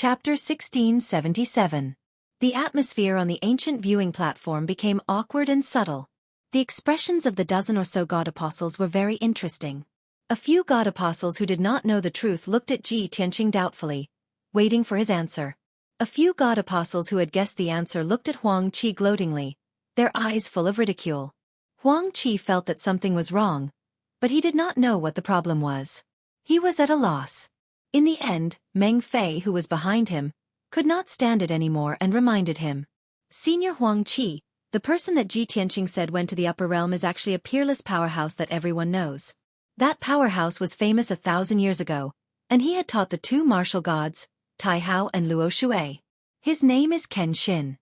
Chapter 1677. The atmosphere on the ancient viewing platform became awkward and subtle. The expressions of the dozen or so god apostles were very interesting. A few god apostles who did not know the truth looked at Ji Tianqing doubtfully, waiting for his answer. A few god apostles who had guessed the answer looked at Huang Qi gloatingly, their eyes full of ridicule. Huang Qi felt that something was wrong, but he did not know what the problem was. He was at a loss. In the end, Meng Fei, who was behind him, could not stand it anymore and reminded him. Senior Huang Qi, the person that Ji Tianqing said went to the upper realm is actually a peerless powerhouse that everyone knows. That powerhouse was famous 1,000 years ago, and he had taught the two martial gods, Tai Hao and Luo Shui. His name is Ken Shin.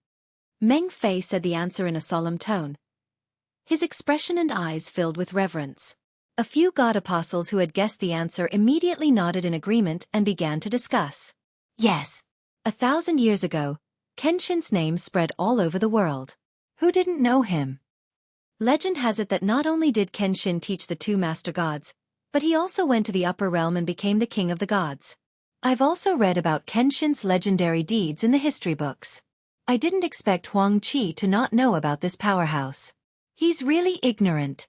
Meng Fei said the answer in a solemn tone. His expression and eyes filled with reverence. A few god apostles who had guessed the answer immediately nodded in agreement and began to discuss. Yes. 1,000 years ago, Kenshin's name spread all over the world. Who didn't know him? Legend has it that not only did Kenshin teach the two master gods, but he also went to the upper realm and became the king of the gods. I've also read about Kenshin's legendary deeds in the history books. I didn't expect Huang Qi to not know about this powerhouse. He's really ignorant.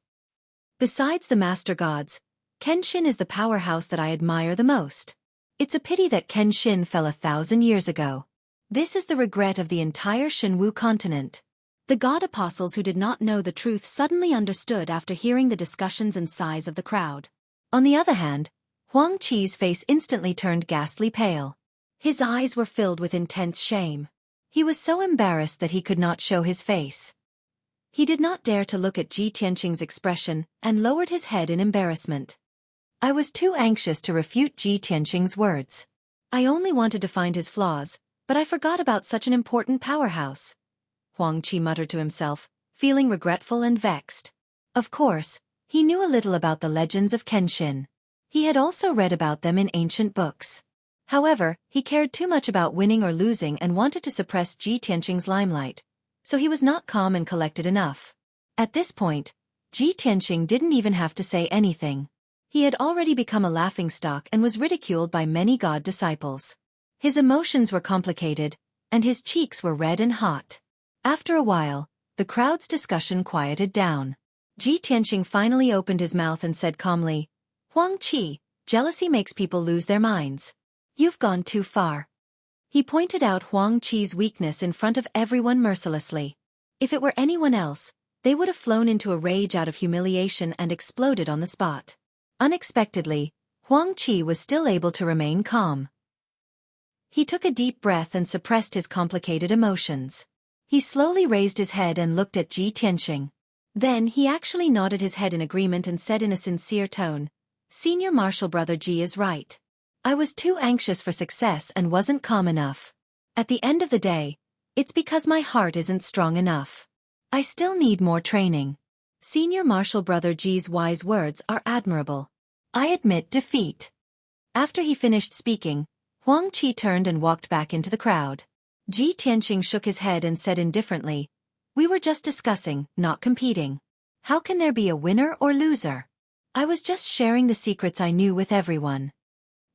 Besides the master gods, Kenshin is the powerhouse that I admire the most. It's a pity that Kenshin fell 1,000 years ago. This is the regret of the entire Shenwu continent. The god apostles who did not know the truth suddenly understood after hearing the discussions and sighs of the crowd. On the other hand, Huang Qi's face instantly turned ghastly pale. His eyes were filled with intense shame. He was so embarrassed that he could not show his face. He did not dare to look at Ji Tianqing's expression and lowered his head in embarrassment. I was too anxious to refute Ji Tianqing's words. I only wanted to find his flaws, but I forgot about such an important powerhouse. Huang Qi muttered to himself, feeling regretful and vexed. Of course, he knew a little about the legends of Kenshin. He had also read about them in ancient books. However, he cared too much about winning or losing and wanted to suppress Ji Tianqing's limelight, so he was not calm and collected enough. At this point, Ji Tianqing didn't even have to say anything. He had already become a laughingstock and was ridiculed by many god disciples. His emotions were complicated, and his cheeks were red and hot. After a while, the crowd's discussion quieted down. Ji Tianqing finally opened his mouth and said calmly, Huang Qi, jealousy makes people lose their minds. You've gone too far. He pointed out Huang Qi's weakness in front of everyone mercilessly. If it were anyone else, they would have flown into a rage out of humiliation and exploded on the spot. Unexpectedly, Huang Qi was still able to remain calm. He took a deep breath and suppressed his complicated emotions. He slowly raised his head and looked at Ji Tianqing. Then he actually nodded his head in agreement and said in a sincere tone, Senior Marshal Brother Ji is right. I was too anxious for success and wasn't calm enough. At the end of the day, it's because my heart isn't strong enough. I still need more training. Senior Marshal Brother Ji's wise words are admirable. I admit defeat. After he finished speaking, Huang Qi turned and walked back into the crowd. Ji Tianqing shook his head and said indifferently, We were just discussing, not competing. How can there be a winner or loser? I was just sharing the secrets I knew with everyone.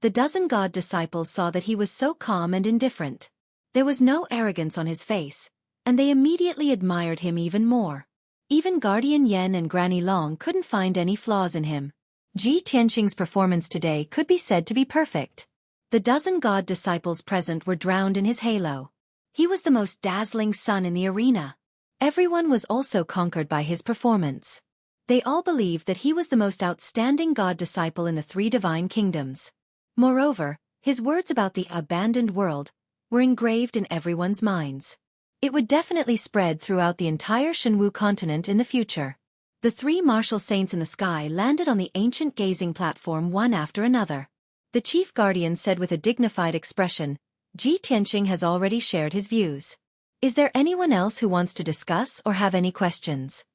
The dozen god disciples saw that he was so calm and indifferent. There was no arrogance on his face, and they immediately admired him even more. Even Guardian Yan and Granny Long couldn't find any flaws in him. Ji Tianqing's performance today could be said to be perfect. The dozen god disciples present were drowned in his halo. He was the most dazzling sun in the arena. Everyone was also conquered by his performance. They all believed that he was the most outstanding god disciple in the three divine kingdoms. Moreover, his words about the abandoned world were engraved in everyone's minds. It would definitely spread throughout the entire Shenwu continent in the future. The three martial saints in the sky landed on the ancient gazing platform one after another. The chief guardian said with a dignified expression, Ji Tianqing has already shared his views. Is there anyone else who wants to discuss or have any questions?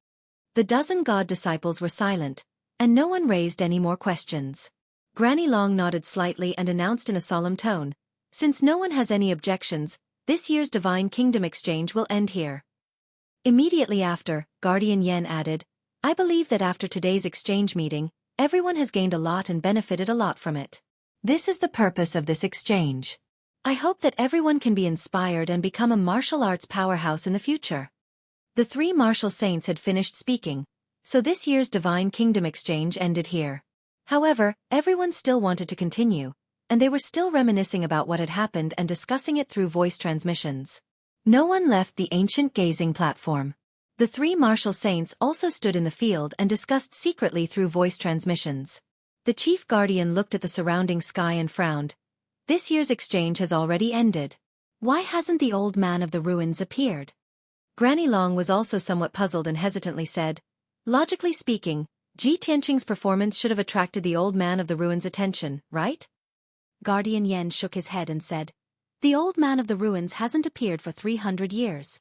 The dozen god disciples were silent, and no one raised any more questions. Granny Long nodded slightly and announced in a solemn tone, Since no one has any objections, this year's Divine Kingdom exchange will end here. Immediately after, Guardian Yan added, I believe that after today's exchange meeting, everyone has gained a lot and benefited a lot from it. This is the purpose of this exchange. I hope that everyone can be inspired and become a martial arts powerhouse in the future. The three martial saints had finished speaking, so this year's Divine Kingdom exchange ended here. However, everyone still wanted to continue, and they were still reminiscing about what had happened and discussing it through voice transmissions. No one left the ancient gazing platform. The three martial saints also stood in the field and discussed secretly through voice transmissions. The chief guardian looked at the surrounding sky and frowned. This year's exchange has already ended. Why hasn't the old man of the ruins appeared? Granny Long was also somewhat puzzled and hesitantly said, logically speaking, Ji Tianqing's performance should have attracted the old man of the ruins' attention, right? Guardian Yen shook his head and said, the old man of the ruins hasn't appeared for 300 years.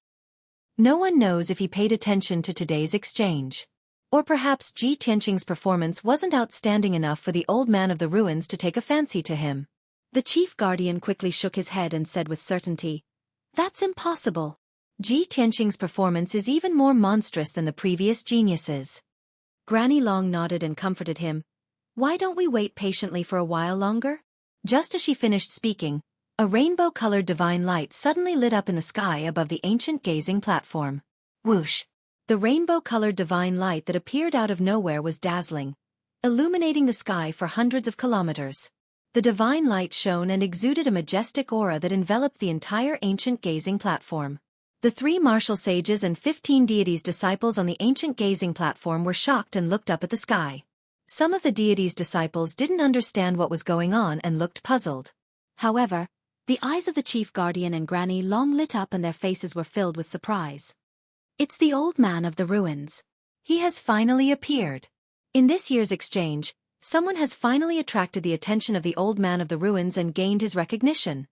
No one knows if he paid attention to today's exchange. Or perhaps Ji Tianqing's performance wasn't outstanding enough for the old man of the ruins to take a fancy to him. The chief guardian quickly shook his head and said with certainty, that's impossible. Ji Tianqing's performance is even more monstrous than the previous geniuses. Granny Long nodded and comforted him. Why don't we wait patiently for a while longer? Just as she finished speaking, a rainbow-colored divine light suddenly lit up in the sky above the ancient gazing platform. Whoosh! The rainbow-colored divine light that appeared out of nowhere was dazzling, illuminating the sky for hundreds of kilometers. The divine light shone and exuded a majestic aura that enveloped the entire ancient gazing platform. The three martial sages and 15 deities' disciples on the ancient gazing platform were shocked and looked up at the sky. Some of the deities' disciples didn't understand what was going on and looked puzzled. However, the eyes of the chief guardian and Granny Long lit up and their faces were filled with surprise. It's the old man of the ruins. He has finally appeared. In this year's exchange, someone has finally attracted the attention of the old man of the ruins and gained his recognition.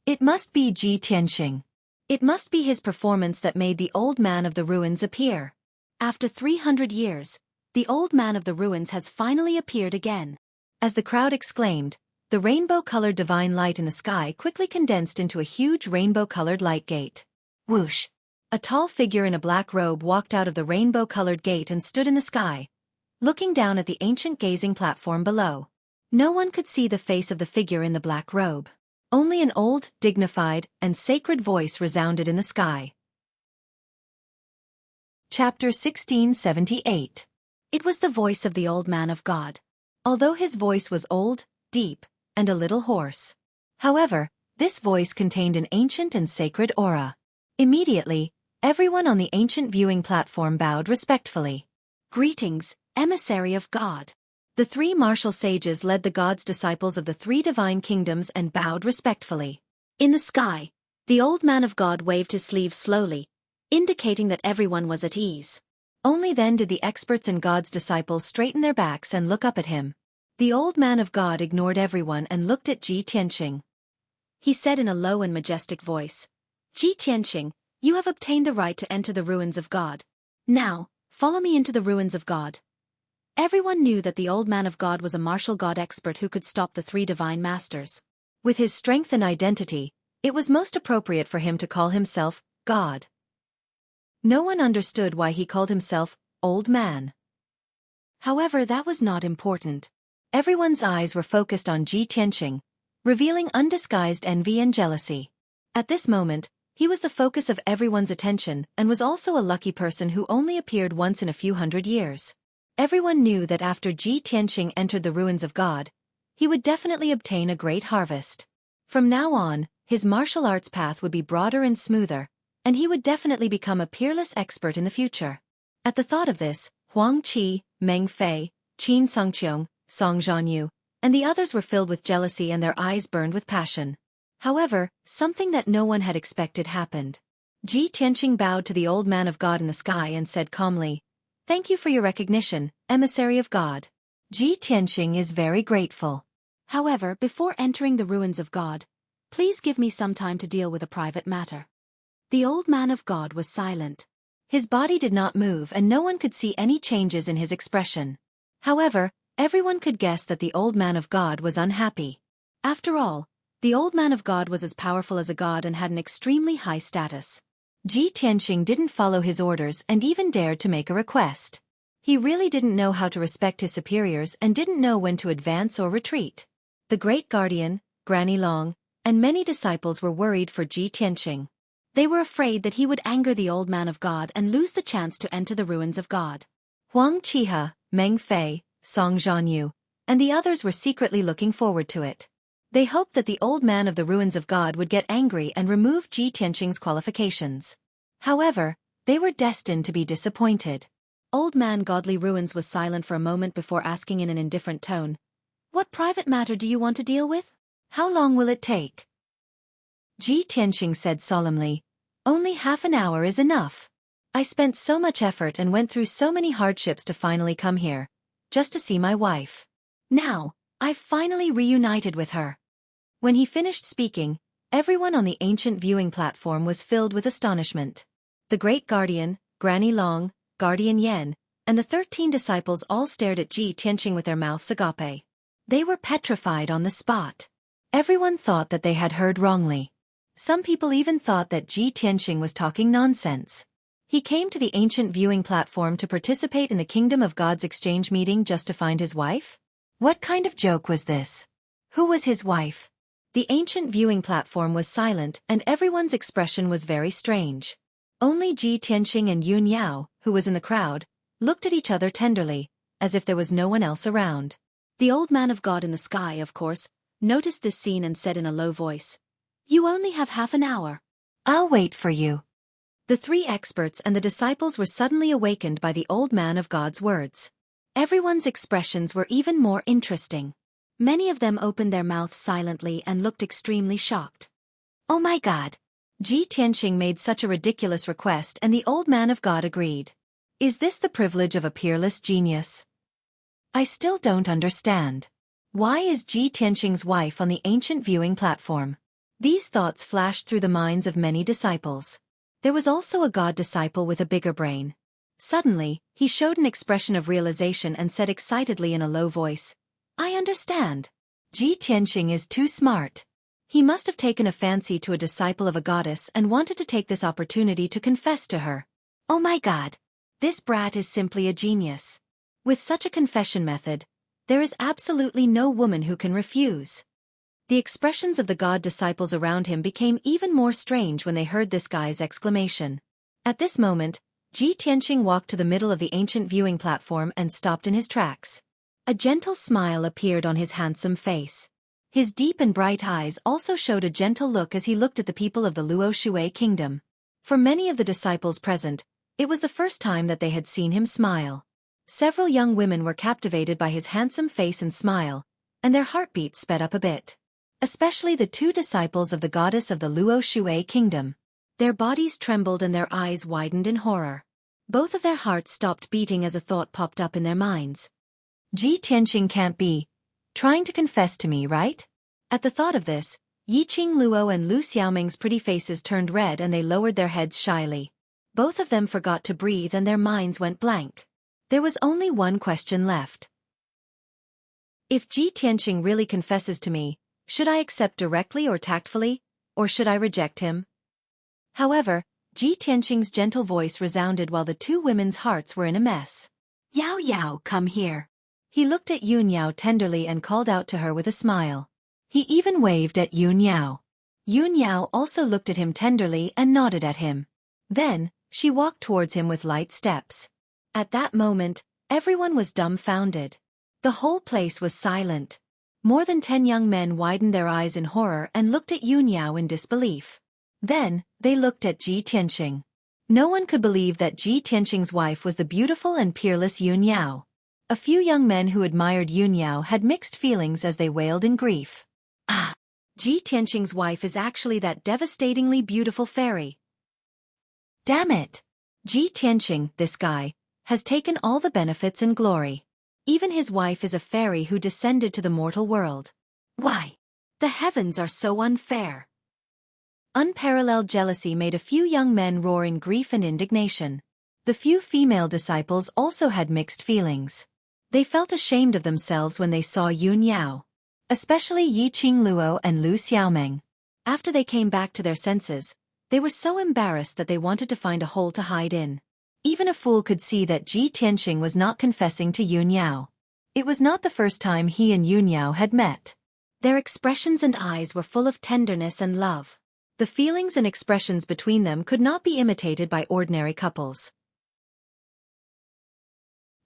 It must be Ji Tianqing. It must be his performance that made the old man of the ruins appear. After 300 years, the old man of the ruins has finally appeared again. As the crowd exclaimed, the rainbow-colored divine light in the sky quickly condensed into a huge rainbow-colored light gate. Whoosh! A tall figure in a black robe walked out of the rainbow-colored gate and stood in the sky, looking down at the ancient gazing platform below. No one could see the face of the figure in the black robe. Only an old, dignified, and sacred voice resounded in the sky. Chapter 1678. It was the voice of the old man of God. Although his voice was old, deep, and a little hoarse. However, this voice contained an ancient and sacred aura. Immediately, everyone on the ancient viewing platform bowed respectfully. Greetings, emissary of God. The three martial sages led the gods' disciples of the three divine kingdoms and bowed respectfully. In the sky, the old man of God waved his sleeve slowly, indicating that everyone was at ease. Only then did the experts and God's disciples straighten their backs and look up at him. The old man of God ignored everyone and looked at Ji Tianqing. He said in a low and majestic voice, Ji Tianqing, you have obtained the right to enter the ruins of God. Now, follow me into the ruins of God. Everyone knew that the old man of God was a martial god expert who could stop the three divine masters. With his strength and identity, it was most appropriate for him to call himself God. No one understood why he called himself Old Man. However, that was not important. Everyone's eyes were focused on Ji Tianqing, revealing undisguised envy and jealousy. At this moment, he was the focus of everyone's attention and was also a lucky person who only appeared once in a few hundred years. Everyone knew that after Ji Tianqing entered the ruins of God, he would definitely obtain a great harvest. From now on, his martial arts path would be broader and smoother, and he would definitely become a peerless expert in the future. At the thought of this, Huang Qi, Meng Fei, Qin Songqiong, Song Zhanyu, and the others were filled with jealousy and their eyes burned with passion. However, something that no one had expected happened. Ji Tianqing bowed to the old man of God in the sky and said calmly, Thank you for your recognition, emissary of God. Ji Tianqing is very grateful. However, before entering the ruins of God, please give me some time to deal with a private matter. The old man of God was silent. His body did not move and no one could see any changes in his expression. However, everyone could guess that the old man of God was unhappy. After all, the old man of God was as powerful as a god and had an extremely high status. Ji Tianqing didn't follow his orders and even dared to make a request. He really didn't know how to respect his superiors and didn't know when to advance or retreat. The great guardian, Granny Long, and many disciples were worried for Ji Tianqing. They were afraid that he would anger the old man of God and lose the chance to enter the ruins of God. Huang Qihe, Meng Fei, Song Zhanyu, and the others were secretly looking forward to it. They hoped that the old man of the ruins of God would get angry and remove Ji Tianqing's qualifications. However, they were destined to be disappointed. Old man Godly Ruins was silent for a moment before asking in an indifferent tone, "What private matter do you want to deal with? How long will it take?" Ji Tianqing said solemnly, "Only half an hour is enough. I spent so much effort and went through so many hardships to finally come here, just to see my wife. Now, I've finally reunited with her." When he finished speaking, everyone on the ancient viewing platform was filled with astonishment. The Great Guardian, Granny Long, Guardian Yan, and the 13 disciples all stared at Ji Tianqing with their mouths agape. They were petrified on the spot. Everyone thought that they had heard wrongly. Some people even thought that Ji Tianqing was talking nonsense. He came to the ancient viewing platform to participate in the Kingdom of God's exchange meeting just to find his wife? What kind of joke was this? Who was his wife? The ancient viewing platform was silent and everyone's expression was very strange. Only Ji Tianqing and Yun Yao, who was in the crowd, looked at each other tenderly, as if there was no one else around. The old man of God in the sky, of course, noticed this scene and said in a low voice, "You only have half an hour. I'll wait for you." The 3 experts and the disciples were suddenly awakened by the old man of God's words. Everyone's expressions were even more interesting. Many of them opened their mouths silently and looked extremely shocked. "Oh my God!" Ji Tianqing made such a ridiculous request and the old man of God agreed. Is this the privilege of a peerless genius? I still don't understand. Why is Ji Tianqing's wife on the ancient viewing platform? These thoughts flashed through the minds of many disciples. There was also a God disciple with a bigger brain. Suddenly, he showed an expression of realization and said excitedly in a low voice, "I understand. Ji Tianqing is too smart. He must have taken a fancy to a disciple of a goddess and wanted to take this opportunity to confess to her. Oh my God! This brat is simply a genius. With such a confession method, there is absolutely no woman who can refuse." The expressions of the God disciples around him became even more strange when they heard this guy's exclamation. At this moment, Ji Tianqing walked to the middle of the ancient viewing platform and stopped in his tracks. A gentle smile appeared on his handsome face. His deep and bright eyes also showed a gentle look as he looked at the people of the Luo Shui kingdom. For many of the disciples present, it was the first time that they had seen him smile. Several young women were captivated by his handsome face and smile, and their heartbeats sped up a bit. Especially the 2 disciples of the goddess of the Luo Shui kingdom. Their bodies trembled and their eyes widened in horror. Both of their hearts stopped beating as a thought popped up in their minds. Ji Tianqing can't be trying to confess to me, right? At the thought of this, Yiqing Luo and Lu Xiaoming's pretty faces turned red and they lowered their heads shyly. Both of them forgot to breathe and their minds went blank. There was only one question left. If Ji Tianqing really confesses to me, should I accept directly or tactfully, or should I reject him? However, Ji Tianqing's gentle voice resounded while the 2 women's hearts were in a mess. "Yao Yao, come here." He looked at Yun Yao tenderly and called out to her with a smile. He even waved at Yun Yao. Yun Yao also looked at him tenderly and nodded at him. Then, she walked towards him with light steps. At that moment, everyone was dumbfounded. The whole place was silent. More than 10 young men widened their eyes in horror and looked at Yun Yao in disbelief. Then, they looked at Ji Tianqing. No one could believe that Ji Tianqing's wife was the beautiful and peerless Yun Yao. A few young men who admired Yun Yao had mixed feelings as they wailed in grief. Ah! Ji Tianqing's wife is actually that devastatingly beautiful fairy. Damn it! Ji Tianqing, this guy, has taken all the benefits and glory. Even his wife is a fairy who descended to the mortal world. Why? The heavens are so unfair. Unparalleled jealousy made a few young men roar in grief and indignation. The few female disciples also had mixed feelings. They felt ashamed of themselves when they saw Yun Yao. Especially Yiqing Luo and Lu Xiaoming. After they came back to their senses, they were so embarrassed that they wanted to find a hole to hide in. Even a fool could see that Ji Tianqing was not confessing to Yun Yao. It was not the first time he and Yun Yao had met. Their expressions and eyes were full of tenderness and love. The feelings and expressions between them could not be imitated by ordinary couples.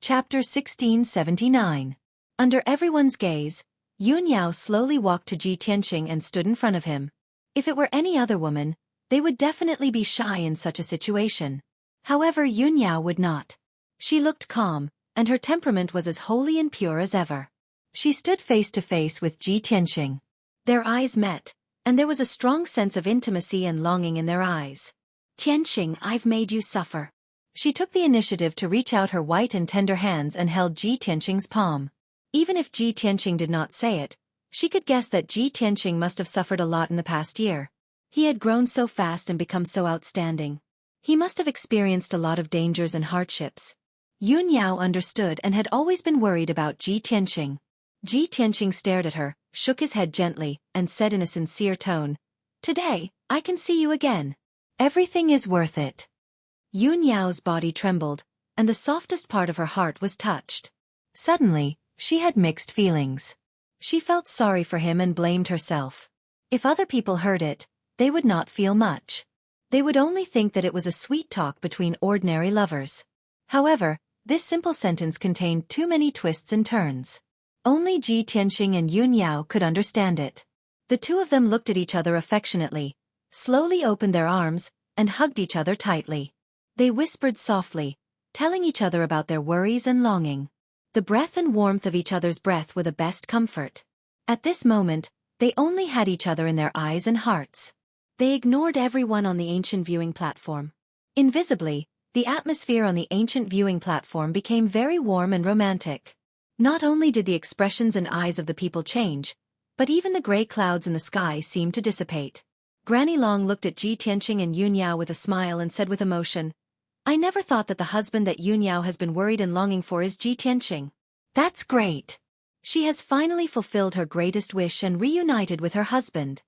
Chapter 1679. Under everyone's gaze, Yun Yao slowly walked to Ji Tianqing and stood in front of him. If it were any other woman, they would definitely be shy in such a situation. However, Yun Yao would not. She looked calm, and her temperament was as holy and pure as ever. She stood face to face with Ji Tianqing. Their eyes met, and there was a strong sense of intimacy and longing in their eyes. "Tianqing, I've made you suffer." She took the initiative to reach out her white and tender hands and held Ji Tianqing's palm. Even if Ji Tianqing did not say it, she could guess that Ji Tianqing must have suffered a lot in the past year. He had grown so fast and become so outstanding. He must have experienced a lot of dangers and hardships. Yun Yao understood and had always been worried about Ji Tianqing. Ji Tianqing stared at her, shook his head gently, and said in a sincere tone, "Today, I can see you again. Everything is worth it." Yun Yao's body trembled, and the softest part of her heart was touched. Suddenly, she had mixed feelings. She felt sorry for him and blamed herself. If other people heard it, they would not feel much. They would only think that it was a sweet talk between ordinary lovers. However, this simple sentence contained too many twists and turns. Only Ji Tianqing and Yun Yao could understand it. The two of them looked at each other affectionately, slowly opened their arms, and hugged each other tightly. They whispered softly, telling each other about their worries and longing. The breath and warmth of each other's breath were the best comfort. At this moment, they only had each other in their eyes and hearts. They ignored everyone on the ancient viewing platform. Invisibly, the atmosphere on the ancient viewing platform became very warm and romantic. Not only did the expressions and eyes of the people change, but even the gray clouds in the sky seemed to dissipate. Granny Long looked at Ji Tianqing and Yun Yao with a smile and said with emotion, "I never thought that the husband that Yun Yao has been worried and longing for is Ji Tianqing. That's great. She has finally fulfilled her greatest wish and reunited with her husband."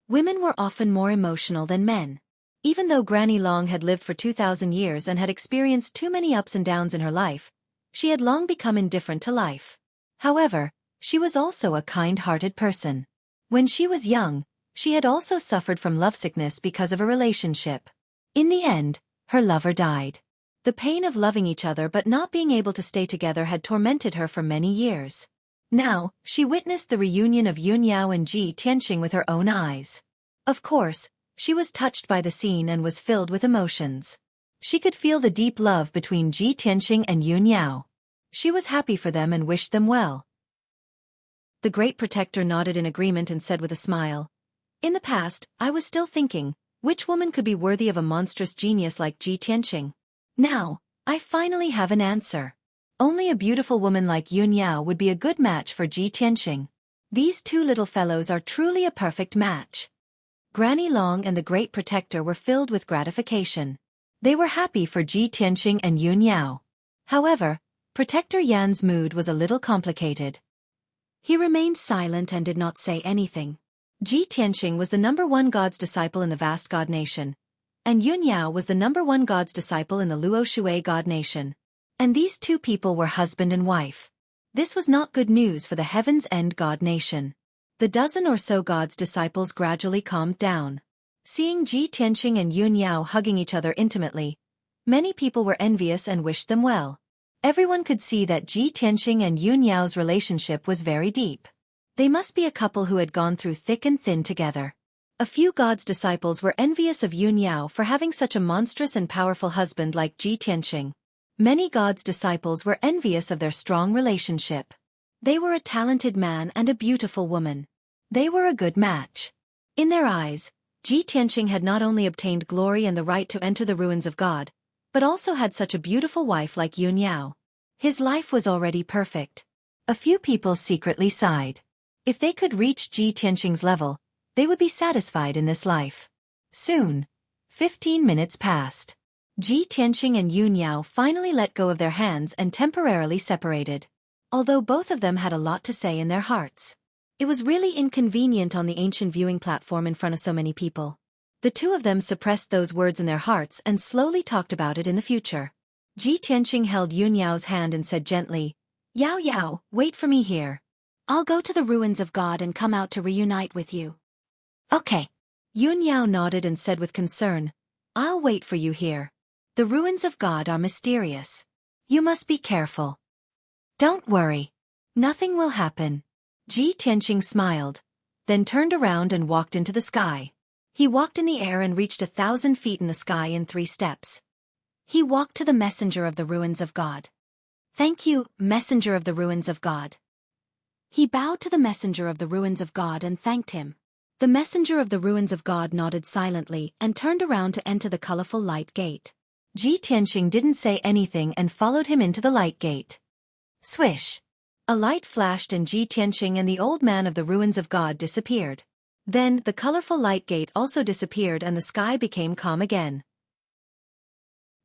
Women were often more emotional than men. Even though Granny Long had lived for 2,000 years and had experienced too many ups and downs in her life, she had long become indifferent to life. However, she was also a kind-hearted person. When she was young, she had also suffered from lovesickness because of a relationship. In the end, her lover died. The pain of loving each other but not being able to stay together had tormented her for many years. Now, she witnessed the reunion of Yun Yao and Ji Tianqing with her own eyes. Of course, she was touched by the scene and was filled with emotions. She could feel the deep love between Ji Tianqing and Yun Yao. She was happy for them and wished them well. The Great Protector nodded in agreement and said with a smile, "In the past, I was still thinking, which woman could be worthy of a monstrous genius like Ji Tianqing? Now, I finally have an answer. Only a beautiful woman like Yun Yao would be a good match for Ji Tianqing. These two little fellows are truly a perfect match." Granny Long and the Great Protector were filled with gratification. They were happy for Ji Tianqing and Yun Yao. However, Protector Yan's mood was a little complicated. He remained silent and did not say anything. Ji Tianqing was the #1 god's disciple in the vast god nation, and Yun Yao was the #1 god's disciple in the Luo Shui god nation. And these two people were husband and wife. This was not good news for the Heaven's End god nation. The dozen or so god's disciples gradually calmed down. Seeing Ji Tianqing and Yun Yao hugging each other intimately, many people were envious and wished them well. Everyone could see that Ji Tianqing and Yun Yao's relationship was very deep. They must be a couple who had gone through thick and thin together. A few god's disciples were envious of Yun Yao for having such a monstrous and powerful husband like Ji Tianqing. Many god's disciples were envious of their strong relationship. They were a talented man and a beautiful woman. They were a good match. In their eyes, Ji Tianqing had not only obtained glory and the right to enter the ruins of God, but also had such a beautiful wife like Yun Yao. His life was already perfect. A few people secretly sighed. If they could reach Ji Tianqing's level, they would be satisfied in this life. Soon, 15 minutes passed. Ji Tianqing and Yun Yao finally let go of their hands and temporarily separated. Although both of them had a lot to say in their hearts. It was really inconvenient on the ancient viewing platform in front of so many people. The two of them suppressed those words in their hearts and slowly talked about it in the future. Ji Tianqing held Yun Yao's hand and said gently, "Yao Yao, wait for me here." I'll go to the ruins of God and come out to reunite with you. Okay. Yun Yao nodded and said with concern, I'll wait for you here. The ruins of God are mysterious. You must be careful. Don't worry. Nothing will happen. Ji Tianqing smiled, then turned around and walked into the sky. He walked in the air and reached 1,000 feet in the sky in 3 steps. He walked to the messenger of the ruins of God. Thank you, messenger of the ruins of God. He bowed to the messenger of the ruins of God and thanked him. The messenger of the ruins of God nodded silently and turned around to enter the colorful light gate. Ji Tianqing didn't say anything and followed him into the light gate. Swish! A light flashed and Ji Tianqing and the old man of the ruins of God disappeared. Then, the colorful light gate also disappeared and the sky became calm again.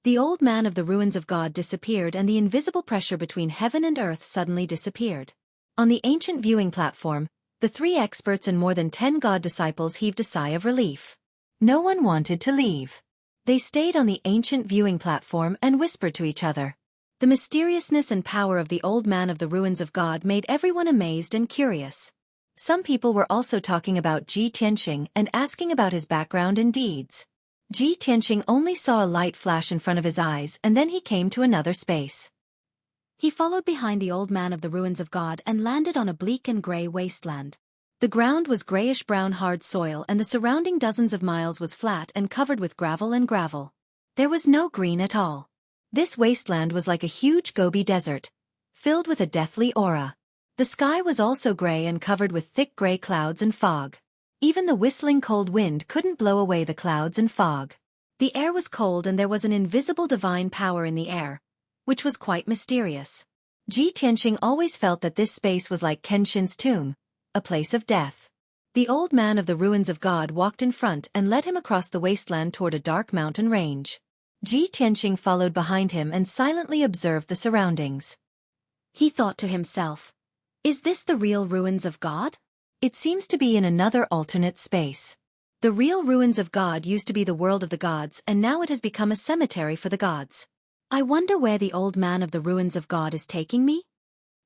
The old man of the ruins of God disappeared and the invisible pressure between heaven and earth suddenly disappeared. On the ancient viewing platform, the 3 experts and more than 10 God disciples heaved a sigh of relief. No one wanted to leave. They stayed on the ancient viewing platform and whispered to each other. The mysteriousness and power of the old man of the ruins of God made everyone amazed and curious. Some people were also talking about Ji Tianqing and asking about his background and deeds. Ji Tianqing only saw a light flash in front of his eyes and then he came to another space. He followed behind the old man of the ruins of God and landed on a bleak and gray wasteland. The ground was grayish-brown hard soil and the surrounding dozens of miles was flat and covered with gravel and gravel. There was no green at all. This wasteland was like a huge Gobi desert, filled with a deathly aura. The sky was also gray and covered with thick gray clouds and fog. Even the whistling cold wind couldn't blow away the clouds and fog. The air was cold and there was an invisible divine power in the air, which was quite mysterious. Ji Tianqing always felt that this space was like Kenshin's tomb, a place of death. The old man of the ruins of God walked in front and led him across the wasteland toward a dark mountain range. Ji Tianqing followed behind him and silently observed the surroundings. He thought to himself, is this the real ruins of God? It seems to be in another alternate space. The real ruins of God used to be the world of the gods and now it has become a cemetery for the gods. I wonder where the old man of the ruins of God is taking me?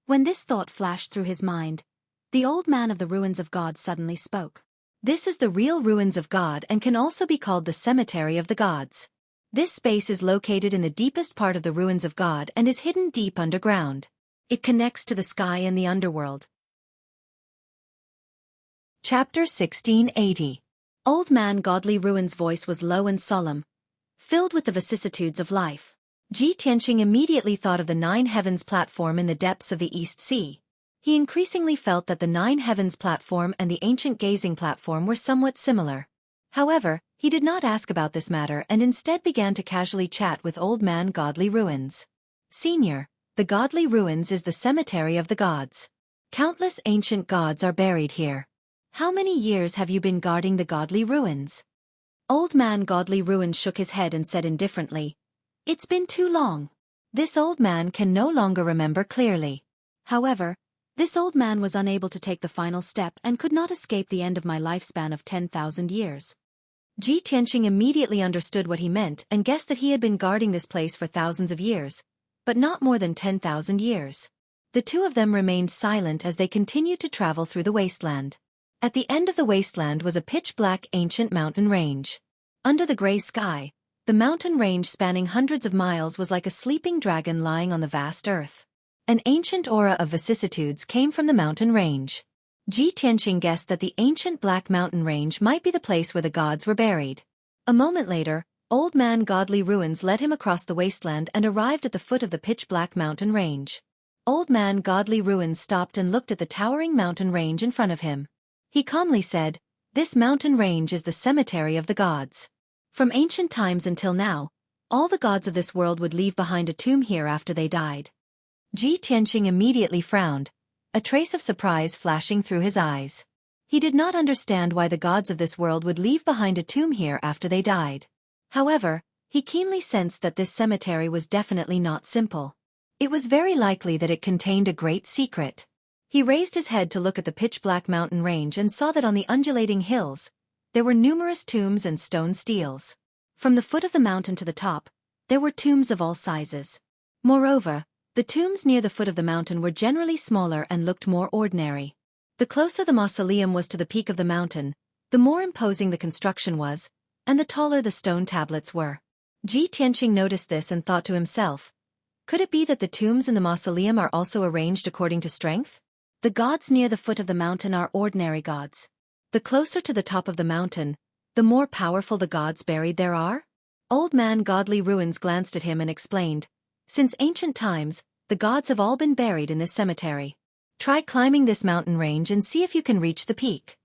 When this thought flashed through his mind, the old man of the ruins of God suddenly spoke. This is the real ruins of God and can also be called the cemetery of the gods. This space is located in the deepest part of the ruins of God and is hidden deep underground. It connects to the sky and the underworld. Chapter 1680. Old Man Godly Ruin's voice was low and solemn, filled with the vicissitudes of life. Ji Tianqing immediately thought of the 9 Heavens platform in the depths of the East Sea. He increasingly felt that the 9 Heavens platform and the ancient gazing platform were somewhat similar. However, he did not ask about this matter and instead began to casually chat with Old Man Godly Ruins. Senior, the Godly Ruins is the cemetery of the gods. Countless ancient gods are buried here. How many years have you been guarding the Godly Ruins? Old Man Godly Ruins shook his head and said indifferently, it's been too long. This old man can no longer remember clearly. However, this old man was unable to take the final step and could not escape the end of my lifespan of 10,000 years. Ji Tianqing immediately understood what he meant and guessed that he had been guarding this place for thousands of years, but not more than 10,000 years. The 2 of them remained silent as they continued to travel through the wasteland. At the end of the wasteland was a pitch-black ancient mountain range. Under the gray sky, the mountain range spanning hundreds of miles was like a sleeping dragon lying on the vast earth. An ancient aura of vicissitudes came from the mountain range. Ji Tianqing guessed that the ancient black mountain range might be the place where the gods were buried. A moment later, Old Man Godly Ruins led him across the wasteland and arrived at the foot of the pitch-black mountain range. Old Man Godly Ruins stopped and looked at the towering mountain range in front of him. He calmly said, this mountain range is the cemetery of the gods. From ancient times until now, all the gods of this world would leave behind a tomb here after they died. Ji Tianqing immediately frowned, a trace of surprise flashing through his eyes. He did not understand why the gods of this world would leave behind a tomb here after they died. However, he keenly sensed that this cemetery was definitely not simple. It was very likely that it contained a great secret. He raised his head to look at the pitch-black mountain range and saw that on the undulating hills, there were numerous tombs and stone steles. From the foot of the mountain to the top, there were tombs of all sizes. Moreover, The tombs near the foot of the mountain were generally smaller and looked more ordinary. The closer the mausoleum was to the peak of the mountain, the more imposing the construction was, and the taller the stone tablets were. Ji Tianqing noticed this and thought to himself, could it be that the tombs in the mausoleum are also arranged according to strength? The gods near the foot of the mountain are ordinary gods. The closer to the top of the mountain, the more powerful the gods buried there are? Old man Godly Ruins glanced at him and explained, since ancient times, the gods have all been buried in this cemetery. Try climbing this mountain range and see if you can reach the peak.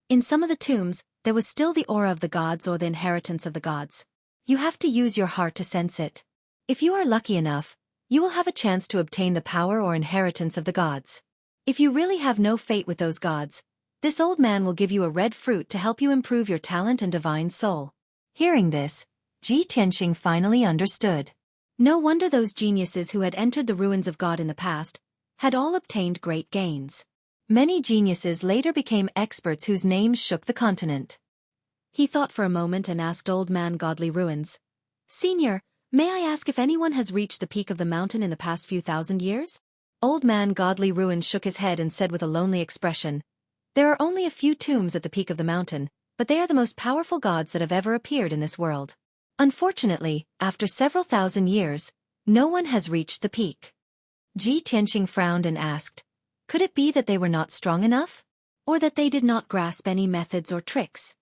In some of the tombs, there was still the aura of the gods or the inheritance of the gods. You have to use your heart to sense it. If you are lucky enough, you will have a chance to obtain the power or inheritance of the gods. If you really have no fate with those gods, this old man will give you a red fruit to help you improve your talent and divine soul. Hearing this, Ji Tianqing finally understood. No wonder those geniuses who had entered the ruins of God in the past had all obtained great gains. Many geniuses later became experts whose names shook the continent. He thought for a moment and asked Old Man Godly Ruins, Senior, may I ask if anyone has reached the peak of the mountain in the past few thousand years? Old Man Godly Ruins shook his head and said with a lonely expression, there are only a few tombs at the peak of the mountain, but they are the most powerful gods that have ever appeared in this world. Unfortunately, after several thousand years, no one has reached the peak. Ji Tianqing frowned and asked, could it be that they were not strong enough? Or that they did not grasp any methods or tricks?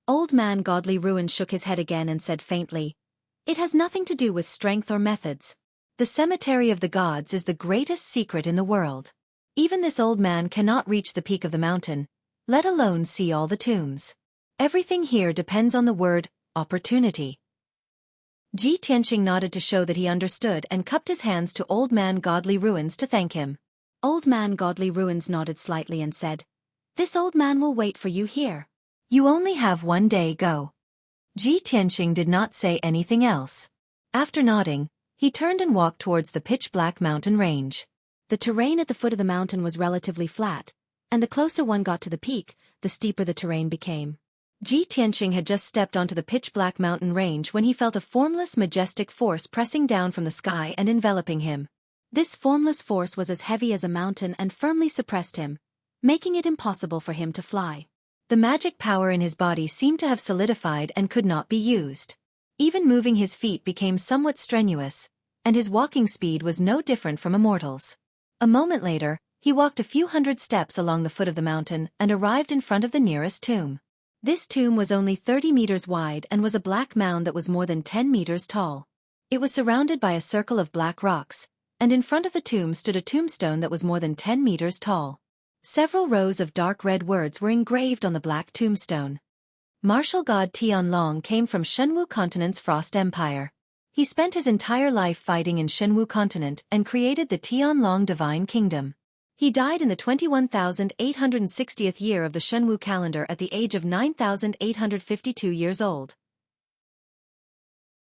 Old Man Godly Ruins shook his head again and said faintly, it has nothing to do with strength or methods. The cemetery of the gods is the greatest secret in the world. Even this old man cannot reach the peak of the mountain, let alone see all the tombs. Everything here depends on the word, opportunity. Ji Tianqing nodded to show that he understood and cupped his hands to Old Man Godly Ruins to thank him. Old Man Godly Ruins nodded slightly and said, this old man will wait for you here. You only have one day, go. Ji Tianqing did not say anything else. After nodding, he turned and walked towards the pitch-black mountain range. The terrain at the foot of the mountain was relatively flat, and the closer one got to the peak, the steeper the terrain became. Ji Tianqing had just stepped onto the pitch-black mountain range when he felt a formless, majestic force pressing down from the sky and enveloping him. This formless force was as heavy as a mountain and firmly suppressed him, making it impossible for him to fly. The magic power in his body seemed to have solidified and could not be used. Even moving his feet became somewhat strenuous, and his walking speed was no different from a mortal's. A moment later, he walked a few hundred steps along the foot of the mountain and arrived in front of the nearest tomb. This tomb was only 30 meters wide and was a black mound that was more than 10 meters tall. It was surrounded by a circle of black rocks, and in front of the tomb stood a tombstone that was more than 10 meters tall. Several rows of dark red words were engraved on the black tombstone. Martial god Tianlong came from Shenwu Continent's Frost Empire. He spent his entire life fighting in Shenwu Continent and created the Tianlong Divine Kingdom. He died in the 21,860th year of the Shenwu calendar at the age of 9,852 years old.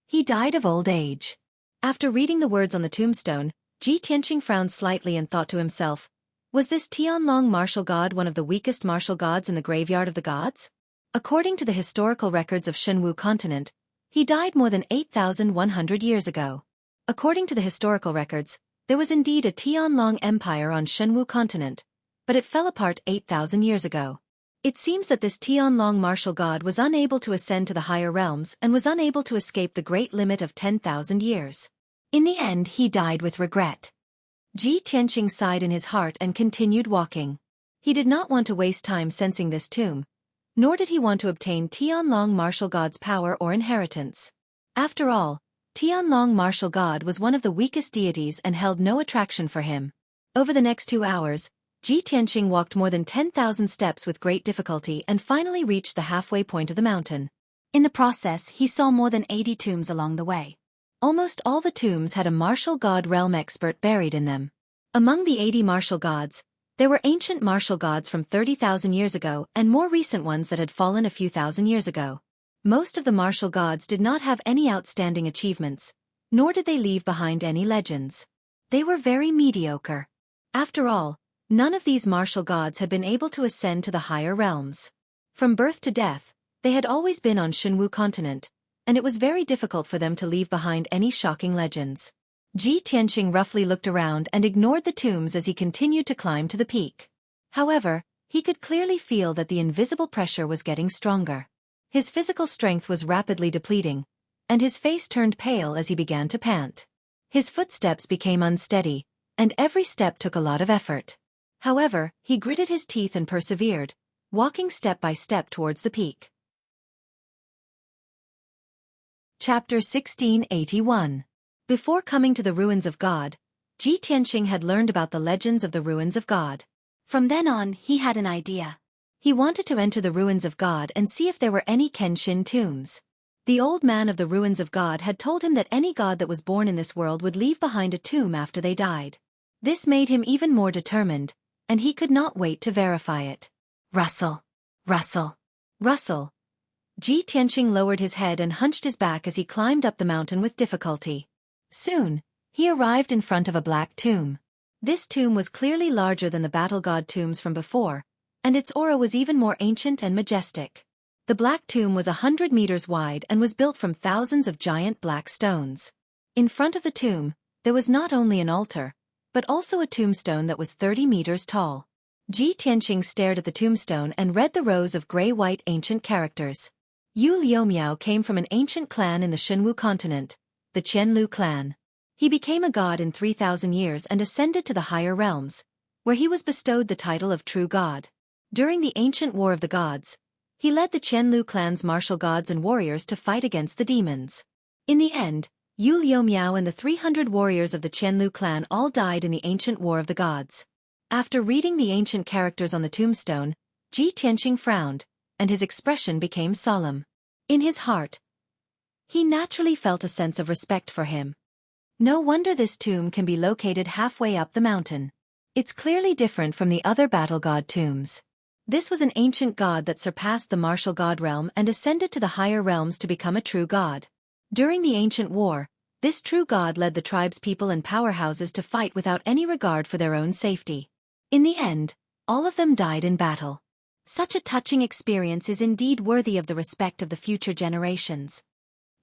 He died of old age. After reading the words on the tombstone, Ji Tianqing frowned slightly and thought to himself, was this Tianlong martial god one of the weakest martial gods in the graveyard of the gods? According to the historical records of Shenwu Continent, he died more than 8,100 years ago. According to the historical records, there was indeed a Tianlong Empire on Shenwu Continent, but it fell apart 8,000 years ago. It seems that this Tianlong martial god was unable to ascend to the higher realms and was unable to escape the great limit of 10,000 years. In the end, he died with regret. Ji Tianqing sighed in his heart and continued walking. He did not want to waste time sensing this tomb, nor did he want to obtain Tianlong martial god's power or inheritance. After all, Tianlong martial god was one of the weakest deities and held no attraction for him. Over the next 2 hours, Ji Tianqing walked more than 10,000 steps with great difficulty and finally reached the halfway point of the mountain. In the process, he saw more than 80 tombs along the way. Almost all the tombs had a martial god realm expert buried in them. Among the 80 martial gods, there were ancient martial gods from 30,000 years ago and more recent ones that had fallen a few thousand years ago. Most of the martial gods did not have any outstanding achievements, nor did they leave behind any legends. They were very mediocre. After all, none of these martial gods had been able to ascend to the higher realms. From birth to death, they had always been on Shenwu Continent, and it was very difficult for them to leave behind any shocking legends. Ji Tianqing roughly looked around and ignored the tombs as he continued to climb to the peak. However, he could clearly feel that the invisible pressure was getting stronger. His physical strength was rapidly depleting, and his face turned pale as he began to pant. His footsteps became unsteady, and every step took a lot of effort. However, he gritted his teeth and persevered, walking step by step towards the peak. Chapter 1681. Before coming to the ruins of God, Ji Tianqing had learned about the legends of the ruins of God. From then on, he had an idea. He wanted to enter the ruins of God and see if there were any Kenshin tombs. The old man of the ruins of God had told him that any god that was born in this world would leave behind a tomb after they died. This made him even more determined, and he could not wait to verify it. Rustle! Rustle! Rustle! Ji Tianqing lowered his head and hunched his back as he climbed up the mountain with difficulty. Soon, he arrived in front of a black tomb. This tomb was clearly larger than the battle god tombs from before, and its aura was even more ancient and majestic. The black tomb was 100 meters wide and was built from thousands of giant black stones. In front of the tomb, there was not only an altar, but also a tombstone that was 30 meters tall. Ji Tianqing stared at the tombstone and read the rows of gray-white ancient characters. Yu Liumiao came from an ancient clan in the Shenwu continent, the Qianlu clan. He became a god in 3,000 years and ascended to the higher realms, where he was bestowed the title of true god. During the ancient war of the gods, he led the Qianlu clan's martial gods and warriors to fight against the demons. In the end, Yu Liumiao and the 300 warriors of the Qianlu clan all died in the ancient war of the gods. After reading the ancient characters on the tombstone, Ji Tianqing frowned, and his expression became solemn. In his heart, he naturally felt a sense of respect for him. No wonder this tomb can be located halfway up the mountain. It's clearly different from the other battle god tombs. This was an ancient god that surpassed the martial god realm and ascended to the higher realms to become a true god. During the ancient war, this true god led the tribe's people and powerhouses to fight without any regard for their own safety. In the end, all of them died in battle. Such a touching experience is indeed worthy of the respect of the future generations.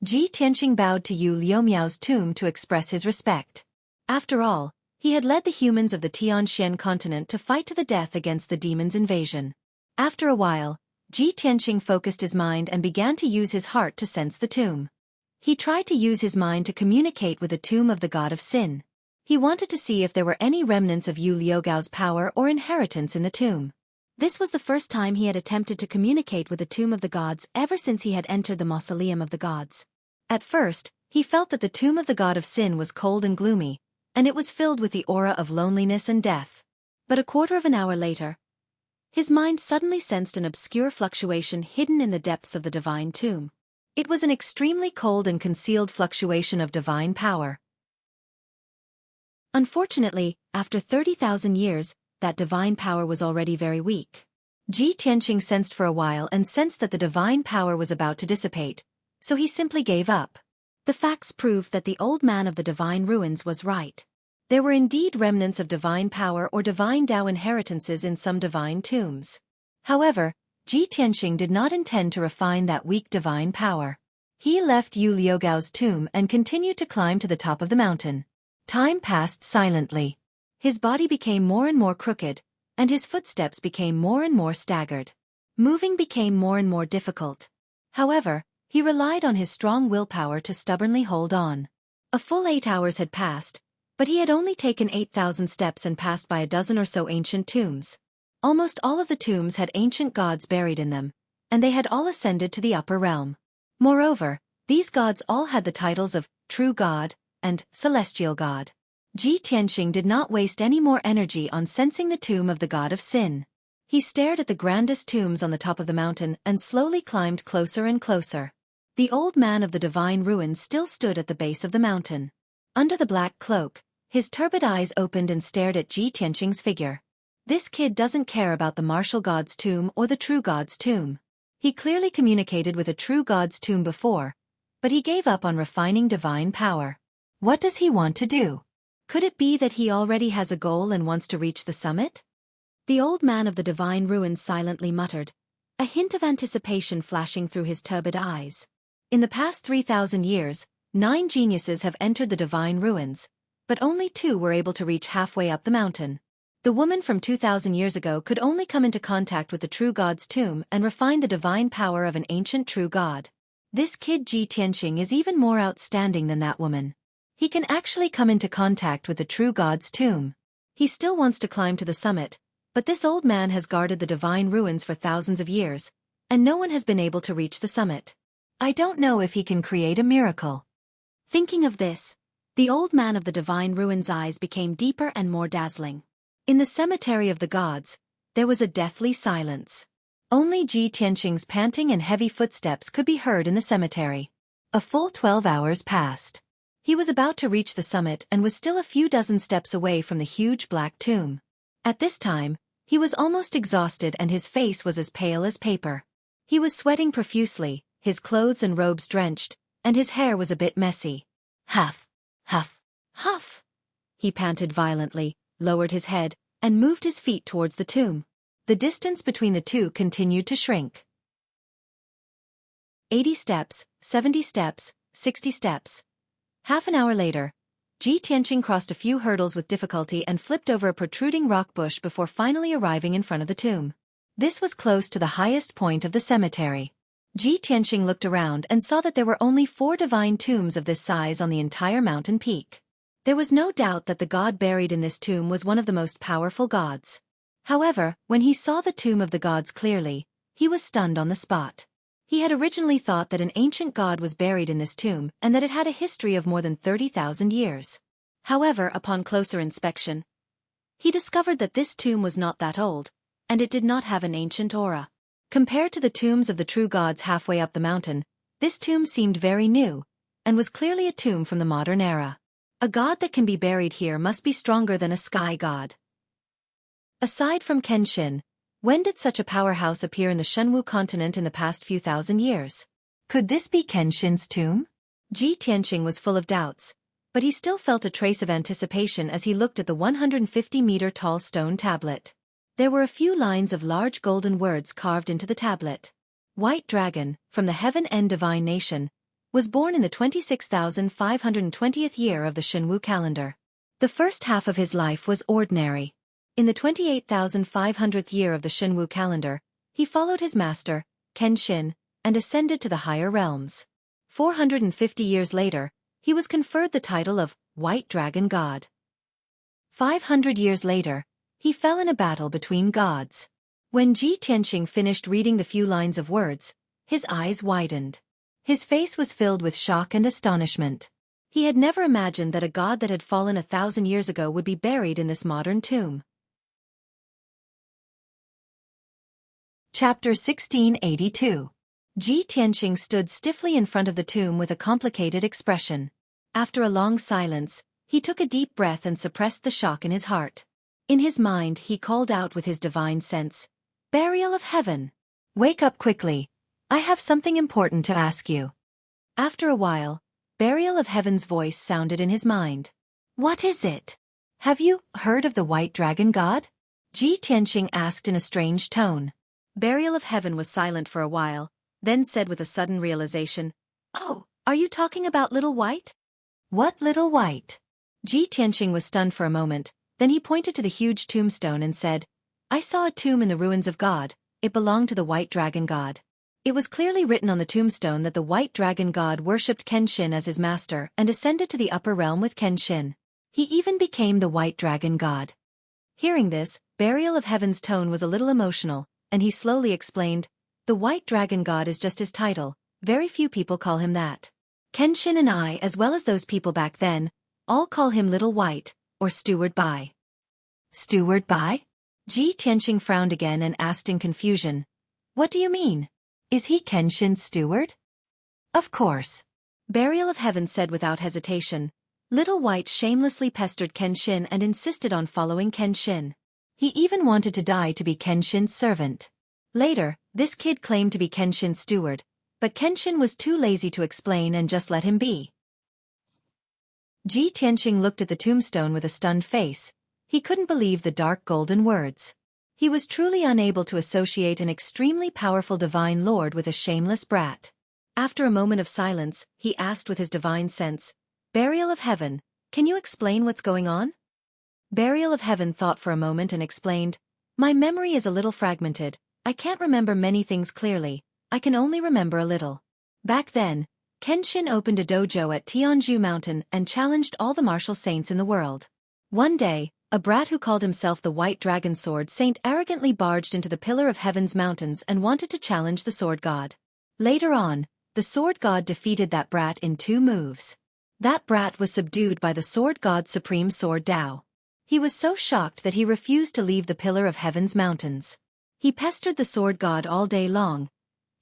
Ji Tianqing bowed to Yu Liumiao's tomb to express his respect. After all, he had led the humans of the Tianxian continent to fight to the death against the demons' invasion. After a while, Ji Tianqing focused his mind and began to use his heart to sense the tomb. He tried to use his mind to communicate with the tomb of the god of sin. He wanted to see if there were any remnants of Yu Liugao's power or inheritance in the tomb. This was the first time he had attempted to communicate with the tomb of the gods ever since he had entered the mausoleum of the gods. At first, he felt that the tomb of the god of sin was cold and gloomy, and it was filled with the aura of loneliness and death. But a quarter of an hour later, his mind suddenly sensed an obscure fluctuation hidden in the depths of the divine tomb. It was an extremely cold and concealed fluctuation of divine power. Unfortunately, after 30,000 years, that divine power was already very weak. Ji Tianqing sensed for a while and sensed that the divine power was about to dissipate, so he simply gave up. The facts proved that the old man of the divine ruins was right. There were indeed remnants of divine power or divine Tao inheritances in some divine tombs. However, Ji Tianqing did not intend to refine that weak divine power. He left Yu Liugao's tomb and continued to climb to the top of the mountain. Time passed silently. His body became more and more crooked, and his footsteps became more and more staggered. Moving became more and more difficult. However, he relied on his strong willpower to stubbornly hold on. A full 8 hours had passed, but he had only taken 8,000 steps and passed by a dozen or so ancient tombs. Almost all of the tombs had ancient gods buried in them, and they had all ascended to the upper realm. Moreover, these gods all had the titles of True God and Celestial God. Ji Tianqing did not waste any more energy on sensing the tomb of the god of sin. He stared at the grandest tombs on the top of the mountain and slowly climbed closer and closer. The old man of the divine ruins still stood at the base of the mountain. Under the black cloak, his turbid eyes opened and stared at Ji Tianqing's figure. This kid doesn't care about the martial god's tomb or the true god's tomb. He clearly communicated with a true god's tomb before, but he gave up on refining divine power. What does he want to do? Could it be that he already has a goal and wants to reach the summit? The old man of the divine ruins silently muttered, a hint of anticipation flashing through his turbid eyes. In the past 3,000 years, 9 geniuses have entered the divine ruins, but only 2 were able to reach halfway up the mountain. The woman from 2,000 years ago could only come into contact with the true god's tomb and refine the divine power of an ancient true god. This kid Ji Tianqing is even more outstanding than that woman. He can actually come into contact with the true god's tomb. He still wants to climb to the summit, but this old man has guarded the divine ruins for thousands of years, and no one has been able to reach the summit. I don't know if he can create a miracle. Thinking of this, the old man of the divine ruins' eyes became deeper and more dazzling. In the cemetery of the gods, there was a deathly silence. Only Ji Tianqing's panting and heavy footsteps could be heard in the cemetery. A full 12 hours passed. He was about to reach the summit and was still a few dozen steps away from the huge black tomb. At this time, he was almost exhausted and his face was as pale as paper. He was sweating profusely, his clothes and robes drenched, and his hair was a bit messy. Huff, huff, huff. He panted violently, lowered his head, and moved his feet towards the tomb. The distance between the two continued to shrink. 80 steps, 70 steps, 60 steps. Half an hour later, Ji Tianqing crossed a few hurdles with difficulty and flipped over a protruding rock bush before finally arriving in front of the tomb. This was close to the highest point of the cemetery. Ji Tianqing looked around and saw that there were only 4 divine tombs of this size on the entire mountain peak. There was no doubt that the god buried in this tomb was one of the most powerful gods. However, when he saw the tomb of the gods clearly, he was stunned on the spot. He had originally thought that an ancient god was buried in this tomb and that it had a history of more than 30,000 years. However, upon closer inspection, he discovered that this tomb was not that old, and it did not have an ancient aura. Compared to the tombs of the true gods halfway up the mountain, this tomb seemed very new, and was clearly a tomb from the modern era. A god that can be buried here must be stronger than a sky god. Aside from Kenshin, when did such a powerhouse appear in the Xueqi continent in the past few thousand years? Could this be Kenshin's tomb? Ji Tianqing was full of doubts, but he still felt a trace of anticipation as he looked at the 150-meter-tall stone tablet. There were a few lines of large golden words carved into the tablet. White Dragon, from the Heaven End Divine Nation, was born in the 26,520th year of the Xueqi calendar. The first half of his life was ordinary. In the 28,500th year of the Xueqi calendar, he followed his master, Kenshin, and ascended to the higher realms. 450 years later, he was conferred the title of White Dragon God. 500 years later, he fell in a battle between gods. When Ji Tianqing finished reading the few lines of words, his eyes widened. His face was filled with shock and astonishment. He had never imagined that a god that had fallen 1,000 years ago would be buried in this modern tomb. Chapter 1682. Ji Tianqing stood stiffly in front of the tomb with a complicated expression. After a long silence, he took a deep breath and suppressed the shock in his heart. In his mind, he called out with his divine sense, "Burial of heaven! Wake up quickly! I have something important to ask you." After a while, Burial of Heaven's voice sounded in his mind. "What is it? Have you heard of the White Dragon God?" Ji Tianqing asked in a strange tone. Burial of Heaven was silent for a while, then said with a sudden realization, "Oh, are you talking about Little White?" "What Little White?" Ji Tianqing was stunned for a moment, then he pointed to the huge tombstone and said, "I saw a tomb in the ruins of God. It belonged to the White Dragon God." It was clearly written on the tombstone that the White Dragon God worshipped Kenshin as his master and ascended to the upper realm with Kenshin. He even became the White Dragon God. Hearing this, Burial of Heaven's tone was a little emotional, and he slowly explained, "The White Dragon God is just his title, very few people call him that. Kenshin and I, as well as those people back then, all call him Little White, or Steward Bai." "Steward Bai?" Ji Tianqing frowned again and asked in confusion, "What do you mean? Is he Kenshin's steward?" "Of course." Burial of Heaven said without hesitation. Little White shamelessly pestered Kenshin and insisted on following Kenshin. He even wanted to die to be Kenshin's servant. Later, this kid claimed to be Kenshin's steward, but Kenshin was too lazy to explain and just let him be. Ji Tianqing looked at the tombstone with a stunned face. He couldn't believe the dark golden words. He was truly unable to associate an extremely powerful divine lord with a shameless brat. After a moment of silence, he asked with his divine sense, "Burial of Heaven, can you explain what's going on?" Burial of Heaven thought for a moment and explained, "My memory is a little fragmented, I can't remember many things clearly, I can only remember a little. Back then, Kenshin opened a dojo at Tianju Mountain and challenged all the martial saints in the world. One day, a brat who called himself the White Dragon Sword Saint arrogantly barged into the Pillar of Heaven's mountains and wanted to challenge the Sword God. Later on, the Sword God defeated that brat in 2 moves. That brat was subdued by the Sword God's supreme sword Dao. He was so shocked that he refused to leave the Pillar of Heaven's mountains. He pestered the Sword God all day long,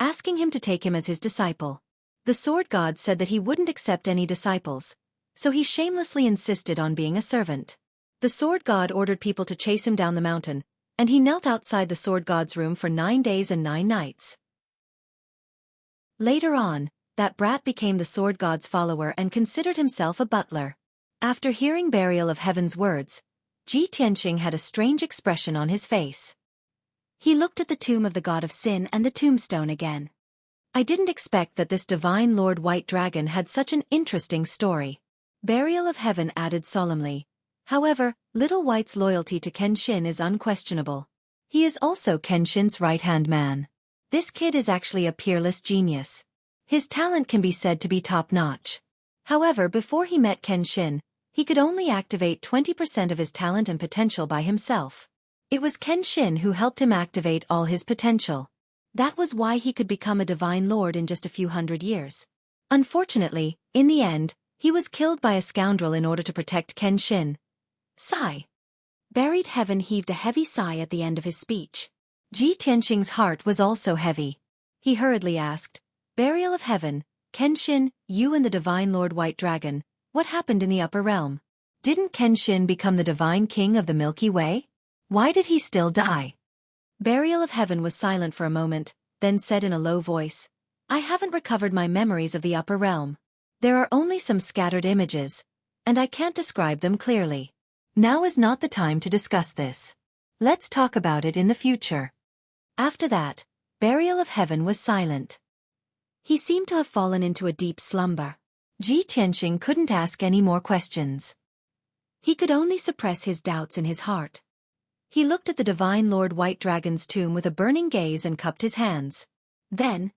asking him to take him as his disciple. The Sword God said that he wouldn't accept any disciples, so he shamelessly insisted on being a servant. The Sword God ordered people to chase him down the mountain, and he knelt outside the Sword God's room for 9 days and 9 nights. Later on, that brat became the Sword God's follower and considered himself a butler. After hearing Burial of Heaven's words, Ji Tianqing had a strange expression on his face. He looked at the tomb of the God of Sin and the tombstone again. "I didn't expect that this divine Lord White Dragon had such an interesting story," Burial of Heaven added solemnly. "However, Little White's loyalty to Kenshin is unquestionable. He is also Kenshin's right-hand man. This kid is actually a peerless genius. His talent can be said to be top-notch. However, before he met Kenshin, he could only activate 20% of his talent and potential by himself. It was Kenshin who helped him activate all his potential. That was why he could become a divine lord in just a few hundred years. Unfortunately, in the end, he was killed by a scoundrel in order to protect Kenshin." Sigh. Buried Heaven heaved a heavy sigh at the end of his speech. Ji Tianqing's heart was also heavy. He hurriedly asked, "Burial of Heaven, Kenshin, you and the divine Lord White Dragon, what happened in the upper realm? Didn't Kenshin become the divine king of the Milky Way? Why did he still die?" Burial of Heaven was silent for a moment, then said in a low voice, "I haven't recovered my memories of the upper realm. There are only some scattered images, and I can't describe them clearly. Now is not the time to discuss this. Let's talk about it in the future." After that, Burial of Heaven was silent. He seemed to have fallen into a deep slumber. Ji Tianqing couldn't ask any more questions. He could only suppress his doubts in his heart. He looked at the divine Lord White Dragon's tomb with a burning gaze and cupped his hands. Then,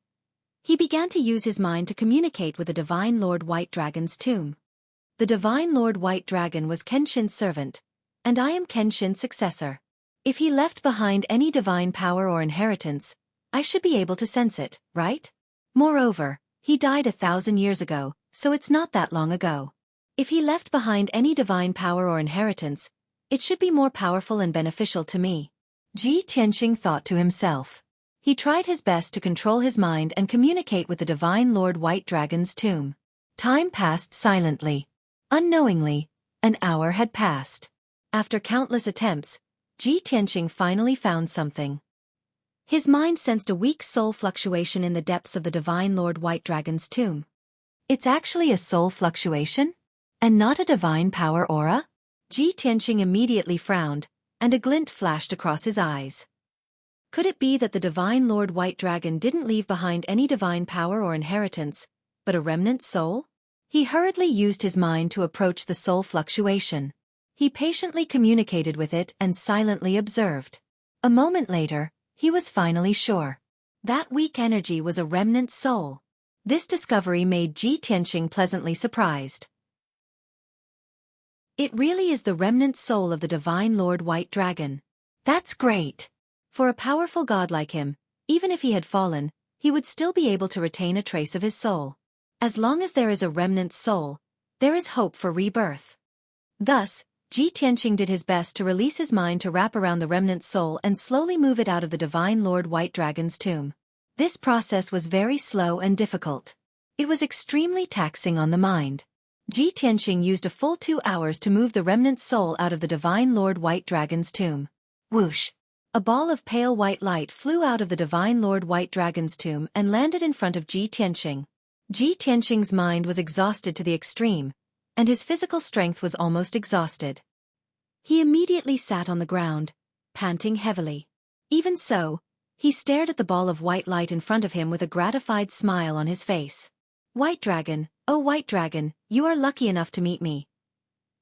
he began to use his mind to communicate with the divine Lord White Dragon's tomb. "The divine Lord White Dragon was Kenshin's servant, and I am Kenshin's successor. If he left behind any divine power or inheritance, I should be able to sense it, right? Moreover, he died 1,000 years ago, so it's not that long ago. If he left behind any divine power or inheritance, it should be more powerful and beneficial to me." Ji Tianqing thought to himself. He tried his best to control his mind and communicate with the divine Lord White Dragon's tomb. Time passed silently. Unknowingly, an hour had passed. After countless attempts, Ji Tianqing finally found something. His mind sensed a weak soul fluctuation in the depths of the divine Lord White Dragon's tomb. It's actually a soul fluctuation? And not a divine power aura? Ji Tianqing immediately frowned, and a glint flashed across his eyes. Could it be that the divine Lord White Dragon didn't leave behind any divine power or inheritance, but a remnant soul? He hurriedly used his mind to approach the soul fluctuation. He patiently communicated with it and silently observed. A moment later, he was finally sure. That weak energy was a remnant soul. This discovery made Ji Tianqing pleasantly surprised. It really is the remnant soul of the divine Lord White Dragon. That's great. For a powerful god like him, even if he had fallen, he would still be able to retain a trace of his soul. As long as there is a remnant soul, there is hope for rebirth. Thus, Ji Tianqing did his best to release his mind to wrap around the remnant soul and slowly move it out of the divine Lord White Dragon's tomb. This process was very slow and difficult. It was extremely taxing on the mind. Ji Tianqing used a full 2 hours to move the remnant soul out of the divine Lord White Dragon's tomb. Whoosh! A ball of pale white light flew out of the divine Lord White Dragon's tomb and landed in front of Ji Tianqing. Ji Tianqing's mind was exhausted to the extreme, and his physical strength was almost exhausted. He immediately sat on the ground, panting heavily. Even so, He stared at the ball of white light in front of him with a gratified smile on his face. White dragon, oh white dragon, you are lucky enough to meet me.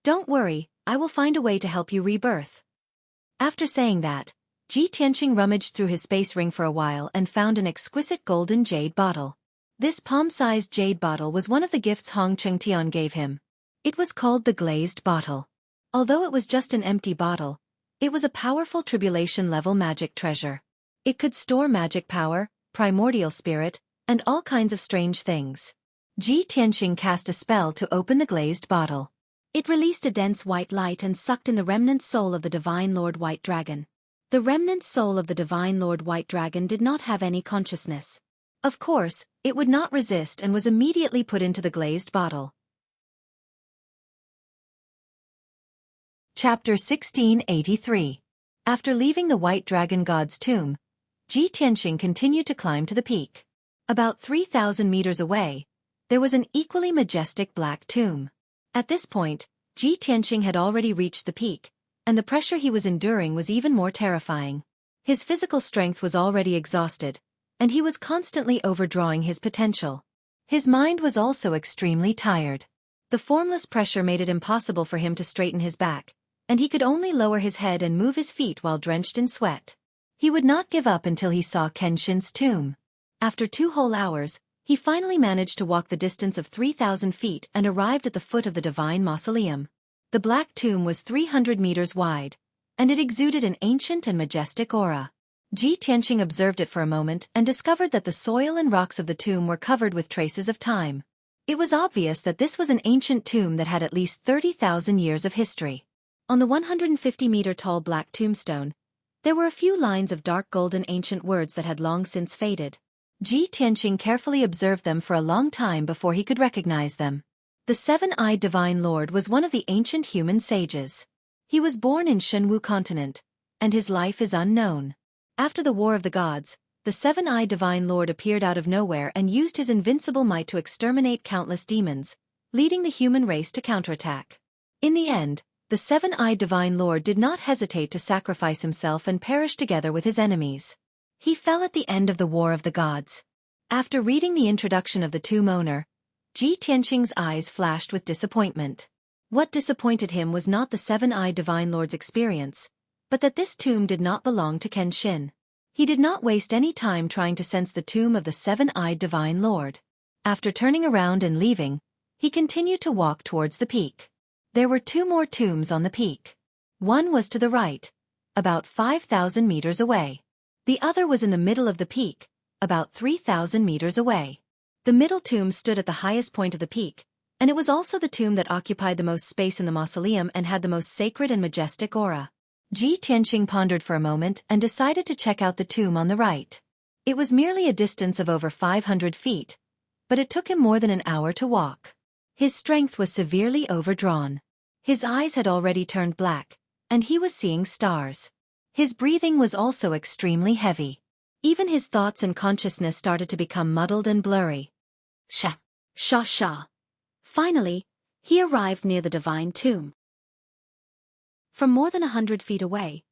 Don't worry, I will find a way to help you rebirth. After saying that, Ji Tianqing rummaged through his space ring for a while and found an exquisite golden jade bottle. This palm-sized jade bottle was one of the gifts Hong Chengtian gave him. It was called the glazed bottle. Although it was just an empty bottle, it was a powerful tribulation-level magic treasure. It could store magic power, primordial spirit, and all kinds of strange things. Ji Tianqing cast a spell to open the glazed bottle. It released a dense white light and sucked in the remnant soul of the Divine Lord White Dragon. The remnant soul of the Divine Lord White Dragon did not have any consciousness. Of course, it would not resist and was immediately put into the glazed bottle. Chapter 1683. After leaving the White Dragon God's tomb, Ji Tianqing continued to climb to the peak. About 3,000 meters away, there was an equally majestic black tomb. At this point, Ji Tianqing had already reached the peak, and the pressure he was enduring was even more terrifying. His physical strength was already exhausted, and he was constantly overdrawing his potential. His mind was also extremely tired. The formless pressure made it impossible for him to straighten his back, and he could only lower his head and move his feet while drenched in sweat. He would not give up until he saw Kenshin's tomb. After 2 whole hours, he finally managed to walk the distance of 3,000 feet and arrived at the foot of the divine mausoleum. The black tomb was 300 meters wide, and it exuded an ancient and majestic aura. Ji Tianqing observed it for a moment and discovered that the soil and rocks of the tomb were covered with traces of time. It was obvious that this was an ancient tomb that had at least 30,000 years of history. On the 150-meter-tall black tombstone, there were a few lines of dark golden ancient words that had long since faded. Ji Tianqing carefully observed them for a long time before he could recognize them. The Seven-Eyed Divine Lord was one of the ancient human sages. He was born in Shenwu continent, and his life is unknown. After the War of the Gods, the Seven-Eyed Divine Lord appeared out of nowhere and used his invincible might to exterminate countless demons, leading the human race to counterattack. In the end, the Seven-Eyed Divine Lord did not hesitate to sacrifice himself and perish together with his enemies. He fell at the end of the War of the Gods. After reading the introduction of the tomb owner, Ji Tianqing's eyes flashed with disappointment. What disappointed him was not the Seven-Eyed Divine Lord's experience, but that this tomb did not belong to Kenshin. He did not waste any time trying to sense the tomb of the Seven-Eyed Divine Lord. After turning around and leaving, he continued to walk towards the peak. There were 2 more tombs on the peak. One was to the right, about 5,000 meters away. The other was in the middle of the peak, about 3,000 meters away. The middle tomb stood at the highest point of the peak, and it was also the tomb that occupied the most space in the mausoleum and had the most sacred and majestic aura. Ji Tianqing pondered for a moment and decided to check out the tomb on the right. It was merely a distance of over 500 feet, but it took him more than an hour to walk. His strength was severely overdrawn. His eyes had already turned black, and he was seeing stars. His breathing was also extremely heavy. Even his thoughts and consciousness started to become muddled and blurry. Sha, sha, sha. Finally, he arrived near the divine tomb. From more than 100 feet away,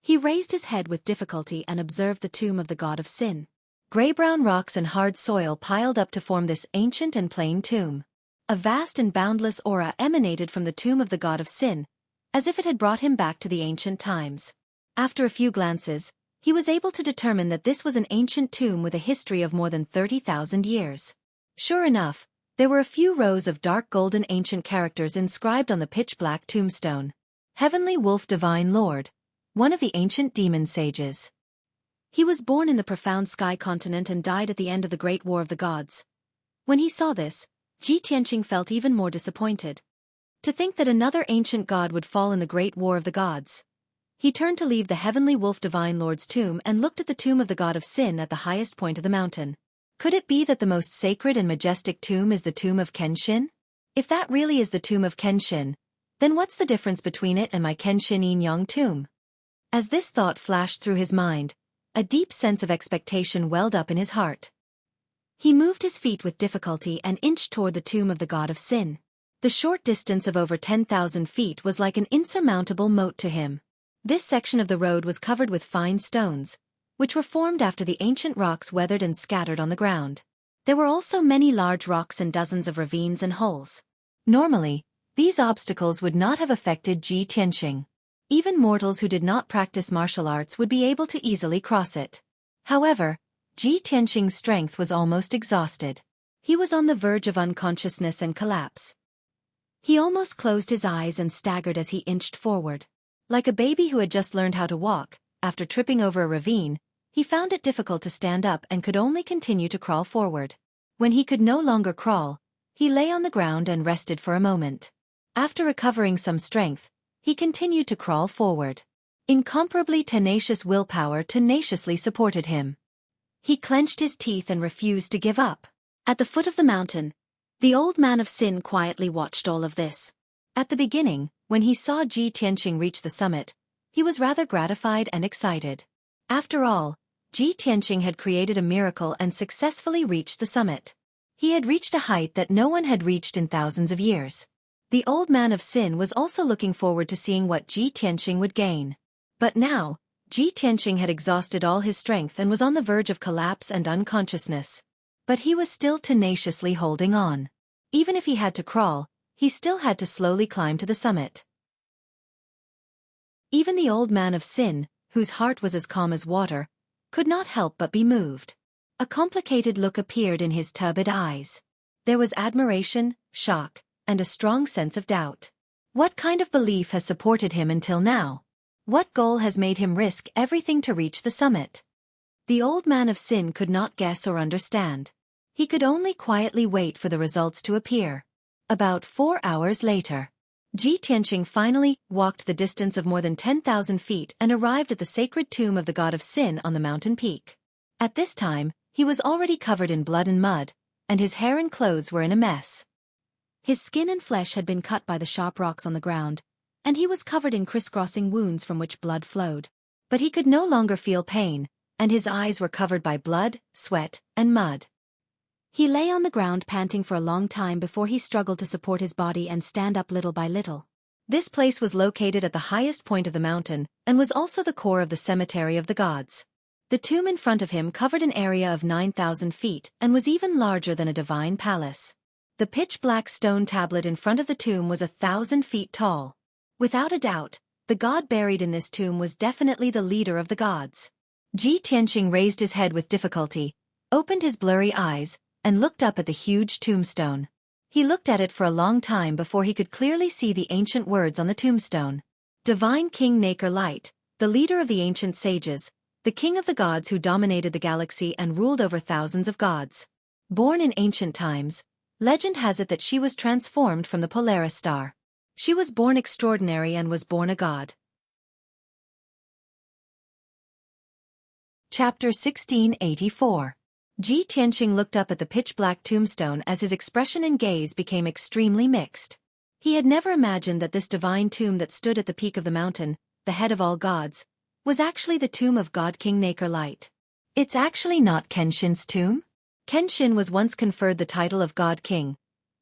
he raised his head with difficulty and observed the tomb of the god of sin. Gray-brown rocks and hard soil piled up to form this ancient and plain tomb. A vast and boundless aura emanated from the tomb of the god of sin, as if it had brought him back to the ancient times. After a few glances, he was able to determine that this was an ancient tomb with a history of more than 30,000 years. Sure enough, there were a few rows of dark golden ancient characters inscribed on the pitch-black tombstone. Heavenly Wolf Divine Lord, one of the ancient demon sages. He was born in the profound sky continent and died at the end of the Great War of the Gods. When he saw this, Ji Tianqing felt even more disappointed. To think that another ancient god would fall in the Great War of the Gods. He turned to leave the Heavenly Wolf Divine Lord's tomb and looked at the tomb of the god of sin at the highest point of the mountain. Could it be that the most sacred and majestic tomb is the tomb of Kenshin? If that really is the tomb of Kenshin, then what's the difference between it and my Kenshin Yin-Yang tomb? As this thought flashed through his mind, a deep sense of expectation welled up in his heart. He moved his feet with difficulty and inched toward the tomb of the god of sin. The short distance of over 10,000 feet was like an insurmountable moat to him. This section of the road was covered with fine stones, which were formed after the ancient rocks weathered and scattered on the ground. There were also many large rocks and dozens of ravines and holes. Normally, these obstacles would not have affected Ji Tianqing. Even mortals who did not practice martial arts would be able to easily cross it. However, Ji Tianqing's strength was almost exhausted. He was on the verge of unconsciousness and collapse. He almost closed his eyes and staggered as he inched forward. Like a baby who had just learned how to walk, after tripping over a ravine, he found it difficult to stand up and could only continue to crawl forward. When he could no longer crawl, he lay on the ground and rested for a moment. After recovering some strength, he continued to crawl forward. Incomparably tenacious willpower tenaciously supported him. He clenched his teeth and refused to give up. At the foot of the mountain, the old man of sin quietly watched all of this. At the beginning, when he saw Ji Tianqing reach the summit, he was rather gratified and excited. After all, Ji Tianqing had created a miracle and successfully reached the summit. He had reached a height that no one had reached in thousands of years. The old man of sin was also looking forward to seeing what Ji Tianqing would gain. But now, Ji Tianqing had exhausted all his strength and was on the verge of collapse and unconsciousness. But he was still tenaciously holding on. Even if he had to crawl, he still had to slowly climb to the summit. Even the old man of sin, whose heart was as calm as water, could not help but be moved. A complicated look appeared in his turbid eyes. There was admiration, shock, and a strong sense of doubt. What kind of belief has supported him until now? What goal has made him risk everything to reach the summit? The old man of sin could not guess or understand. He could only quietly wait for the results to appear. About 4 hours later, Ji Tianqing finally walked the distance of more than 10,000 feet and arrived at the sacred tomb of the god of sin on the mountain peak. At this time, he was already covered in blood and mud, and his hair and clothes were in a mess. His skin and flesh had been cut by the sharp rocks on the ground, and he was covered in crisscrossing wounds from which blood flowed. But he could no longer feel pain, and his eyes were covered by blood, sweat, and mud. He lay on the ground panting for a long time before he struggled to support his body and stand up little by little. This place was located at the highest point of the mountain, and was also the core of the cemetery of the gods. The tomb in front of him covered an area of 9,000 feet and was even larger than a divine palace. The pitch-black stone tablet in front of the tomb was 1,000 feet tall. Without a doubt, the god buried in this tomb was definitely the leader of the gods. Ji Tianqing raised his head with difficulty, opened his blurry eyes, and looked up at the huge tombstone. He looked at it for a long time before he could clearly see the ancient words on the tombstone. Divine King Naker Light, the leader of the ancient sages, the king of the gods who dominated the galaxy and ruled over thousands of gods. Born in ancient times, legend has it that she was transformed from the Polaris star. She was born extraordinary and was born a god. Chapter 1684. Ji Tianqing looked up at the pitch-black tombstone as his expression and gaze became extremely mixed. He had never imagined that this divine tomb that stood at the peak of the mountain, the head of all gods, was actually the tomb of God King Naker Light. It's actually not Kenshin's tomb? Kenshin was once conferred the title of God King,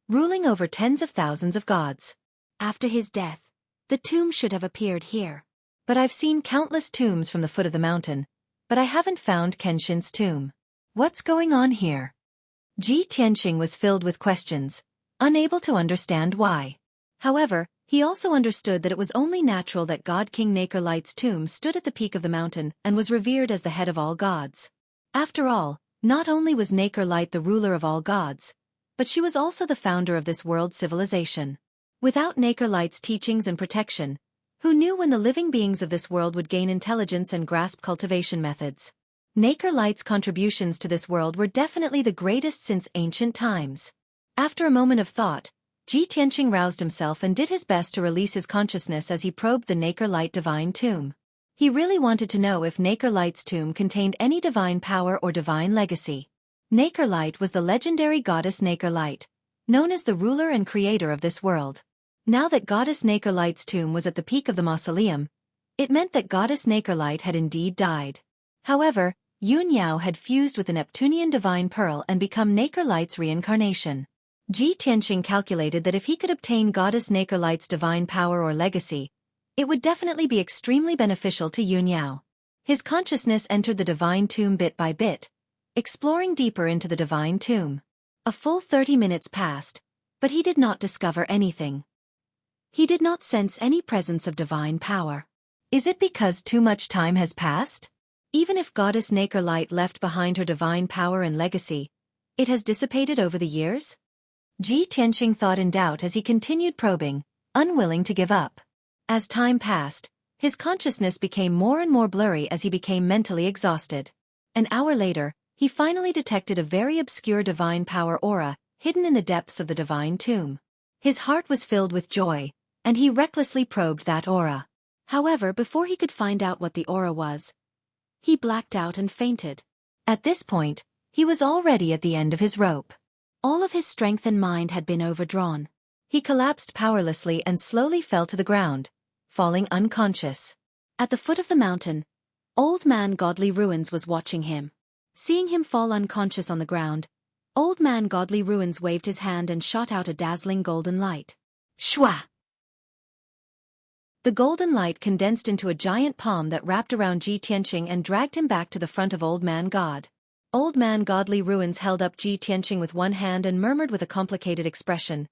ruling over tens of thousands of gods. After his death, the tomb should have appeared here. But I've seen countless tombs from the foot of the mountain, but I haven't found Kenshin's tomb. What's going on here? Ji Tianqing was filled with questions, unable to understand why. However, he also understood that it was only natural that God King Naker Light's tomb stood at the peak of the mountain and was revered as the head of all gods. After all, not only was Naker Light the ruler of all gods, but she was also the founder of this world civilization. Without Naker Light's teachings and protection, who knew when the living beings of this world would gain intelligence and grasp cultivation methods? Naker Light's contributions to this world were definitely the greatest since ancient times. After a moment of thought, Ji Tianqing roused himself and did his best to release his consciousness as he probed the Naker Light divine tomb. He really wanted to know if Naker Light's tomb contained any divine power or divine legacy. Naker Light was the legendary goddess Naker Light, known as the ruler and creator of this world. Now that goddess Naker Light's tomb was at the peak of the mausoleum, it meant that goddess Naker Light had indeed died. However, Yun Yao had fused with the Neptunian divine pearl and become Naker Light's reincarnation. Ji Tianqing calculated that if he could obtain goddess Naker Light's divine power or legacy, it would definitely be extremely beneficial to Yun Yao. His consciousness entered the divine tomb bit by bit, exploring deeper into the divine tomb. A full 30 minutes passed, but he did not discover anything. He did not sense any presence of divine power. Is it because too much time has passed? Even if Goddess Naker Light left behind her divine power and legacy, it has dissipated over the years? Ji Tianqing thought in doubt as he continued probing, unwilling to give up. As time passed, his consciousness became more and more blurry as he became mentally exhausted. An hour later, he finally detected a very obscure divine power aura, hidden in the depths of the divine tomb. His heart was filled with joy, and he recklessly probed that aura. However, before he could find out what the aura was, he blacked out and fainted. At this point, he was already at the end of his rope. All of his strength and mind had been overdrawn. He collapsed powerlessly and slowly fell to the ground, falling unconscious. At the foot of the mountain, Old Man Godly Ruins was watching him. Seeing him fall unconscious on the ground, Old Man Godly Ruins waved his hand and shot out a dazzling golden light. Shwa! The golden light condensed into a giant palm that wrapped around Ji Tianqing and dragged him back to the front of Old Man God. Old Man Godly Ruins held up Ji Tianqing with one hand and murmured with a complicated expression,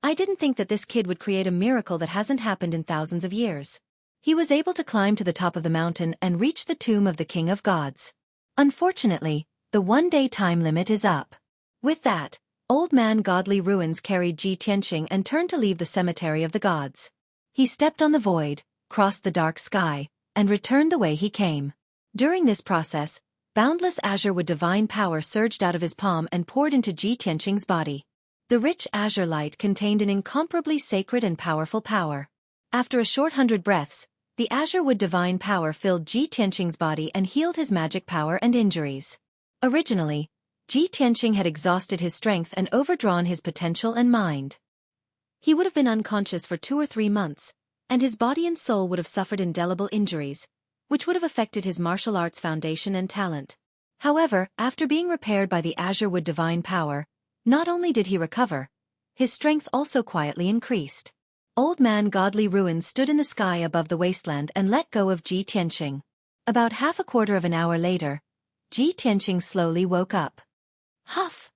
"I didn't think that this kid would create a miracle that hasn't happened in thousands of years." He was able to climb to the top of the mountain and reach the tomb of the King of Gods. Unfortunately, the one-day time limit is up. With that, Old Man Godly Ruins carried Ji Tianqing and turned to leave the cemetery of the gods. He stepped on the void, crossed the dark sky, and returned the way he came. During this process, boundless azure with divine power surged out of his palm and poured into Ji Tianqing's body. The rich azure light contained an incomparably sacred and powerful power. After a short 100 breaths, the azure wood divine power filled Ji Tianqing's body and healed his magic power and injuries. Originally, Ji Tianqing had exhausted his strength and overdrawn his potential and mind. He would have been unconscious for 2 or 3 months, and his body and soul would have suffered indelible injuries, which would have affected his martial arts foundation and talent. However, after being repaired by the azure wood divine power, not only did he recover, his strength also quietly increased. Old Man Godly Ruins stood in the sky above the wasteland and let go of Ji Tianqing. About half a quarter of an hour later, Ji Tianqing slowly woke up. Huff!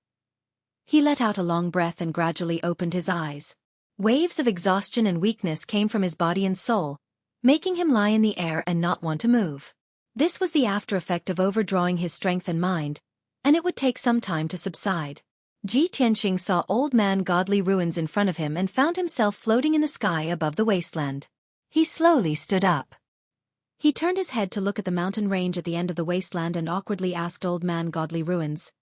He let out a long breath and gradually opened his eyes. Waves of exhaustion and weakness came from his body and soul, making him lie in the air and not want to move. This was the after effect of overdrawing his strength and mind, and it would take some time to subside. Ji Tianqing saw Old Man Godly Ruins in front of him and found himself floating in the sky above the wasteland. He slowly stood up. He turned his head to look at the mountain range at the end of the wasteland and awkwardly asked Old Man Godly Ruins,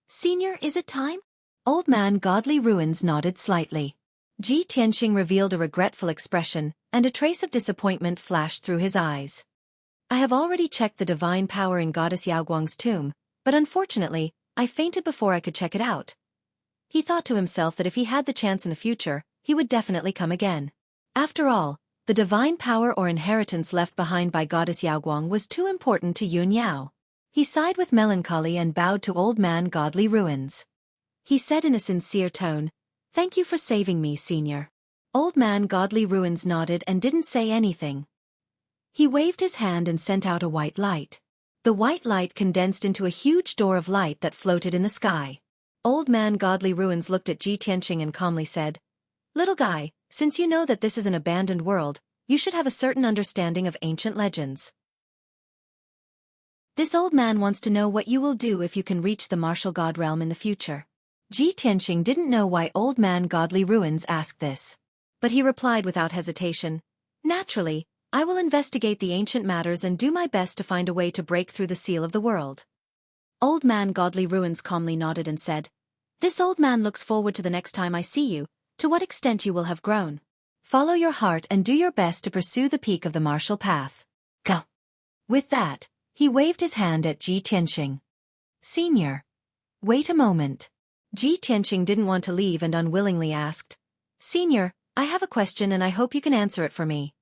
"Senior, is it time?" Old Man Godly Ruins nodded slightly. Ji Tianqing revealed a regretful expression, and a trace of disappointment flashed through his eyes. "I have already checked the divine power in Goddess Yaoguang's tomb, but unfortunately, I fainted before I could check it out." He thought to himself that if he had the chance in the future, he would definitely come again. After all, the divine power or inheritance left behind by Goddess Yaoguang was too important to Yun Yao. He sighed with melancholy and bowed to Old Man Godly Ruins. He said in a sincere tone, "Thank you for saving me, Senior." Old Man Godly Ruins nodded and didn't say anything. He waved his hand and sent out a white light. The white light condensed into a huge door of light that floated in the sky. Old Man Godly Ruins looked at Ji Tianqing and calmly said, "Little guy, since you know that this is an abandoned world, you should have a certain understanding of ancient legends. This old man wants to know what you will do if you can reach the martial god realm in the future." Ji Tianqing didn't know why Old Man Godly Ruins asked this. But he replied without hesitation, "Naturally, I will investigate the ancient matters and do my best to find a way to break through the seal of the world." Old Man Godly Ruins calmly nodded and said, "This old man looks forward to the next time I see you, to what extent you will have grown. Follow your heart and do your best to pursue the peak of the martial path. Go." With that, he waved his hand at Ji Tianqing. "Senior. Wait a moment." Ji Tianqing didn't want to leave and unwillingly asked, "Senior, I have a question and I hope you can answer it for me."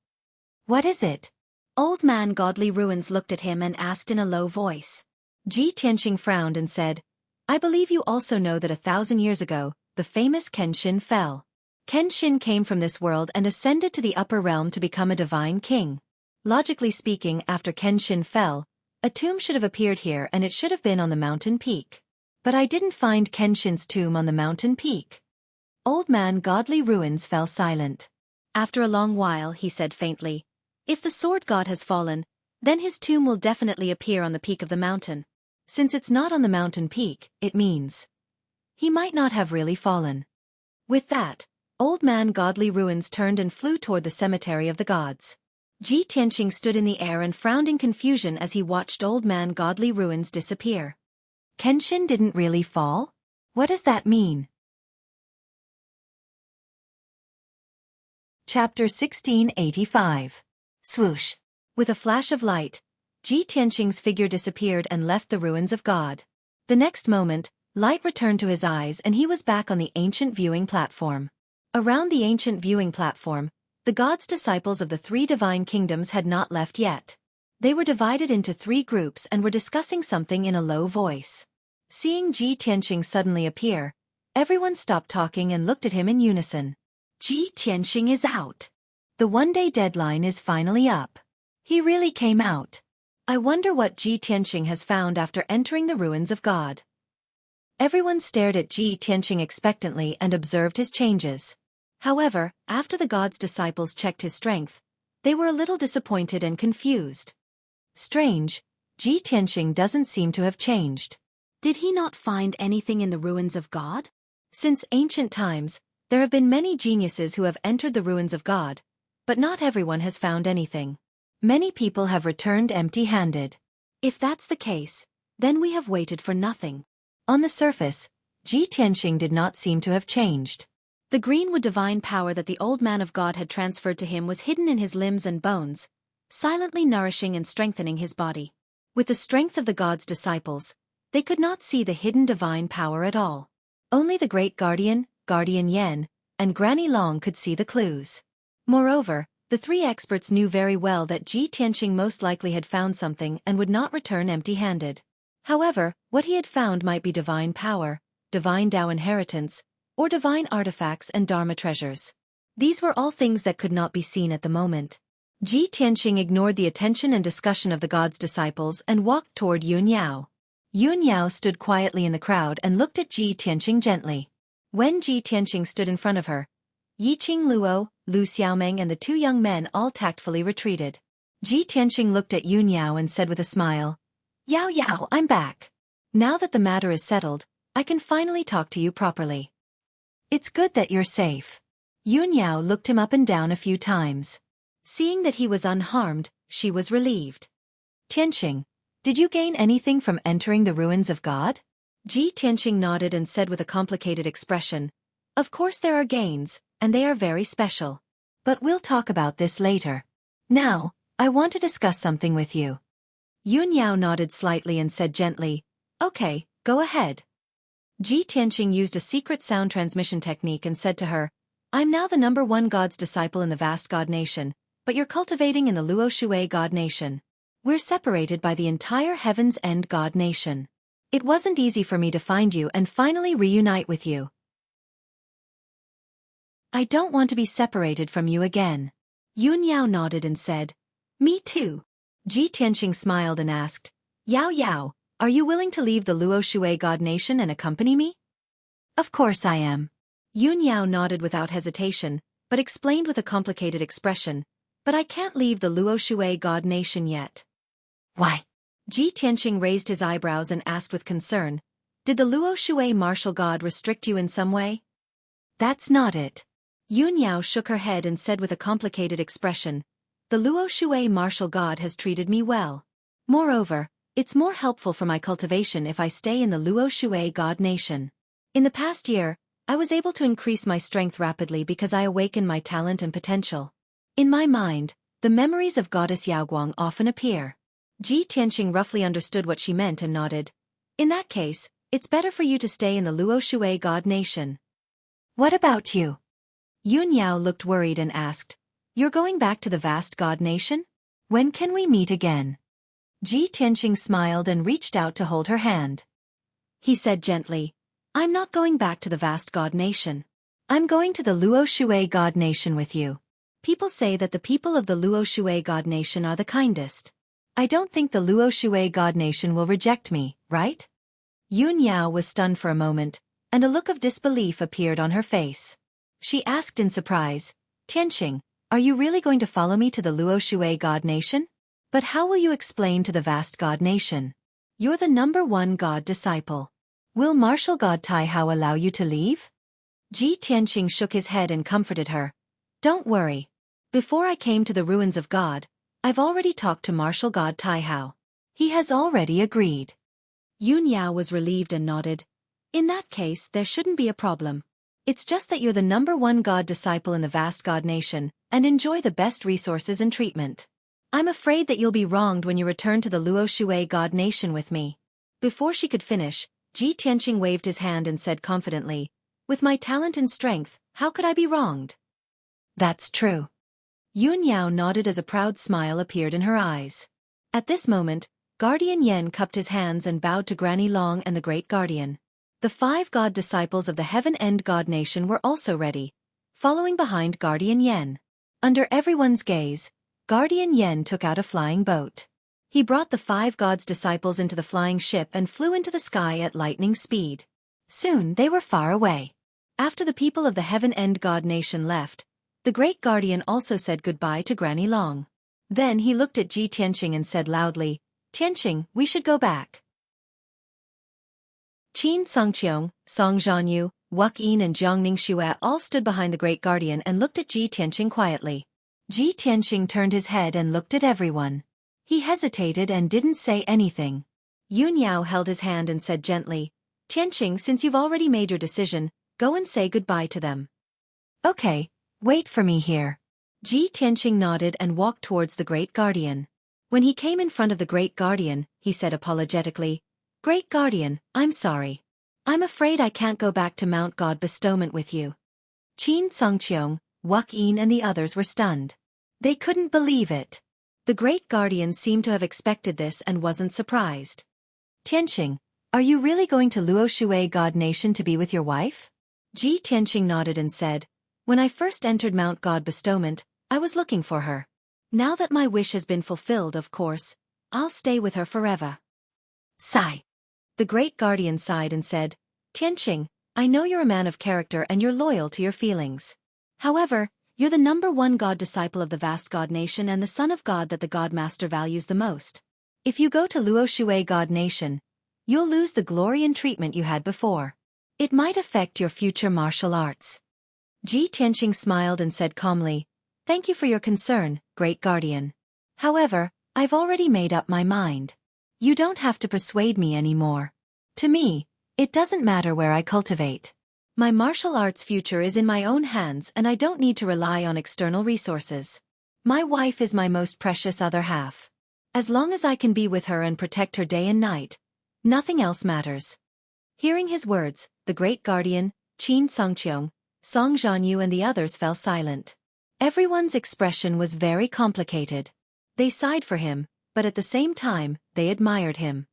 "What is it?" Old Man Godly Ruins looked at him and asked in a low voice. Ji Tianqing frowned and said, "I believe you also know that 1,000 years ago, the famous Kenshin fell. Kenshin came from this world and ascended to the upper realm to become a divine king. Logically speaking, after Kenshin fell, A tomb should have appeared here and it should have been on the mountain peak. But I didn't find Kenshin's tomb on the mountain peak. Old man Godly Ruins fell silent. After a long while he said faintly, "If the sword god has fallen, then his tomb will definitely appear on the peak of the mountain. Since it's not on the mountain peak, it means he might not have really fallen." With that, Old man Godly Ruins turned and flew toward the cemetery of the gods. Ji Tianqing stood in the air and frowned in confusion as he watched Old man Godly Ruins disappear. Kenshin didn't really fall? What does that mean? Chapter 1685. Swoosh. With a flash of light, Ji Tianqing's figure disappeared and left the ruins of God. The next moment, light returned to his eyes and he was back on the ancient viewing platform. Around the ancient viewing platform, the gods' disciples of the three divine kingdoms had not left yet. They were divided into 3 groups and were discussing something in a low voice. Seeing Ji Tianqing suddenly appear, everyone stopped talking and looked at him in unison. Ji Tianqing is out. The one-day deadline is finally up. He really came out. I wonder what Ji Tianqing has found after entering the ruins of God. Everyone stared at Ji Tianqing expectantly and observed his changes. However, after the god's disciples checked his strength, they were a little disappointed and confused. Strange, Ji Tianqing doesn't seem to have changed. Did he not find anything in the ruins of God? Since ancient times, there have been many geniuses who have entered the ruins of God, but not everyone has found anything. Many people have returned empty-handed. If that's the case, then we have waited for nothing. On the surface, Ji Tianqing did not seem to have changed. The greenwood divine power that the old man of God had transferred to him was hidden in his limbs and bones, silently nourishing and strengthening his body. With the strength of the god's disciples, they could not see the hidden divine power at all. Only the great guardian, Guardian Yen, and Granny Long could see the clues. Moreover, the 3 experts knew very well that Ji Tianqing most likely had found something and would not return empty-handed. However, what he had found might be divine power, divine Tao inheritance, or divine artifacts and Dharma treasures. These were all things that could not be seen at the moment. Ji Tianqing ignored the attention and discussion of the god's disciples and walked toward Yun Yao. Yun Yao stood quietly in the crowd and looked at Ji Tianqing gently. When Ji Tianqing stood in front of her, Yiqing Luo, Lu Xiaomeng and the 2 young men all tactfully retreated. Ji Tianqing looked at Yun Yao and said with a smile, "Yao Yao, I'm back. Now that the matter is settled, I can finally talk to you properly. It's good that you're safe." Yun Yao looked him up and down a few times. Seeing that he was unharmed, she was relieved. "Tianqing, did you gain anything from entering the ruins of God?" Ji Tianqing nodded and said with a complicated expression, "Of course there are gains, and they are very special. But we'll talk about this later. Now, I want to discuss something with you." Yun Yao nodded slightly and said gently, "Okay, go ahead." Ji Tianqing used a secret sound transmission technique and said to her, "I'm now the #1 god's disciple in the vast god nation, but you're cultivating in the Luo Shui god nation. We're separated by the entire Heaven's End god nation. It wasn't easy for me to find you and finally reunite with you. I don't want to be separated from you again." Yun Yao nodded and said, "Me too." Ji Tianqing smiled and asked, "Yao Yao, are you willing to leave the Luo Shui god nation and accompany me?" "Of course I am." Yun Yao nodded without hesitation, but explained with a complicated expression, "But I can't leave the Luo Shui god nation yet." "Why?" Ji Tianqing raised his eyebrows and asked with concern, "Did the Luo Shui martial god restrict you in some way?" "That's not it." Yun Yao shook her head and said with a complicated expression, "The Luo Shui martial god has treated me well. Moreover, it's more helpful for my cultivation if I stay in the Luo Shui god nation. In the past year, I was able to increase my strength rapidly because I awakened my talent and potential. In my mind, the memories of Goddess Yaoguang often appear." Ji Tianqing roughly understood what she meant and nodded. "In that case, it's better for you to stay in the Luo Shui god nation." "What about you?" Yun Yao looked worried and asked, "You're going back to the vast god nation? When can we meet again?" Ji Tianqing smiled and reached out to hold her hand. He said gently, "I'm not going back to the vast god nation. I'm going to the Luo Shui god nation with you. People say that the people of the Luo Shui god nation are the kindest. I don't think the Luo Shui God Nation will reject me, right? Yun Yao was stunned for a moment, and a look of disbelief appeared on her face. She asked in surprise, Tianqing, are you really going to follow me to the Luo Shui God Nation? But how will you explain to the vast God Nation? You're the #1 God disciple. Will martial God Tai Hao allow you to leave? Ji Tianqing shook his head and comforted her. Don't worry. Before I came to the ruins of God, I've already talked to martial God Tai Hao. He has already agreed. Yun Yao was relieved and nodded. In that case, there shouldn't be a problem. It's just that you're the #1 God disciple in the vast God Nation, and enjoy the best resources and treatment. I'm afraid that you'll be wronged when you return to the Luo Shui God Nation with me. Before she could finish, Ji Tianqing waved his hand and said confidently, with my talent and strength, how could I be wronged? That's true. Yun Yao nodded as a proud smile appeared in her eyes. At this moment, Guardian Yen cupped his hands and bowed to Granny Long and the Great Guardian. The 5 God disciples of the Heaven End God Nation were also ready, following behind Guardian Yen. Under everyone's gaze, Guardian Yen took out a flying boat. He brought the 5 gods' disciples into the flying ship and flew into the sky at lightning speed. Soon they were far away. After the people of the Heaven End God Nation left, the Great Guardian also said goodbye to Granny Long. Then he looked at Ji Tianqing and said loudly, Tianqing, we should go back. Qin Songqiong, Song Zhanyu, Xueqi and Jiangning Xue all stood behind the Great Guardian and looked at Ji Tianqing quietly. Ji Tianqing turned his head and looked at everyone. He hesitated and didn't say anything. Yun Yao held his hand and said gently, Tianqing, since you've already made your decision, go and say goodbye to them. Okay, wait for me here. Ji Tianqing nodded and walked towards the Great Guardian. When he came in front of the Great Guardian, he said apologetically, Great Guardian, I'm sorry. I'm afraid I can't go back to Mount God Bestowment with you. Qin Songqiong, Xueqi and the others were stunned. They couldn't believe it. The Great Guardian seemed to have expected this and wasn't surprised. Tianqing, are you really going to Luo Shui God Nation to be with your wife? Ji Tianqing nodded and said, when I first entered Mount God Bestowment, I was looking for her. Now that my wish has been fulfilled, of course, I'll stay with her forever. Sigh. The Great Guardian sighed and said, Tianqing, I know you're a man of character and you're loyal to your feelings. However, you're the #1 God disciple of the vast God Nation and the son of God that the God Master values the most. If you go to Luo Shui God Nation, you'll lose the glory and treatment you had before. It might affect your future martial arts. Ji Tianqing smiled and said calmly, Thank you for your concern, Great Guardian. However, I've already made up my mind. You don't have to persuade me anymore. To me, it doesn't matter where I cultivate. My martial arts future is in my own hands and I don't need to rely on external resources. My wife is my most precious other half. As long as I can be with her and protect her day and night, nothing else matters. Hearing his words, the Great Guardian, Qin Songqiong, Song Zhanyu and the others fell silent. Everyone's expression was very complicated. They sighed for him, but at the same time, they admired him.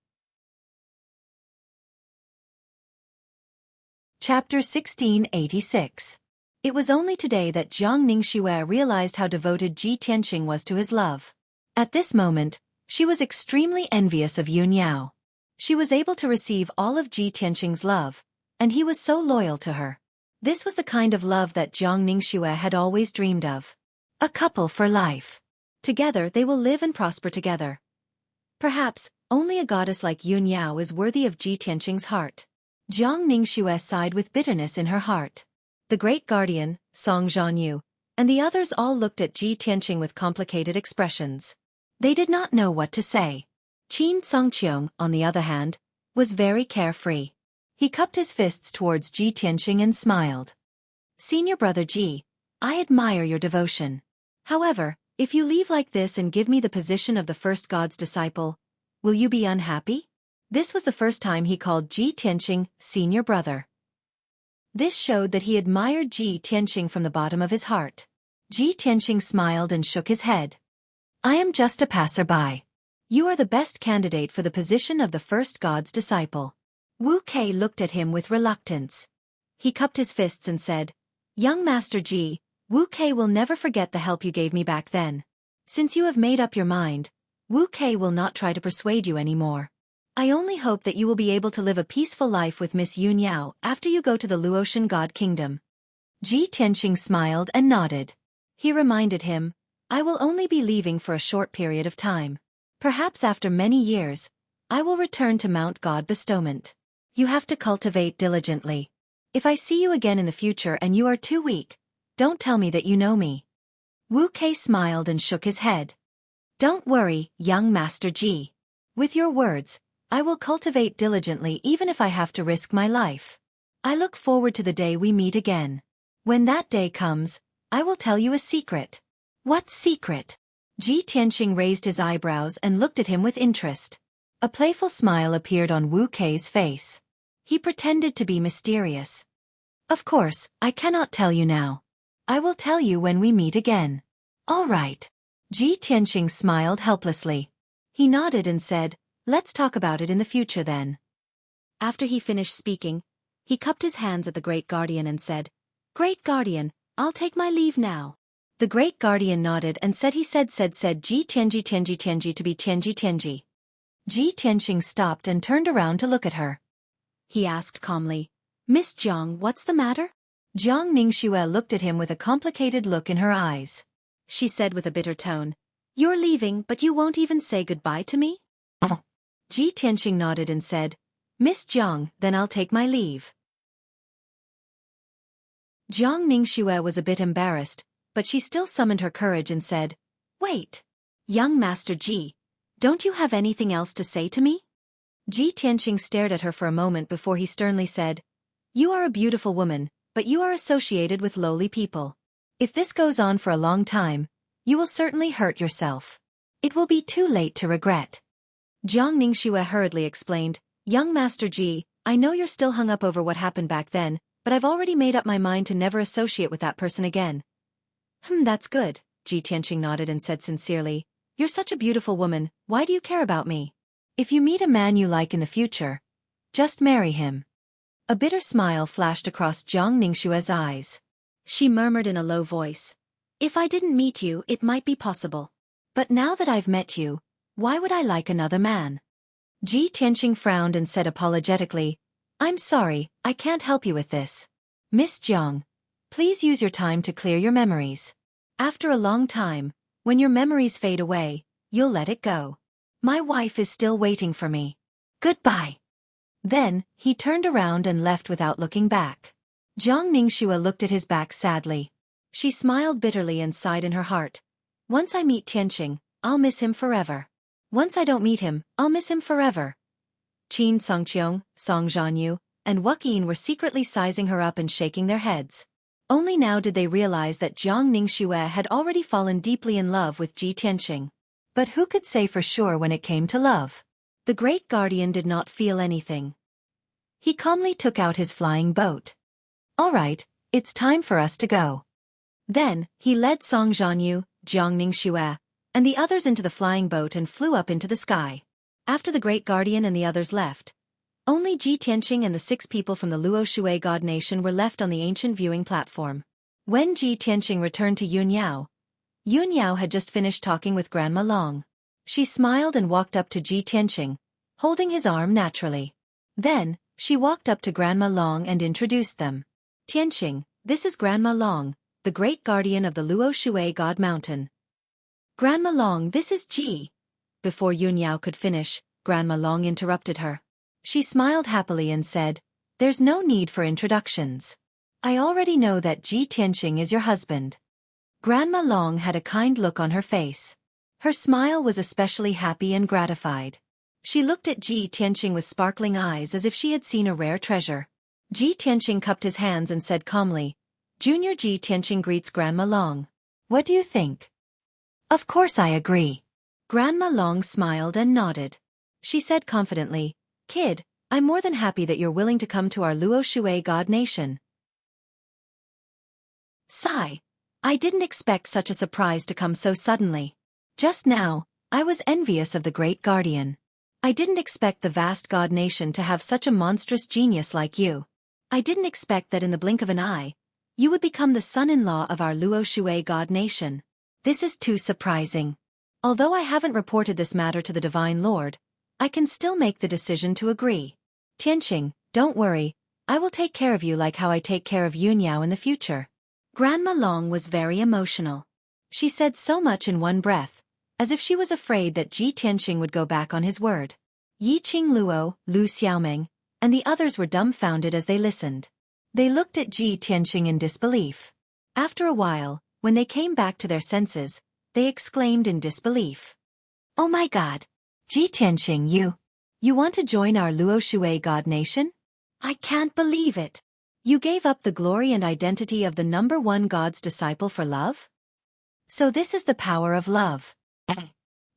Chapter 1686. It was only today that Jiangning Xue realized how devoted Ji Tianqing was to his love. At this moment, she was extremely envious of Yun Yao. She was able to receive all of Ji Tianqing's love, and he was so loyal to her. This was the kind of love that Jiangning Xue had always dreamed of. A couple for life. Together they will live and prosper together. Perhaps, only a goddess like Yun Yao is worthy of Ji Tianqing's heart. Jiangning Xue sighed with bitterness in her heart. The Great Guardian, Song Zhanyu, and the others all looked at Ji Tianqing with complicated expressions. They did not know what to say. Qin Songqiong, on the other hand, was very carefree. He cupped his fists towards Ji Tianqing and smiled. Senior brother Ji, I admire your devotion. However, if you leave like this and give me the position of the first God's disciple, will you be unhappy? This was the first time he called Ji Tianqing senior brother. This showed that he admired Ji Tianqing from the bottom of his heart. Ji Tianqing smiled and shook his head. I am just a passerby. You are the best candidate for the position of the first God's disciple. Wu Kei looked at him with reluctance. He cupped his fists and said, Young Master Ji, Wu Kei will never forget the help you gave me back then. Since you have made up your mind, Wu Kei will not try to persuade you anymore. I only hope that you will be able to live a peaceful life with Miss Yun Yao after you go to the Luotian God Kingdom. Ji Tianqing smiled and nodded. He reminded him, I will only be leaving for a short period of time. Perhaps after many years, I will return to Mount God Bestowment. You have to cultivate diligently. If I see you again in the future and you are too weak, don't tell me that you know me. Wu Kei smiled and shook his head. Don't worry, young Master Ji. With your words, I will cultivate diligently even if I have to risk my life. I look forward to the day we meet again. When that day comes, I will tell you a secret. What secret? Ji Tianqing raised his eyebrows and looked at him with interest. A playful smile appeared on Wu Kei's face. He pretended to be mysterious. Of course, I cannot tell you now. I will tell you when we meet again. All right. Ji Tianqing smiled helplessly. He nodded and said, let's talk about it in the future then. After he finished speaking, he cupped his hands at the Great Guardian and said, Great Guardian, I'll take my leave now. The Great Guardian nodded and said Ji Tianji to be Tianji. Ji Tianqing stopped and turned around to look at her. He asked calmly, Miss Jiang, what's the matter? Jiang Ningxue looked at him with a complicated look in her eyes. She said with a bitter tone, You're leaving but you won't even say goodbye to me? Ji Tianqing nodded and said, Miss Jiang, then I'll take my leave. Jiang Ningxue was a bit embarrassed, but she still summoned her courage and said, Wait. Young Master Ji, don't you have anything else to say to me? Ji Tianqing stared at her for a moment before he sternly said, You are a beautiful woman, but you are associated with lowly people. If this goes on for a long time, you will certainly hurt yourself. It will be too late to regret. Jiang Ningxue hurriedly explained, Young Master Ji, I know you're still hung up over what happened back then, but I've already made up my mind to never associate with that person again. That's good, Ji Tianqing nodded and said sincerely, You're such a beautiful woman, why do you care about me? If you meet a man you like in the future, just marry him. A bitter smile flashed across Jiang Ningxue's eyes. She murmured in a low voice, If I didn't meet you, it might be possible. But now that I've met you, why would I like another man? Ji Tianqing frowned and said apologetically, I'm sorry, I can't help you with this. Miss Jiang, please use your time to clear your memories. After a long time, when your memories fade away, you'll let it go. My wife is still waiting for me. Goodbye. Then, he turned around and left without looking back. Jiang Ningxue looked at his back sadly. She smiled bitterly and sighed in her heart. Once I meet Tianqing, I'll miss him forever. Once I don't meet him, I'll miss him forever. Qin Songqiong, Song Zhanyu, and Xueqi were secretly sizing her up and shaking their heads. Only now did they realize that Jiang Ningxue had already fallen deeply in love with Ji Tianqing. But who could say for sure when it came to love? The Great Guardian did not feel anything. He calmly took out his flying boat. All right, it's time for us to go. Then, he led Song Zhanyu, Jiang Ningxue, and the others into the flying boat and flew up into the sky. After the Great Guardian and the others left, only Ji Tianqing and the 6 people from the Luo Shui God Nation were left on the ancient viewing platform. When Ji Tianqing returned to Yun Yao had just finished talking with Grandma Long. She smiled and walked up to Ji Tianqing, holding his arm naturally. Then, she walked up to Grandma Long and introduced them. Tianqing, this is Grandma Long, the Great Guardian of the Luo Shui God Mountain. Grandma Long, this is Ji. Before Yun Yao could finish, Grandma Long interrupted her. She smiled happily and said, There's no need for introductions. I already know that Ji Tianqing is your husband. Grandma Long had a kind look on her face. Her smile was especially happy and gratified. She looked at Ji Tianqing with sparkling eyes as if she had seen a rare treasure. Ji Tianqing cupped his hands and said calmly, Junior Ji Tianqing greets Grandma Long. What do you think? Of course I agree. Grandma Long smiled and nodded. She said confidently, Kid, I'm more than happy that you're willing to come to our Luo Shui God Nation. Sigh. I didn't expect such a surprise to come so suddenly. Just now, I was envious of the Great Guardian. I didn't expect the vast God Nation to have such a monstrous genius like you. I didn't expect that in the blink of an eye, you would become the son-in-law of our Luo Shui God Nation. This is too surprising. Although I haven't reported this matter to the Divine Lord, I can still make the decision to agree. Tianqing, don't worry, I will take care of you like how I take care of Yunyao in the future. Grandma Long was very emotional. She said so much in one breath, as if she was afraid that Ji Tianqing would go back on his word. Yi Qing Luo, Lu Xiaoming, and the others were dumbfounded as they listened. They looked at Ji Tianqing in disbelief. After a while, when they came back to their senses, they exclaimed in disbelief. Oh my God! Ji Tianqing, you want to join our Luo Shui God Nation? I can't believe it. You gave up the glory and identity of the #1 God's disciple for love? So this is the power of love.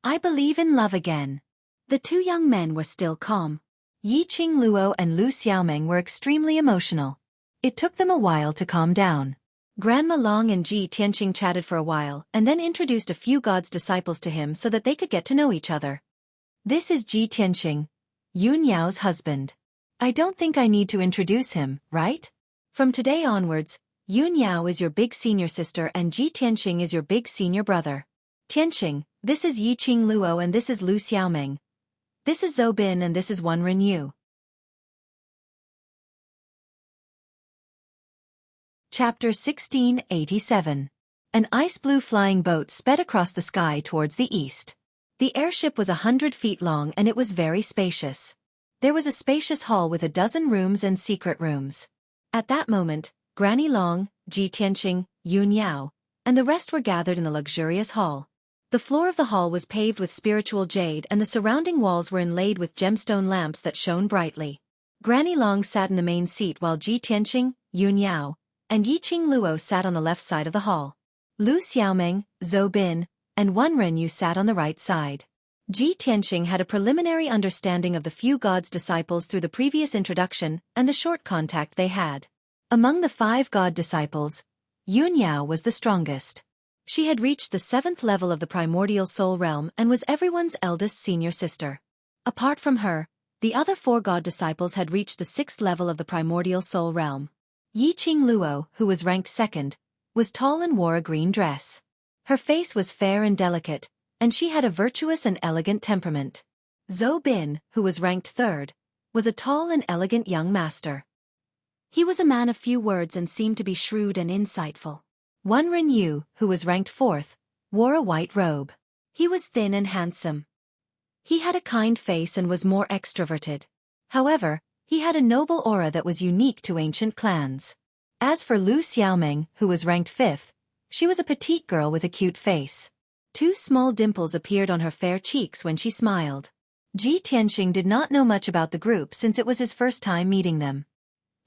I believe in love again. The two young men were still calm. Yi Qing Luo and Lu Xiaoming were extremely emotional. It took them a while to calm down. Grandma Long and Ji Tianqing chatted for a while and then introduced a few God's disciples to him so that they could get to know each other. This is Ji Tianqing, Yunyao's husband. I don't think I need to introduce him, right? From today onwards, Yunyao is your big senior sister and Ji Tianqing is your big senior brother. Tianqing, this is Yi Qing Luo and this is Lu Xiaoming. This is Zhou Bin and this is Wenren Yu. Chapter 1687. An ice-blue flying boat sped across the sky towards the east. The airship was 100 feet long and it was very spacious. There was a spacious hall with a dozen rooms and secret rooms. At that moment, Granny Long, Ji Tianqing, Yun Yao, and the rest were gathered in the luxurious hall. The floor of the hall was paved with spiritual jade and the surrounding walls were inlaid with gemstone lamps that shone brightly. Granny Long sat in the main seat while Ji Tianqing, Yun Yao, and Yi Qing Luo sat on the left side of the hall. Lu Xiaoming, Zhou Bin, and Wenren Yu sat on the right side. Ji Tianqing had a preliminary understanding of the few God's disciples through the previous introduction and the short contact they had. Among the 5 God disciples, Yun Yao was the strongest. She had reached the 7th level of the primordial soul realm and was everyone's eldest senior sister. Apart from her, the other 4 God disciples had reached the 6th level of the primordial soul realm. Yi Qing Luo, who was ranked 2nd, was tall and wore a green dress. Her face was fair and delicate, and she had a virtuous and elegant temperament. Zhou Bin, who was ranked 3rd, was a tall and elegant young master. He was a man of few words and seemed to be shrewd and insightful. Wenren Yu, who was ranked 4th, wore a white robe. He was thin and handsome. He had a kind face and was more extroverted. However, he had a noble aura that was unique to ancient clans. As for Lu Xiaoming, who was ranked 5th, she was a petite girl with a cute face. 2 small dimples appeared on her fair cheeks when she smiled. Ji Tianqing did not know much about the group since it was his first time meeting them.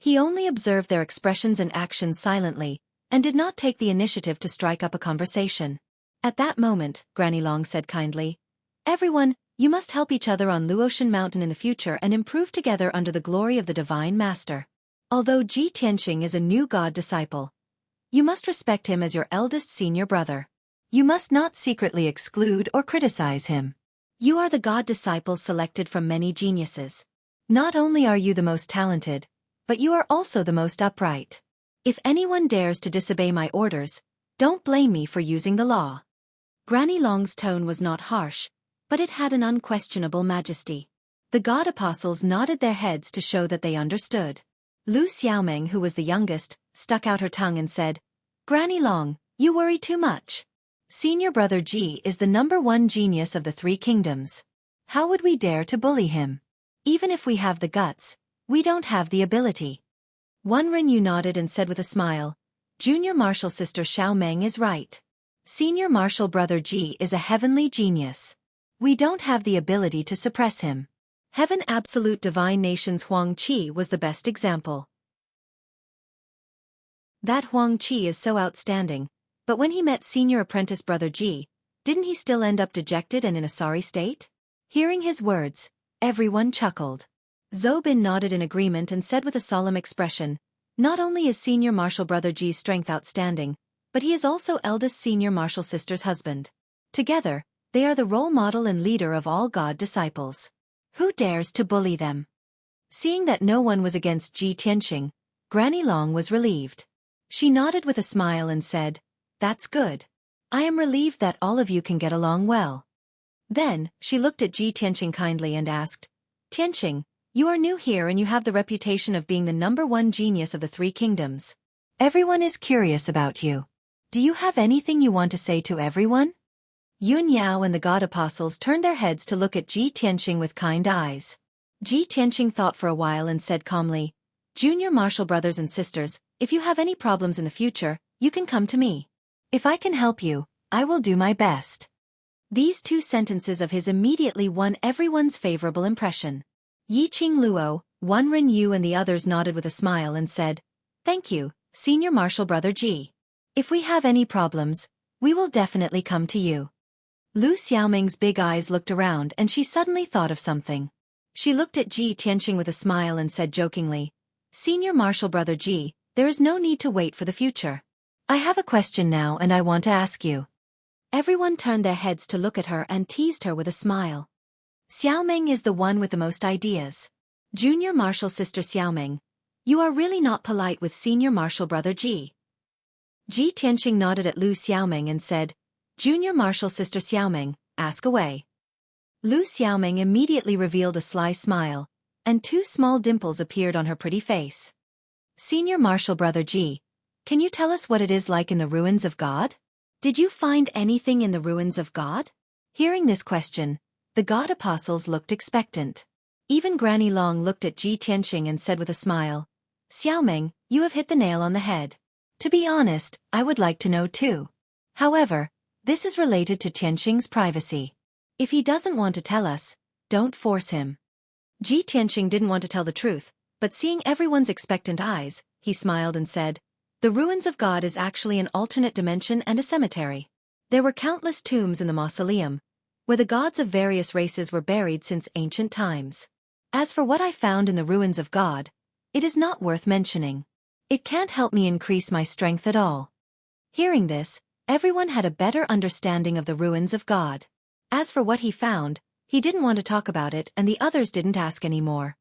He only observed their expressions and actions silently, and did not take the initiative to strike up a conversation. At that moment, Granny Long said kindly, "Everyone, you must help each other on Luotian Mountain in the future and improve together under the glory of the Divine Master. Although Ji Tianqing is a new God disciple, you must respect him as your eldest senior brother. You must not secretly exclude or criticize him. You are the God disciples selected from many geniuses. Not only are you the most talented, but you are also the most upright. If anyone dares to disobey my orders, don't blame me for using the law." Granny Long's tone was not harsh, but it had an unquestionable majesty. The God apostles nodded their heads to show that they understood. Lu Xiaoming, who was the youngest, stuck out her tongue and said, "Granny Long, you worry too much. Senior brother Ji is the #1 genius of the 3 kingdoms. How would we dare to bully him? Even if we have the guts, we don't have the ability." Wenren Yu nodded and said with a smile, "Junior martial sister Xiao Meng is right. Senior martial brother Ji is a heavenly genius. We don't have the ability to suppress him. Heaven Absolute Divine Nation's Huang Qi was the best example. That Huang Qi is so outstanding, but when he met senior apprentice brother Ji, didn't he still end up dejected and in a sorry state?" Hearing his words, everyone chuckled. Zhou Bin nodded in agreement and said with a solemn expression, "Not only is senior martial brother Ji's strength outstanding, but he is also eldest senior martial sister's husband. Together, they are the role model and leader of all God disciples. Who dares to bully them?" Seeing that no one was against Ji Tianqing, Granny Long was relieved. She nodded with a smile and said, "That's good. I am relieved that all of you can get along well. Then, she looked at Ji Tianqing kindly and asked, Tianqing, you are new here and you have the reputation of being the #1 genius of the 3 kingdoms. Everyone is curious about you. Do you have anything you want to say to everyone? Yun Yao and the god apostles turned their heads to look at Ji Tianqing with kind eyes. Ji Tianqing thought for a while and said calmly, Junior martial brothers and sisters, if you have any problems in the future, you can come to me. If I can help you, I will do my best. These 2 sentences of his immediately won everyone's favorable impression. Yiqing Luo, Wenren Yu and the others nodded with a smile and said, Thank you, Senior Martial Brother Ji. If we have any problems, we will definitely come to you. Lu Xiaoming's big eyes looked around and she suddenly thought of something. She looked at Ji Tianqing with a smile and said jokingly, Senior Martial Brother Ji, there is no need to wait for the future. I have a question now and I want to ask you. Everyone turned their heads to look at her and teased her with a smile. Xiaoming is the one with the most ideas. Junior Martial Sister Xiaoming, you are really not polite with Senior Martial Brother Ji. Ji Tianqing nodded at Lu Xiaoming and said, Junior Martial Sister Xiaoming, ask away. Lu Xiaoming immediately revealed a sly smile, and 2 small dimples appeared on her pretty face. Senior Martial Brother Ji, can you tell us what it is like in the ruins of God? Did you find anything in the ruins of God? Hearing this question, the god apostles looked expectant. Even Granny Long looked at Ji Tianqing and said with a smile, Xiaoming, you have hit the nail on the head. To be honest, I would like to know too. However, this is related to Tianqing's privacy. If he doesn't want to tell us, don't force him. Ji Tianqing didn't want to tell the truth, but seeing everyone's expectant eyes, he smiled and said, The ruins of God is actually an alternate dimension and a cemetery. There were countless tombs in the mausoleum, where the gods of various races were buried since ancient times. As for what I found in the ruins of God, it is not worth mentioning. It can't help me increase my strength at all. Hearing this, everyone had a better understanding of the ruins of God. As for what he found, he didn't want to talk about it and the others didn't ask any more.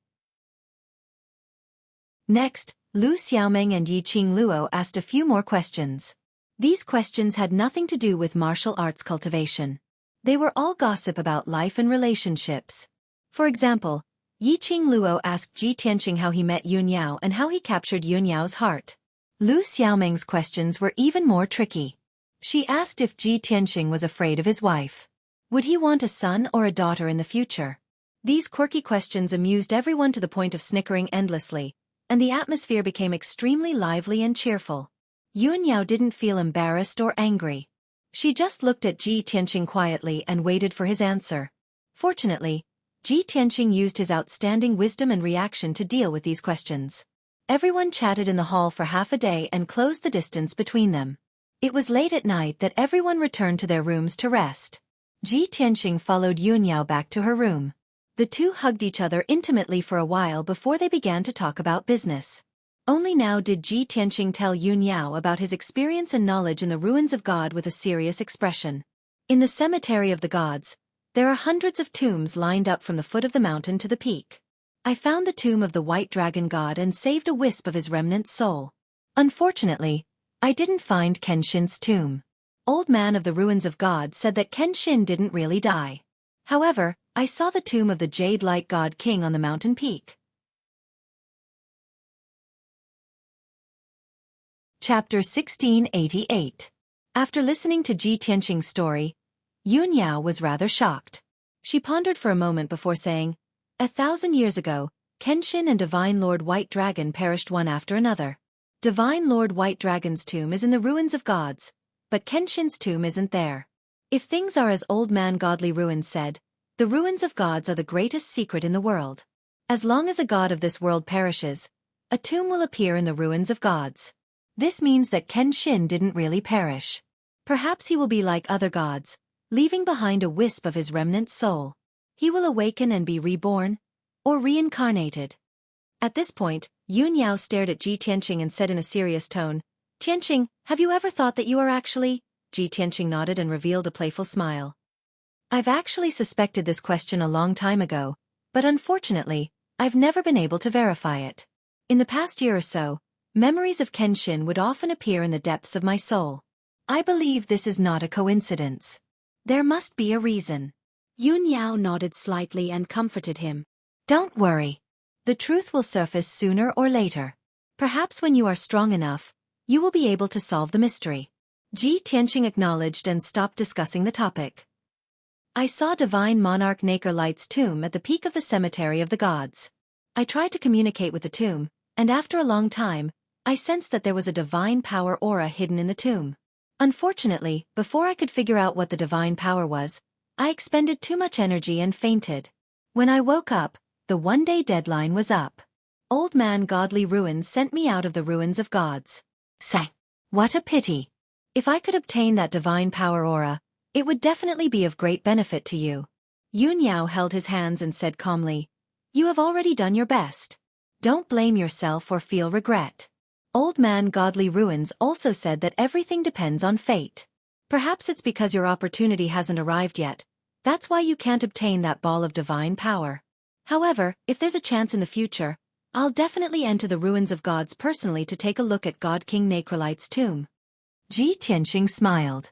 Next, Lu Xiaoming and Yiqing Luo asked a few more questions. These questions had nothing to do with martial arts cultivation. They were all gossip about life and relationships. For example, Yiqing Luo asked Ji Tianqing how he met Yun Yao and how he captured Yun Yao's heart. Lu Xiaoming's questions were even more tricky. She asked if Ji Tianqing was afraid of his wife. Would he want a son or a daughter in the future? These quirky questions amused everyone to the point of snickering endlessly, and the atmosphere became extremely lively and cheerful. Yun Yao didn't feel embarrassed or angry. She just looked at Ji Tianqing quietly and waited for his answer. Fortunately, Ji Tianqing used his outstanding wisdom and reaction to deal with these questions. Everyone chatted in the hall for half a day and closed the distance between them. It was late at night that everyone returned to their rooms to rest. Ji Tianqing followed Yun Yao back to her room. The 2 hugged each other intimately for a while before they began to talk about business. Only now did Ji Tianqing tell Yun Yao about his experience and knowledge in the ruins of God with a serious expression. In the cemetery of the gods, there are hundreds of tombs lined up from the foot of the mountain to the peak. I found the tomb of the white dragon god and saved a wisp of his remnant soul. Unfortunately, I didn't find Kenshin's tomb. Old man of the ruins of God said that Kenshin didn't really die. However, I saw the tomb of the Jade Light God King on the mountain peak. Chapter 1688. After listening to Ji Tianqing's story, Yun Yao was rather shocked. She pondered for a moment before saying, 1,000 years ago, Kenshin and Divine Lord White Dragon perished one after another. Divine Lord White Dragon's tomb is in the ruins of gods, but Kenshin's tomb isn't there. If things are as Old Man Godly Ruins said, the ruins of gods are the greatest secret in the world. As long as a god of this world perishes, a tomb will appear in the ruins of gods. This means that Kenshin didn't really perish. Perhaps he will be like other gods, leaving behind a wisp of his remnant soul. He will awaken and be reborn, or reincarnated. At this point, Yun Yao stared at Ji Tianqing and said in a serious tone, Tianqing, have you ever thought that you are actually? Ji Tianqing nodded and revealed a playful smile. I've actually suspected this question a long time ago, but unfortunately, I've never been able to verify it. In the past year or so, memories of Kenshin would often appear in the depths of my soul. I believe this is not a coincidence. There must be a reason. Yun Yao nodded slightly and comforted him. Don't worry. The truth will surface sooner or later. Perhaps when you are strong enough, you will be able to solve the mystery. Ji Tianqing acknowledged and stopped discussing the topic. I saw Divine Monarch Nacre Light's tomb at the peak of the Cemetery of the Gods. I tried to communicate with the tomb, and after a long time, I sensed that there was a divine power aura hidden in the tomb. Unfortunately, before I could figure out what the divine power was, I expended too much energy and fainted. When I woke up, the one-day deadline was up. Old Man Godly Ruins sent me out of the ruins of gods. Say, what a pity. If I could obtain that divine power aura, it would definitely be of great benefit to you. Yun Yao held his hands and said calmly, You have already done your best. Don't blame yourself or feel regret. Old Man Godly Ruins also said that everything depends on fate. Perhaps it's because your opportunity hasn't arrived yet. That's why you can't obtain that ball of divine power. However, if there's a chance in the future, I'll definitely enter the ruins of gods personally to take a look at God King Nacre Light's tomb. Ji Tianqing smiled.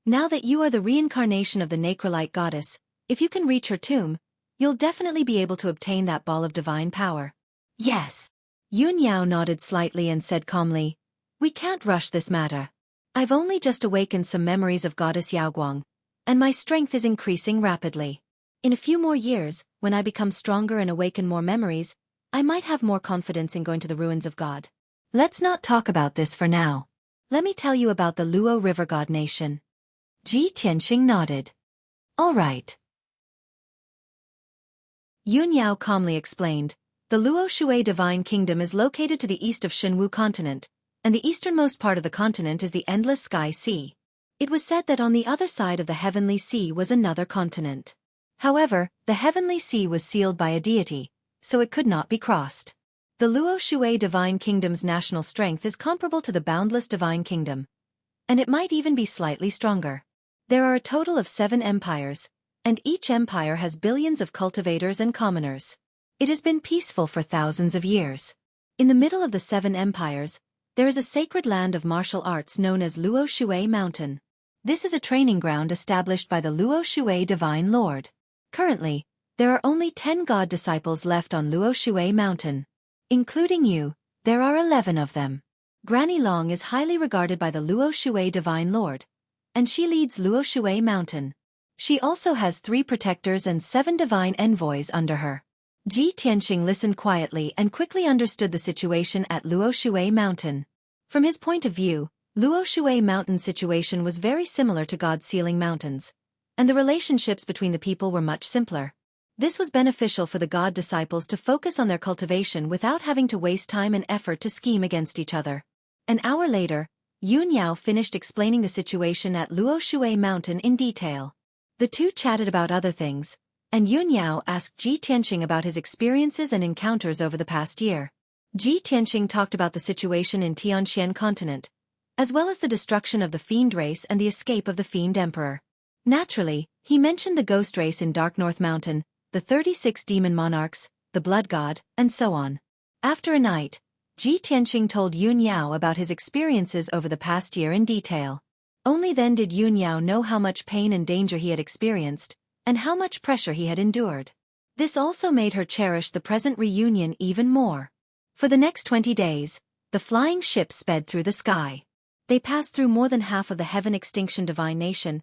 Now that you are the reincarnation of the Nacre Light goddess, if you can reach her tomb, you'll definitely be able to obtain that ball of divine power. Yes. Yun Yao nodded slightly and said calmly, We can't rush this matter. I've only just awakened some memories of Goddess Yaoguang, and my strength is increasing rapidly. In a few more years, when I become stronger and awaken more memories, I might have more confidence in going to the ruins of God. Let's not talk about this for now. Let me tell you about the Luo River God Nation. Ji Tianqing nodded. All right. Yun Yao calmly explained, The Luo Shui Divine Kingdom is located to the east of Shenwu continent, and the easternmost part of the continent is the Endless Sky Sea. It was said that on the other side of the Heavenly Sea was another continent. However, the Heavenly Sea was sealed by a deity, so it could not be crossed. The Luo Shui Divine Kingdom's national strength is comparable to the Boundless Divine Kingdom, and it might even be slightly stronger. There are a total of 7 empires, and each empire has billions of cultivators and commoners. It has been peaceful for thousands of years. In the middle of the 7 empires, there is a sacred land of martial arts known as Luo Shui Mountain. This is a training ground established by the Luo Shui Divine Lord. Currently, there are only 10 god disciples left on Luo Shui Mountain. Including you, there are 11 of them. Granny Long is highly regarded by the Luo Shui Divine Lord, and she leads Luo Shui Mountain. She also has 3 protectors and 7 divine envoys under her. Ji Tianqing listened quietly and quickly understood the situation at Luo Shui Mountain. From his point of view, Luo Shui Mountain's situation was very similar to God's Sealing Mountains, and the relationships between the people were much simpler. This was beneficial for the god disciples to focus on their cultivation without having to waste time and effort to scheme against each other. An hour later, Yun Yao finished explaining the situation at Luo Shui Mountain in detail. The two chatted about other things, and Yun Yao asked Ji Tianqing about his experiences and encounters over the past year. Ji Tianqing talked about the situation in Tianxian continent, as well as the destruction of the Fiend race and the escape of the Fiend Emperor. Naturally, he mentioned the Ghost race in Dark North Mountain, the 36 demon monarchs, the Blood God, and so on. After a night, Ji Tianqing told Yun Yao about his experiences over the past year in detail. Only then did Yun Yao know how much pain and danger he had experienced, and how much pressure he had endured. This also made her cherish the present reunion even more. For the next 20 days, the flying ship sped through the sky. They passed through more than half of the Heaven Extinction Divine Nation,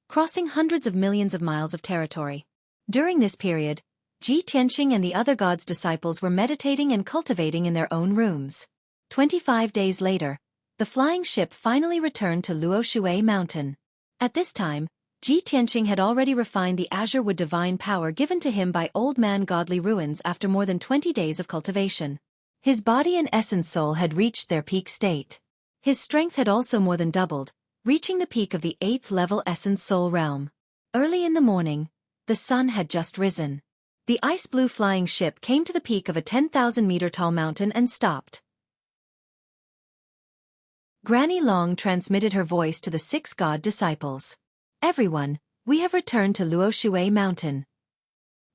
crossing hundreds of millions of miles of territory. During this period, Ji Tianqing and the other gods' disciples were meditating and cultivating in their own rooms. 25 days later, the flying ship finally returned to Luo Shui Mountain. At this time, Ji Tianqing had already refined the azure wood divine power given to him by Old Man Godly Ruins after more than 20 days of cultivation. His body and essence soul had reached their peak state. His strength had also more than doubled, reaching the peak of the 8th level essence soul realm. Early in the morning, the sun had just risen. The ice blue flying ship came to the peak of a 10,000-meter tall mountain and stopped. Granny Long transmitted her voice to the 6 god disciples. Everyone, we have returned to Luo Shui Mountain.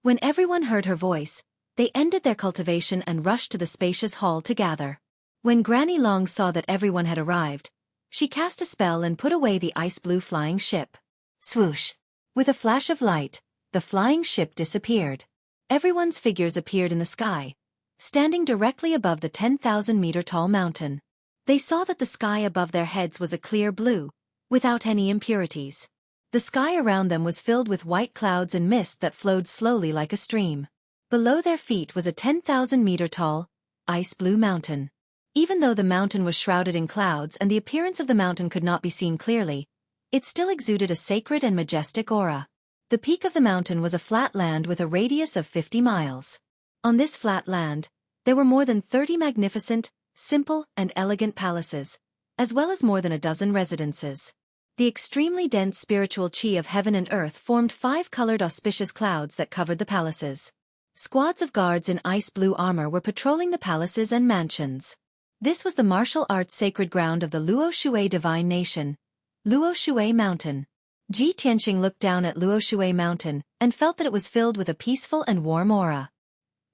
When everyone heard her voice, they ended their cultivation and rushed to the spacious hall to gather. When Granny Long saw that everyone had arrived, she cast a spell and put away the ice blue flying ship. Swoosh! With a flash of light, the flying ship disappeared. Everyone's figures appeared in the sky, standing directly above the 10,000-meter-tall mountain. They saw that the sky above their heads was a clear blue, without any impurities. The sky around them was filled with white clouds and mist that flowed slowly like a stream. Below their feet was a 10,000-meter-tall, ice-blue mountain. Even though the mountain was shrouded in clouds and the appearance of the mountain could not be seen clearly, it still exuded a sacred and majestic aura. The peak of the mountain was a flat land with a radius of 50 miles. On this flat land, there were more than 30 magnificent, simple, and elegant palaces, as well as more than a dozen residences. The extremely dense spiritual chi of heaven and earth formed 5-colored auspicious clouds that covered the palaces. Squads of guards in ice-blue armor were patrolling the palaces and mansions. This was the martial arts sacred ground of the Luo Shui divine nation, Luo Shui Mountain. Ji Tianqing looked down at Luo Shui Mountain and felt that it was filled with a peaceful and warm aura.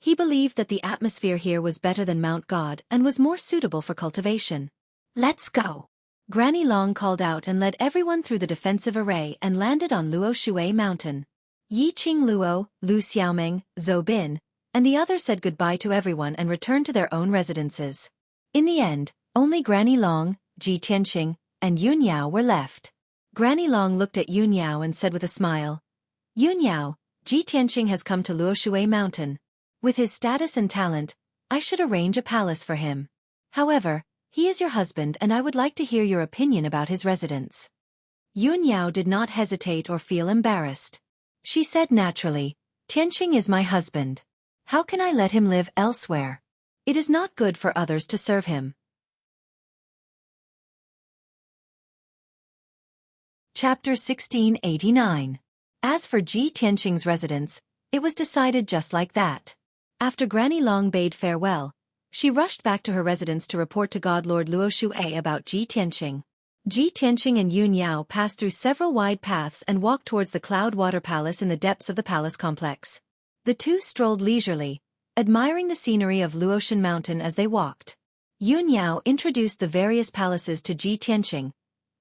He believed that the atmosphere here was better than Mount God and was more suitable for cultivation. "Let's go!" Granny Long called out and led everyone through the defensive array and landed on Luo Shui Mountain. Yi Qing Luo, Lu Xiaoming, Zhou Bin, and the others said goodbye to everyone and returned to their own residences. In the end, only Granny Long, Ji Tianqing, and Yun Yao were left. Granny Long looked at Yun Yao and said with a smile, "Yun Yao, Ji Tianqing has come to Luo Shui Mountain. With his status and talent, I should arrange a palace for him. However, he is your husband and I would like to hear your opinion about his residence." Yun Yao did not hesitate or feel embarrassed. She said naturally, "Tianqing is my husband. How can I let him live elsewhere? It is not good for others to serve him." Chapter 1689. As for Ji Tianqing's residence, it was decided just like that. After Granny Long bade farewell, she rushed back to her residence to report to God Lord Luo Shui about Ji Tianqing. Ji Tianqing and Yun Yao passed through several wide paths and walked towards the Cloud Water Palace in the depths of the palace complex. The two strolled leisurely, admiring the scenery of Luotian Mountain as they walked. Yun Yao introduced the various palaces to Ji Tianqing,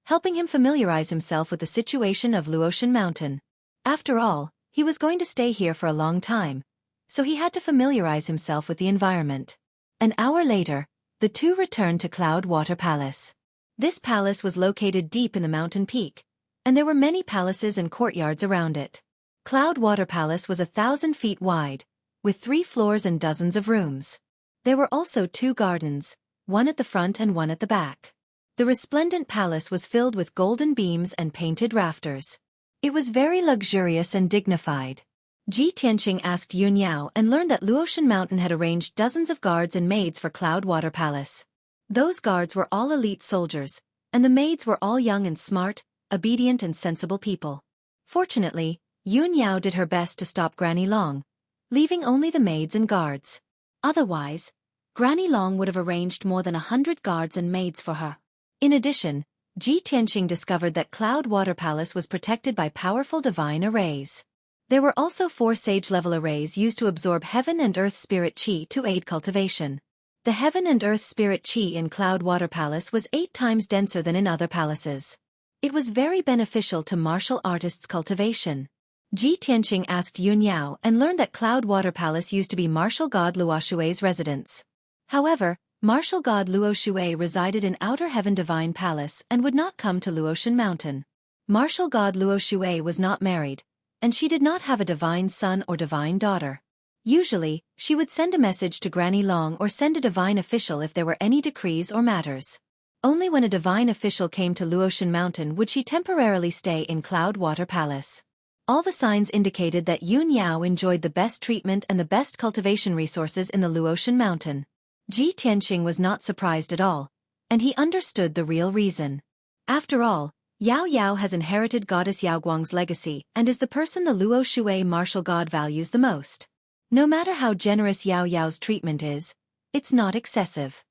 helping him familiarize himself with the situation of Luotian Mountain. After all, he was going to stay here for a long time, so he had to familiarize himself with the environment. An hour later, the two returned to Cloud Water Palace. This palace was located deep in the mountain peak, and there were many palaces and courtyards around it. Cloud Water Palace was 1,000 feet wide, with 3 floors and dozens of rooms. There were also 2 gardens, one at the front and one at the back. The resplendent palace was filled with golden beams and painted rafters. It was very luxurious and dignified. Ji Tianqing asked Yun Yao and learned that Luotian Mountain had arranged dozens of guards and maids for Cloud Water Palace. Those guards were all elite soldiers, and the maids were all young and smart, obedient and sensible people. Fortunately, Yun Yao did her best to stop Granny Long, leaving only the maids and guards. Otherwise, Granny Long would have arranged more than 100 guards and maids for her. In addition, Ji Tianqing discovered that Cloud Water Palace was protected by powerful divine arrays. There were also 4 sage-level arrays used to absorb heaven and earth spirit chi to aid cultivation. The heaven and earth spirit chi in Cloud Water Palace was 8 times denser than in other palaces. It was very beneficial to martial artists' cultivation. Ji Tianqing asked Yun Yao and learned that Cloud Water Palace used to be martial god Luo Shui's residence. However, martial god Luo Shui resided in Outer Heaven Divine Palace and would not come to Luotian Mountain. Martial god Luo Shui was not married, and she did not have a divine son or divine daughter. Usually, she would send a message to Granny Long or send a divine official if there were any decrees or matters. Only when a divine official came to Luotian Mountain would she temporarily stay in Cloud Water Palace. All the signs indicated that Yun Yao enjoyed the best treatment and the best cultivation resources in the Luotian Mountain. Ji Tianqing was not surprised at all, and he understood the real reason. After all, Yao Yao has inherited Goddess Yao Guang's legacy and is the person the Luo Shui martial god values the most. No matter how generous Yao Yao's treatment is, it's not excessive.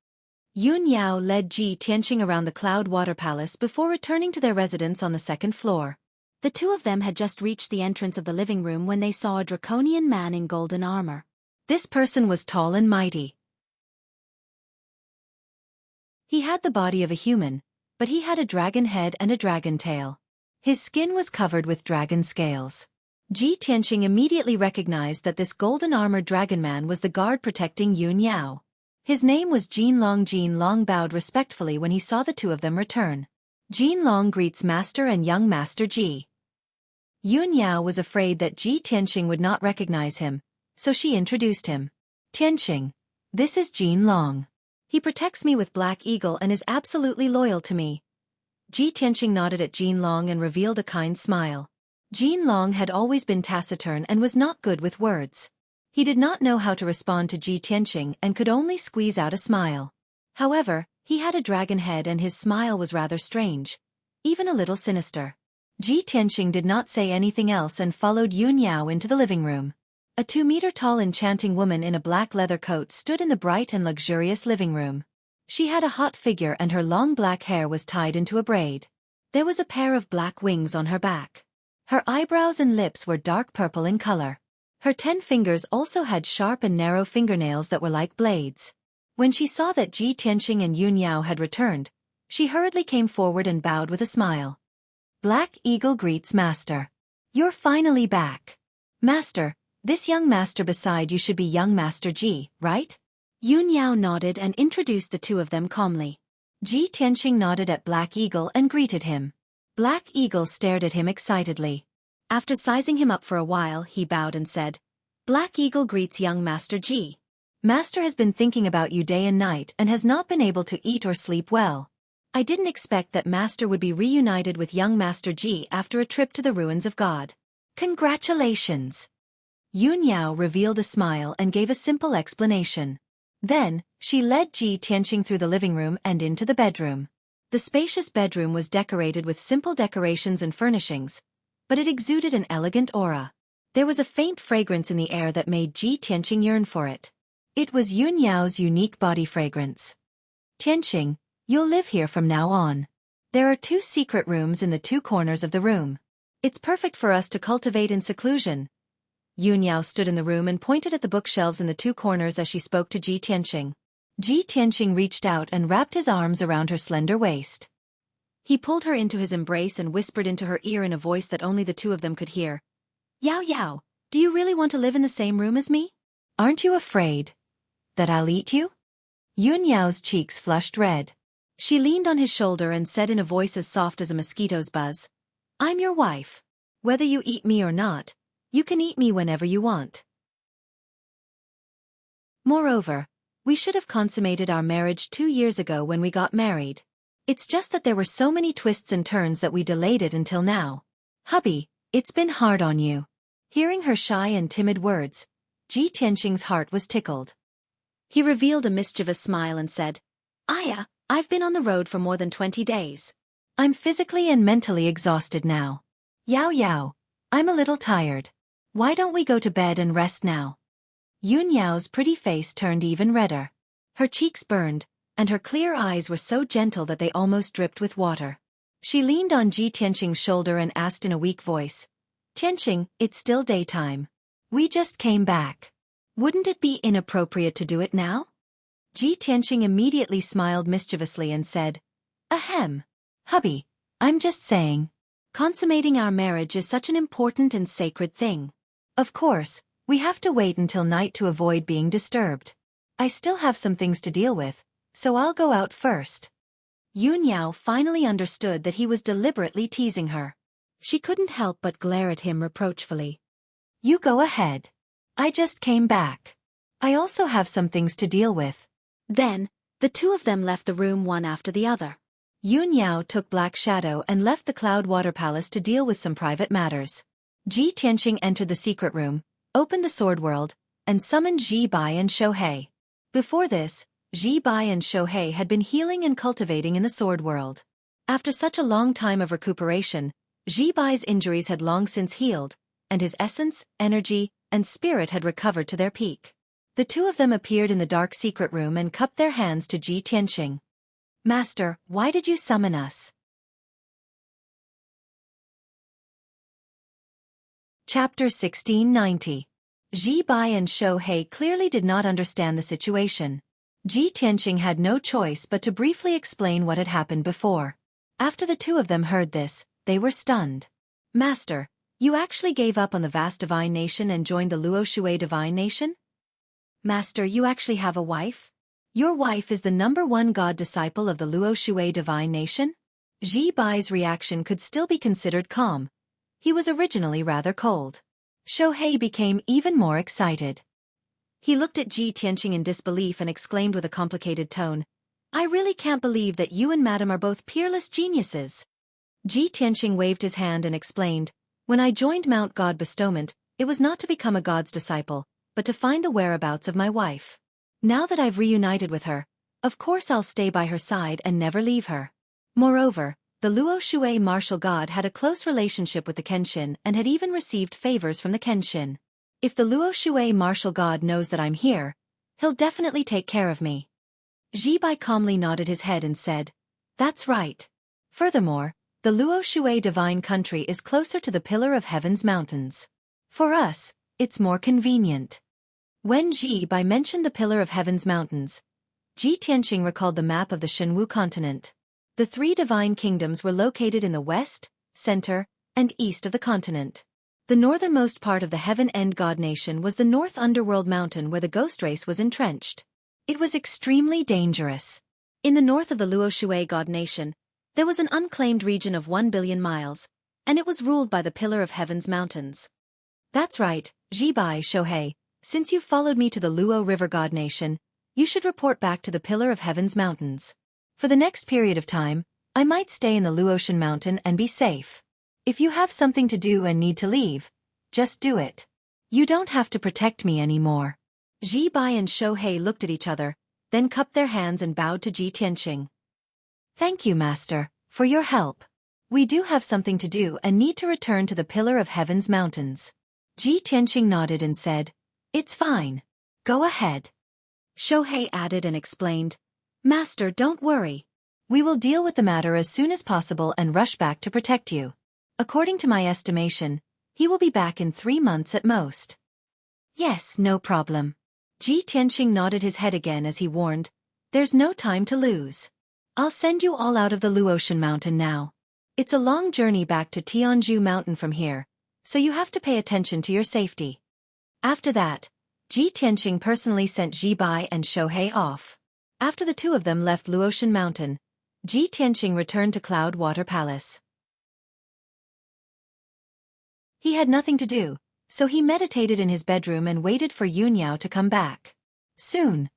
Yun Yao led Ji Tianqing around the Cloud Water Palace before returning to their residence on the 2nd floor. The two of them had just reached the entrance of the living room when they saw a draconian man in golden armor. This person was tall and mighty. He had the body of a human, but he had a dragon head and a dragon tail. His skin was covered with dragon scales. Ji Tianqing immediately recognized that this golden-armored dragon man was the guard protecting Yun Yao. His name was Jin Long. Jin Long bowed respectfully when he saw the two of them return. Jin Long greets Master and young Master Ji. Yun Yao was afraid that Ji Tianqing would not recognize him, so she introduced him. Tianqing, this is Jin Long. He protects me with Black Eagle and is absolutely loyal to me. Ji Tianqing nodded at Jin Long and revealed a kind smile. Jin Long had always been taciturn and was not good with words. He did not know how to respond to Ji Tianqing and could only squeeze out a smile. However, he had a dragon head and his smile was rather strange, even a little sinister. Ji Tianqing did not say anything else and followed Yun Yao into the living room. A 2-meter-tall enchanting woman in a black leather coat stood in the bright and luxurious living room. She had a hot figure and her long black hair was tied into a braid. There was a pair of black wings on her back. Her eyebrows and lips were dark purple in color. Her 10 fingers also had sharp and narrow fingernails that were like blades. When she saw that Ji Tianqing and Yun Yao had returned, she hurriedly came forward and bowed with a smile. Black Eagle greets Master. You're finally back. Master, this young master beside you should be young Master Ji, right? Yun Yao nodded and introduced the two of them calmly. Ji Tianqing nodded at Black Eagle and greeted him. Black Eagle stared at him excitedly. After sizing him up for a while, he bowed and said, Black Eagle greets young Master Ji. Master has been thinking about you day and night and has not been able to eat or sleep well. I didn't expect that Master would be reunited with young Master Ji after a trip to the ruins of God. Congratulations! Yun Yao revealed a smile and gave a simple explanation. Then, she led Ji Tianqing through the living room and into the bedroom. The spacious bedroom was decorated with simple decorations and furnishings, but it exuded an elegant aura. There was a faint fragrance in the air that made Ji Tianqing yearn for it. It was Yun Yao's unique body fragrance. Tianqing, you'll live here from now on. There are 2 secret rooms in the 2 corners of the room. It's perfect for us to cultivate in seclusion. Yun Yao stood in the room and pointed at the bookshelves in the 2 corners as she spoke to Ji Tianqing. Ji Tianqing reached out and wrapped his arms around her slender waist. He pulled her into his embrace and whispered into her ear in a voice that only the two of them could hear. Yao Yao, do you really want to live in the same room as me? Aren't you afraid that I'll eat you? Yun Yao's cheeks flushed red. She leaned on his shoulder and said in a voice as soft as a mosquito's buzz, I'm your wife. Whether you eat me or not, you can eat me whenever you want. Moreover, we should have consummated our marriage 2 years ago when we got married. It's just that there were so many twists and turns that we delayed it until now. Hubby, it's been hard on you. Hearing her shy and timid words, Ji Tianqing's heart was tickled. He revealed a mischievous smile and said, Aya, I've been on the road for more than 20 days. I'm physically and mentally exhausted now. Yao Yao, I'm a little tired. Why don't we go to bed and rest now? Yun Yao's pretty face turned even redder. Her cheeks burned, and her clear eyes were so gentle that they almost dripped with water. She leaned on Ji Tianqing's shoulder and asked in a weak voice, Tianqing, it's still daytime. We just came back. Wouldn't it be inappropriate to do it now? Ji Tianqing immediately smiled mischievously and said, Ahem. Hubby, I'm just saying. Consummating our marriage is such an important and sacred thing. Of course, we have to wait until night to avoid being disturbed. I still have some things to deal with, so I'll go out first. Yun Yao finally understood that he was deliberately teasing her. She couldn't help but glare at him reproachfully. You go ahead. I just came back. I also have some things to deal with. Then, the two of them left the room one after the other. Yun Yao took Black Shadow and left the Cloud Water Palace to deal with some private matters. Ji Tianqing entered the secret room, opened the sword world, and summoned Ji Bai and Xueqi. Before this, Ji Bai and Xueqi had been healing and cultivating in the sword world. After such a long time of recuperation, Ji Bai's injuries had long since healed, and his essence, energy, and spirit had recovered to their peak. The two of them appeared in the dark secret room and cupped their hands to Ji Tianqing. Master, why did you summon us? Chapter 1690. Ji Bai and Xueqi clearly did not understand the situation. Ji Tianqing had no choice but to briefly explain what had happened before. After the two of them heard this, they were stunned. Master, You actually gave up on the vast divine nation and joined the Luo Shui divine nation? Master, you actually have a wife? Your wife is the #1 god disciple of the Luo Shui divine nation? Ji Bai's reaction could still be considered calm. He was originally rather cold. Xueqi became even more excited. He looked at Ji Tianqing in disbelief and exclaimed with a complicated tone, I really can't believe that you and Madam are both peerless geniuses. Ji Tianqing waved his hand and explained, when I joined Mount God Bestowment, it was not to become a god's disciple, but to find the whereabouts of my wife. Now that I've reunited with her, of course I'll stay by her side and never leave her. Moreover, the Luo Shui martial god had a close relationship with the Kenshin and had even received favors from the Kenshin. If the Luo Shui martial god knows that I'm here, he'll definitely take care of me. Ji Bai calmly nodded his head and said, That's right. Furthermore, the Luo Shui divine country is closer to the Pillar of Heaven's mountains. For us, it's more convenient. When Ji Bai mentioned the Pillar of Heaven's mountains, Ji Tianqing recalled the map of the Shenwu continent. The 3 divine kingdoms were located in the west, center, and east of the continent. The northernmost part of the Heaven End God Nation was the North Underworld Mountain where the ghost race was entrenched. It was extremely dangerous. In the north of the Luo Shui God Nation, there was an unclaimed region of 1 billion miles, and it was ruled by the Pillar of Heaven's mountains. That's right, Ji Bai Xueqi, since you followed me to the Luo River God Nation, you should report back to the Pillar of Heaven's mountains. For the next period of time, I might stay in the Luotian mountain and be safe. If you have something to do and need to leave, just do it. You don't have to protect me anymore. Ji Bai and Xueqi looked at each other, then cupped their hands and bowed to Ji Tianqing. Thank you, Master, for your help. We do have something to do and need to return to the Pillar of Heaven's mountains. Ji Tianqing nodded and said, It's fine. Go ahead. Xueqi added and explained, Master, don't worry. We will deal with the matter as soon as possible and rush back to protect you. According to my estimation, he will be back in 3 months at most. Yes, no problem. Ji Tianqing nodded his head again as he warned, There's no time to lose. I'll send you all out of the Luotian mountain now. It's a long journey back to Tianzhu mountain from here, so you have to pay attention to your safety. After that, Ji Tianqing personally sent Ji Bai and Xueqi off. After the 2 of them left Luotian mountain, Ji Tianqing returned to Cloud Water Palace. He had nothing to do, so he meditated in his bedroom and waited for Yunyao to come back. Soon,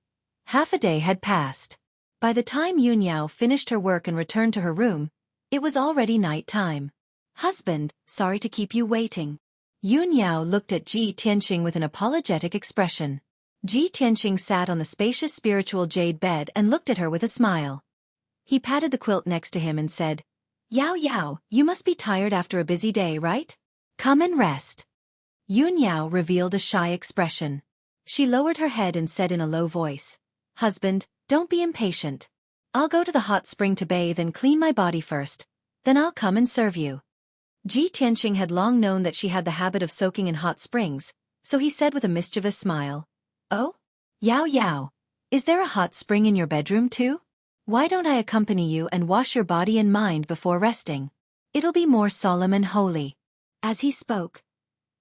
half a day had passed. By the time Yunyao finished her work and returned to her room, it was already night time. Husband, sorry to keep you waiting. Yunyao looked at Ji Tianqing with an apologetic expression. Ji Tianqing sat on the spacious spiritual jade bed and looked at her with a smile. He patted the quilt next to him and said, Yao Yao, you must be tired after a busy day, right? Come and rest. Yunyao revealed a shy expression. She lowered her head and said in a low voice, Husband, don't be impatient. I'll go to the hot spring to bathe and clean my body first, then I'll come and serve you. Ji Tianqing had long known that she had the habit of soaking in hot springs, so he said with a mischievous smile, Oh? Yao Yao, is there a hot spring in your bedroom too? Why don't I accompany you and wash your body and mind before resting? It'll be more solemn and holy. As he spoke,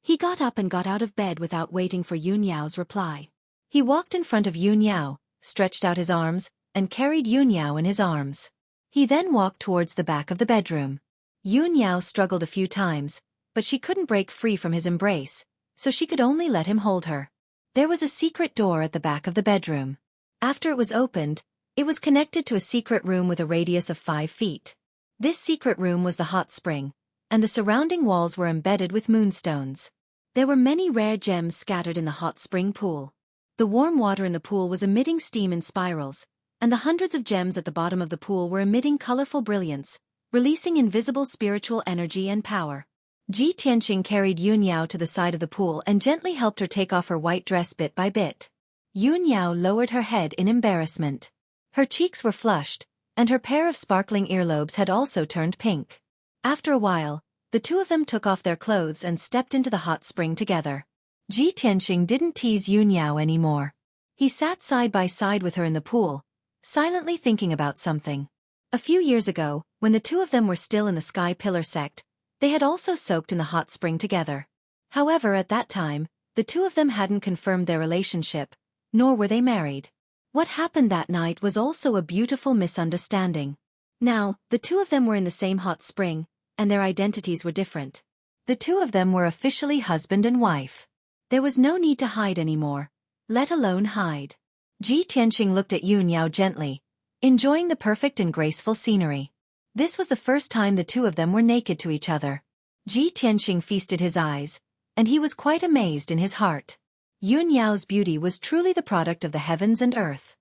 he got up and got out of bed without waiting for Yunyao's reply. He walked in front of Yunyao, stretched out his arms, and carried Yunyao in his arms. He then walked towards the back of the bedroom. Yunyao struggled a few times, but she couldn't break free from his embrace, so she could only let him hold her. There was a secret door at the back of the bedroom. After it was opened, it was connected to a secret room with a radius of 5 feet. This secret room was the hot spring, and the surrounding walls were embedded with moonstones. There were many rare gems scattered in the hot spring pool. The warm water in the pool was emitting steam in spirals, and the hundreds of gems at the bottom of the pool were emitting colorful brilliance, releasing invisible spiritual energy and power. Ji Tianqing carried Yunyao to the side of the pool and gently helped her take off her white dress bit by bit. Yunyao lowered her head in embarrassment. Her cheeks were flushed, and her pair of sparkling earlobes had also turned pink. After a while, the 2 of them took off their clothes and stepped into the hot spring together. Ji Tianqing didn't tease Yunyao anymore. He sat side by side with her in the pool, silently thinking about something. A few years ago, when the 2 of them were still in the Sky Pillar sect, They had also soaked in the hot spring together. However, at that time, the two of them hadn't confirmed their relationship, nor were they married. What happened that night was also a beautiful misunderstanding. Now, the two of them were in the same hot spring, and their identities were different. The two of them were officially husband and wife. There was no need to hide anymore, let alone hide. Ji Tianqing looked at Yun Yao gently, enjoying the perfect and graceful scenery. This was the first time the two of them were naked to each other. Ji Tianqing feasted his eyes, and he was quite amazed in his heart. Yun Yao's beauty was truly the product of the heavens and earth.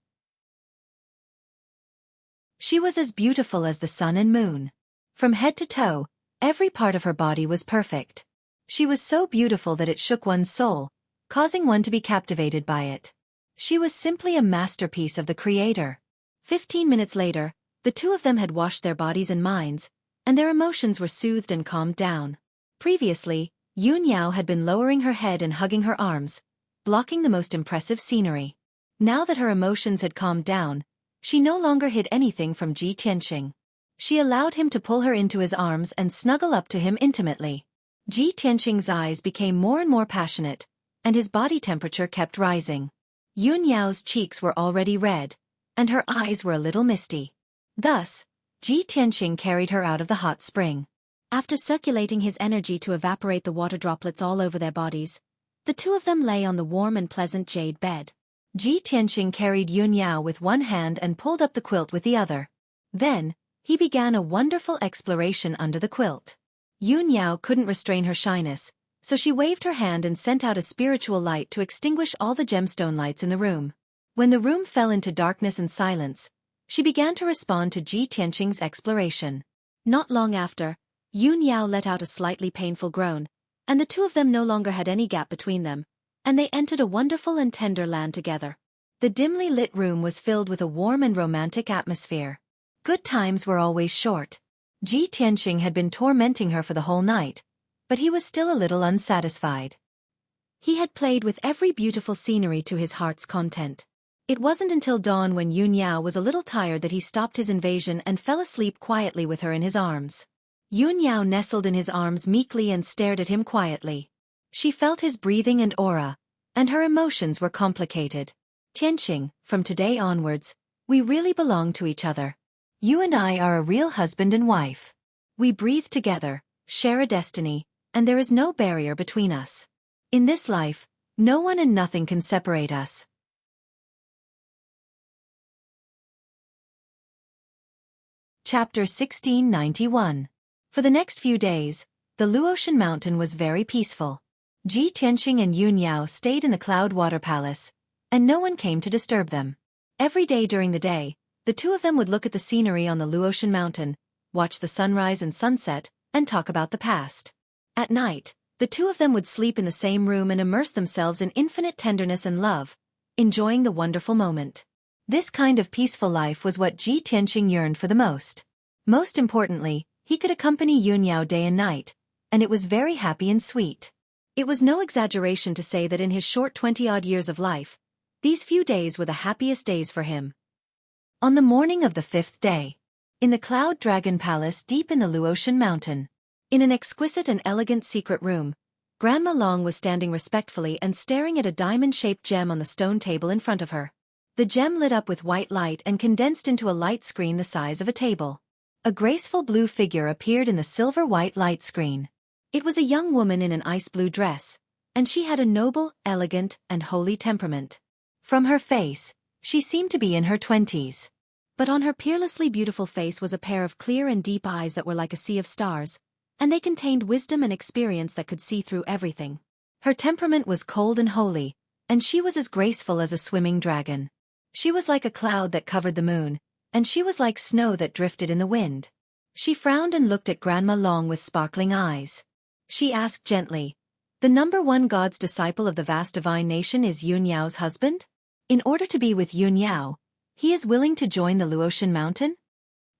She was as beautiful as the sun and moon. From head to toe, every part of her body was perfect. She was so beautiful that it shook one's soul, causing one to be captivated by it. She was simply a masterpiece of the Creator. 15 minutes later, the two of them had washed their bodies and minds, and their emotions were soothed and calmed down. Previously, Yun Yao had been lowering her head and hugging her arms, blocking the most impressive scenery. Now that her emotions had calmed down, she no longer hid anything from Ji Tianqing. She allowed him to pull her into his arms and snuggle up to him intimately. Ji Tianqing's eyes became more and more passionate, and his body temperature kept rising. Yun Yao's cheeks were already red, and her eyes were a little misty. Thus, Ji Tianqing carried her out of the hot spring. After circulating his energy to evaporate the water droplets all over their bodies, the two of them lay on the warm and pleasant jade bed. Ji Tianqing carried Yun Yao with one hand and pulled up the quilt with the other. Then, he began a wonderful exploration under the quilt. Yun Yao couldn't restrain her shyness, so she waved her hand and sent out a spiritual light to extinguish all the gemstone lights in the room. When the room fell into darkness and silence, she began to respond to Ji Tianqing's exploration. Not long after, Yun Yao let out a slightly painful groan, and the two of them no longer had any gap between them, and they entered a wonderful and tender land together. The dimly lit room was filled with a warm and romantic atmosphere. Good times were always short. Ji Tianqing had been tormenting her for the whole night, but he was still a little unsatisfied. He had played with every beautiful scenery to his heart's content. It wasn't until dawn when Yun Yao was a little tired that he stopped his invasion and fell asleep quietly with her in his arms. Yun Yao nestled in his arms meekly and stared at him quietly. She felt his breathing and aura, and her emotions were complicated. Tianqing, from today onwards, we really belong to each other. You and I are a real husband and wife. We breathe together, share a destiny, and there is no barrier between us. In this life, no one and nothing can separate us. Chapter 1691. For the next few days, the Luotian mountain was very peaceful. Ji Tianqing and Yun Yao stayed in the Cloud Water Palace, and no one came to disturb them. Every day during the day, the two of them would look at the scenery on the Luotian mountain, watch the sunrise and sunset, and talk about the past. At night, the two of them would sleep in the same room and immerse themselves in infinite tenderness and love, enjoying the wonderful moment. This kind of peaceful life was what Ji Tianqing yearned for the most. Most importantly, he could accompany Yun Yao day and night, and it was very happy and sweet. It was no exaggeration to say that in his short 20-odd years of life, these few days were the happiest days for him. On the morning of the 5th day, in the Cloud Dragon Palace deep in the Luotian mountain, in an exquisite and elegant secret room, Grandma Long was standing respectfully and staring at a diamond-shaped gem on the stone table in front of her. The gem lit up with white light and condensed into a light screen the size of a table. A graceful blue figure appeared in the silver-white light screen. It was a young woman in an ice-blue dress, and she had a noble, elegant, and holy temperament. From her face, she seemed to be in her 20s. But on her peerlessly beautiful face was a pair of clear and deep eyes that were like a sea of stars, and they contained wisdom and experience that could see through everything. Her temperament was cold and holy, and she was as graceful as a swimming dragon. She was like a cloud that covered the moon, and she was like snow that drifted in the wind. She frowned and looked at Grandma Long with sparkling eyes. She asked gently, "The number one God's disciple of the vast divine nation is Yun Yao's husband? In order to be with Yun Yao, he is willing to join the Luotian mountain?"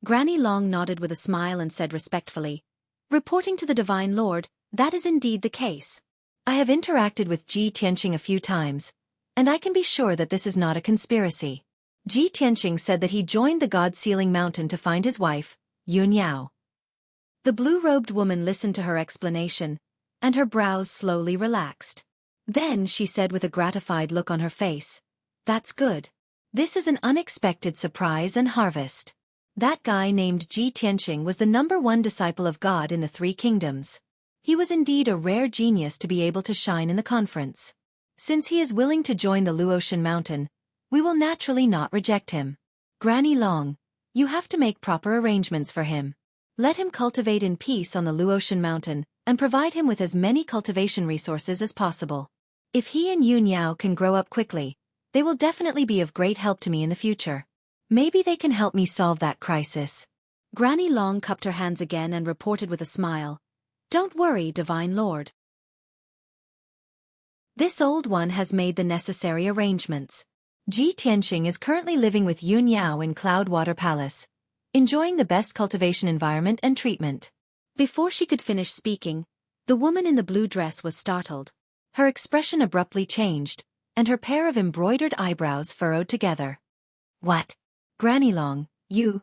Granny Long nodded with a smile and said respectfully, "Reporting to the Divine Lord, that is indeed the case. I have interacted with Ji Tianqing a few times, and I can be sure that this is not a conspiracy." Ji Tianqing said that he joined the God-sealing mountain to find his wife, Yun Yao. The blue-robed woman listened to her explanation, and her brows slowly relaxed. Then she said with a gratified look on her face, "That's good. This is an unexpected surprise and harvest." That guy named Ji Tianxing was the #1 disciple of God in the Three Kingdoms. He was indeed a rare genius to be able to shine in the conference. Since he is willing to join the Luotian Mountain, we will naturally not reject him. Granny Long, you have to make proper arrangements for him. Let him cultivate in peace on the Luotian Mountain, and provide him with as many cultivation resources as possible. If he and Yun Yao can grow up quickly, they will definitely be of great help to me in the future. Maybe they can help me solve that crisis. Granny Long cupped her hands again and reported with a smile, "Don't worry, Divine Lord. This old one has made the necessary arrangements. Ji Tianxing is currently living with Yun Yao in Cloudwater Palace, enjoying the best cultivation environment and treatment." Before she could finish speaking, the woman in the blue dress was startled. Her expression abruptly changed, and her pair of embroidered eyebrows furrowed together. "What? Granny Long, you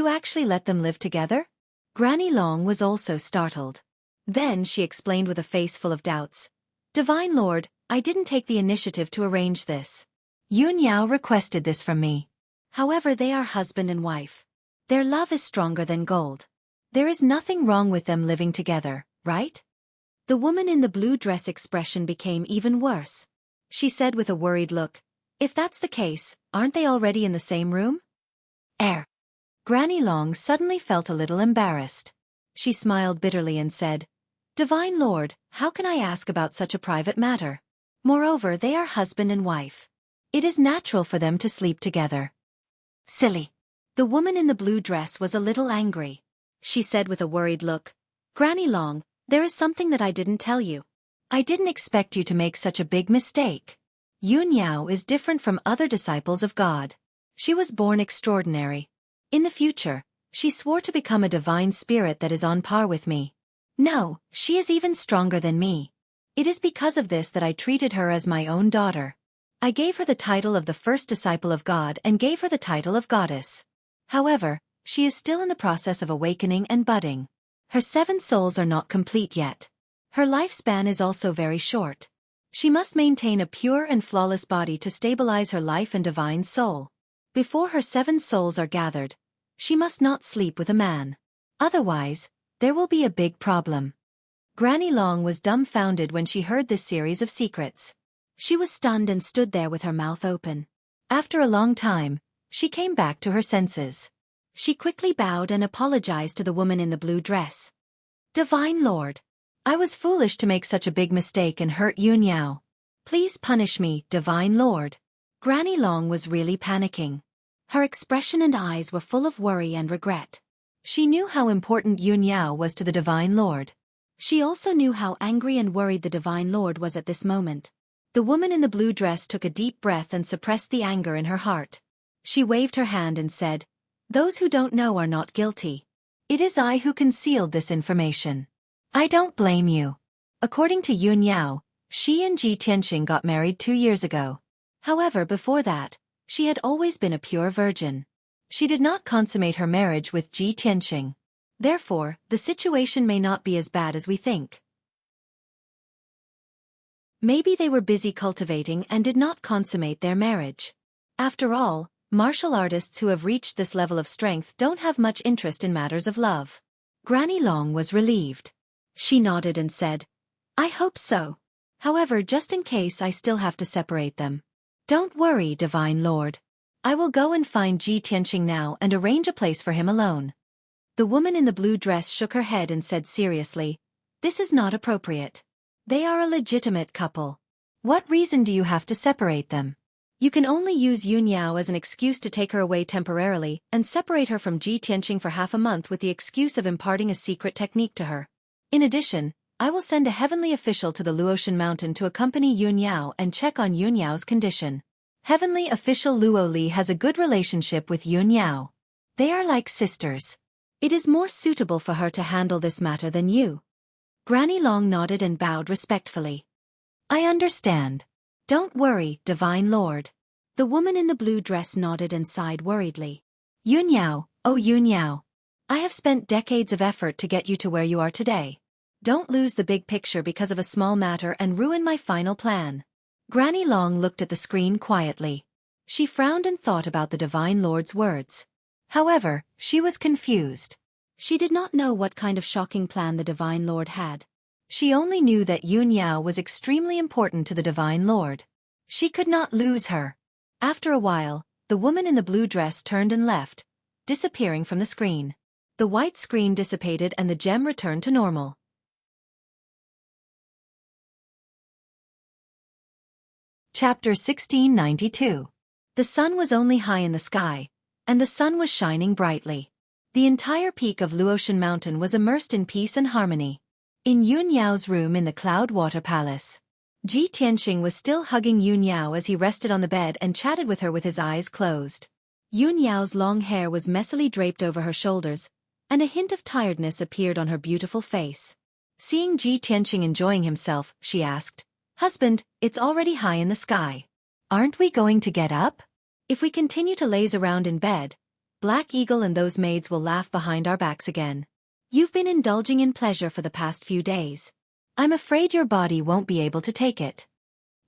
actually let them live together?" Granny Long was also startled. Then she explained with a face full of doubts, "Divine Lord, I didn't take the initiative to arrange this. Yun Yao requested this from me. However, they are husband and wife. Their love is stronger than gold. There is nothing wrong with them living together, right?" The woman in the blue dress expression became even worse. She said with a worried look, "If that's the case, aren't they already in the same room?" Granny Long suddenly felt a little embarrassed. She smiled bitterly and said, "Divine Lord, how can I ask about such a private matter? Moreover, they are husband and wife. It is natural for them to sleep together." "Silly." The woman in the blue dress was a little angry. She said with a worried look, "Granny Long, there is something that I didn't tell you. I didn't expect you to make such a big mistake. Yun Yao is different from other disciples of God. She was born extraordinary. In the future, she swore to become a divine spirit that is on par with me. No, she is even stronger than me. It is because of this that I treated her as my own daughter. I gave her the title of the first disciple of God and gave her the title of goddess. However, she is still in the process of awakening and budding. Her 7 souls are not complete yet. Her lifespan is also very short. She must maintain a pure and flawless body to stabilize her life and divine soul. Before her 7 souls are gathered, she must not sleep with a man. Otherwise, there will be a big problem." Granny Long was dumbfounded when she heard this series of secrets. She was stunned and stood there with her mouth open. After a long time, she came back to her senses. She quickly bowed and apologized to the woman in the blue dress. "Divine Lord, I was foolish to make such a big mistake and hurt Yun Yao. Please punish me, Divine Lord." Granny Long was really panicking. Her expression and eyes were full of worry and regret. She knew how important Yun Yao was to the Divine Lord. She also knew how angry and worried the Divine Lord was at this moment. The woman in the blue dress took a deep breath and suppressed the anger in her heart. She waved her hand and said, "Those who don't know are not guilty. It is I who concealed this information. I don't blame you." According to Yun Yao, she and Ji Tianxing got married 2 years ago. However, before that, she had always been a pure virgin. She did not consummate her marriage with Ji Tianxing. Therefore, the situation may not be as bad as we think. Maybe they were busy cultivating and did not consummate their marriage. After all, martial artists who have reached this level of strength don't have much interest in matters of love. Granny Long was relieved. She nodded and said, "I hope so. However, just in case, I still have to separate them. Don't worry, Divine Lord. I will go and find Ji Tianxing now and arrange a place for him alone." The woman in the blue dress shook her head and said seriously, "This is not appropriate. They are a legitimate couple. What reason do you have to separate them? You can only use Yun Yao as an excuse to take her away temporarily and separate her from Ji Tianxing for half a month with the excuse of imparting a secret technique to her. In addition, I will send a heavenly official to the Luotian Mountain to accompany Yun Yao and check on Yun Yao's condition. Heavenly official Luo Li has a good relationship with Yun Yao. They are like sisters. It is more suitable for her to handle this matter than you." Granny Long nodded and bowed respectfully. "I understand. Don't worry, Divine Lord." The woman in the blue dress nodded and sighed worriedly. "Yun Yao, oh Yun Yao. I have spent decades of effort to get you to where you are today. Don't lose the big picture because of a small matter and ruin my final plan. Granny Long looked at the screen quietly. She frowned and thought about the Divine Lord's words. However, she was confused. She did not know what kind of shocking plan the Divine Lord had. She only knew that Yun Yao was extremely important to the Divine Lord. She could not lose her. After a while, the woman in the blue dress turned and left, disappearing from the screen. The white screen dissipated and the gem returned to normal. Chapter 1692. The sun was only high in the sky, and the sun was shining brightly. The entire peak of Luotian Mountain was immersed in peace and harmony. In Yun Yao's room in the Cloud Water Palace, Ji Tianxing was still hugging Yun Yao as he rested on the bed and chatted with her with his eyes closed. Yun Yao's long hair was messily draped over her shoulders, and a hint of tiredness appeared on her beautiful face. Seeing Ji Tianxing enjoying himself, she asked, "Husband, it's already high in the sky. Aren't we going to get up? If we continue to laze around in bed, Black Eagle and those maids will laugh behind our backs again. You've been indulging in pleasure for the past few days. I'm afraid your body won't be able to take it."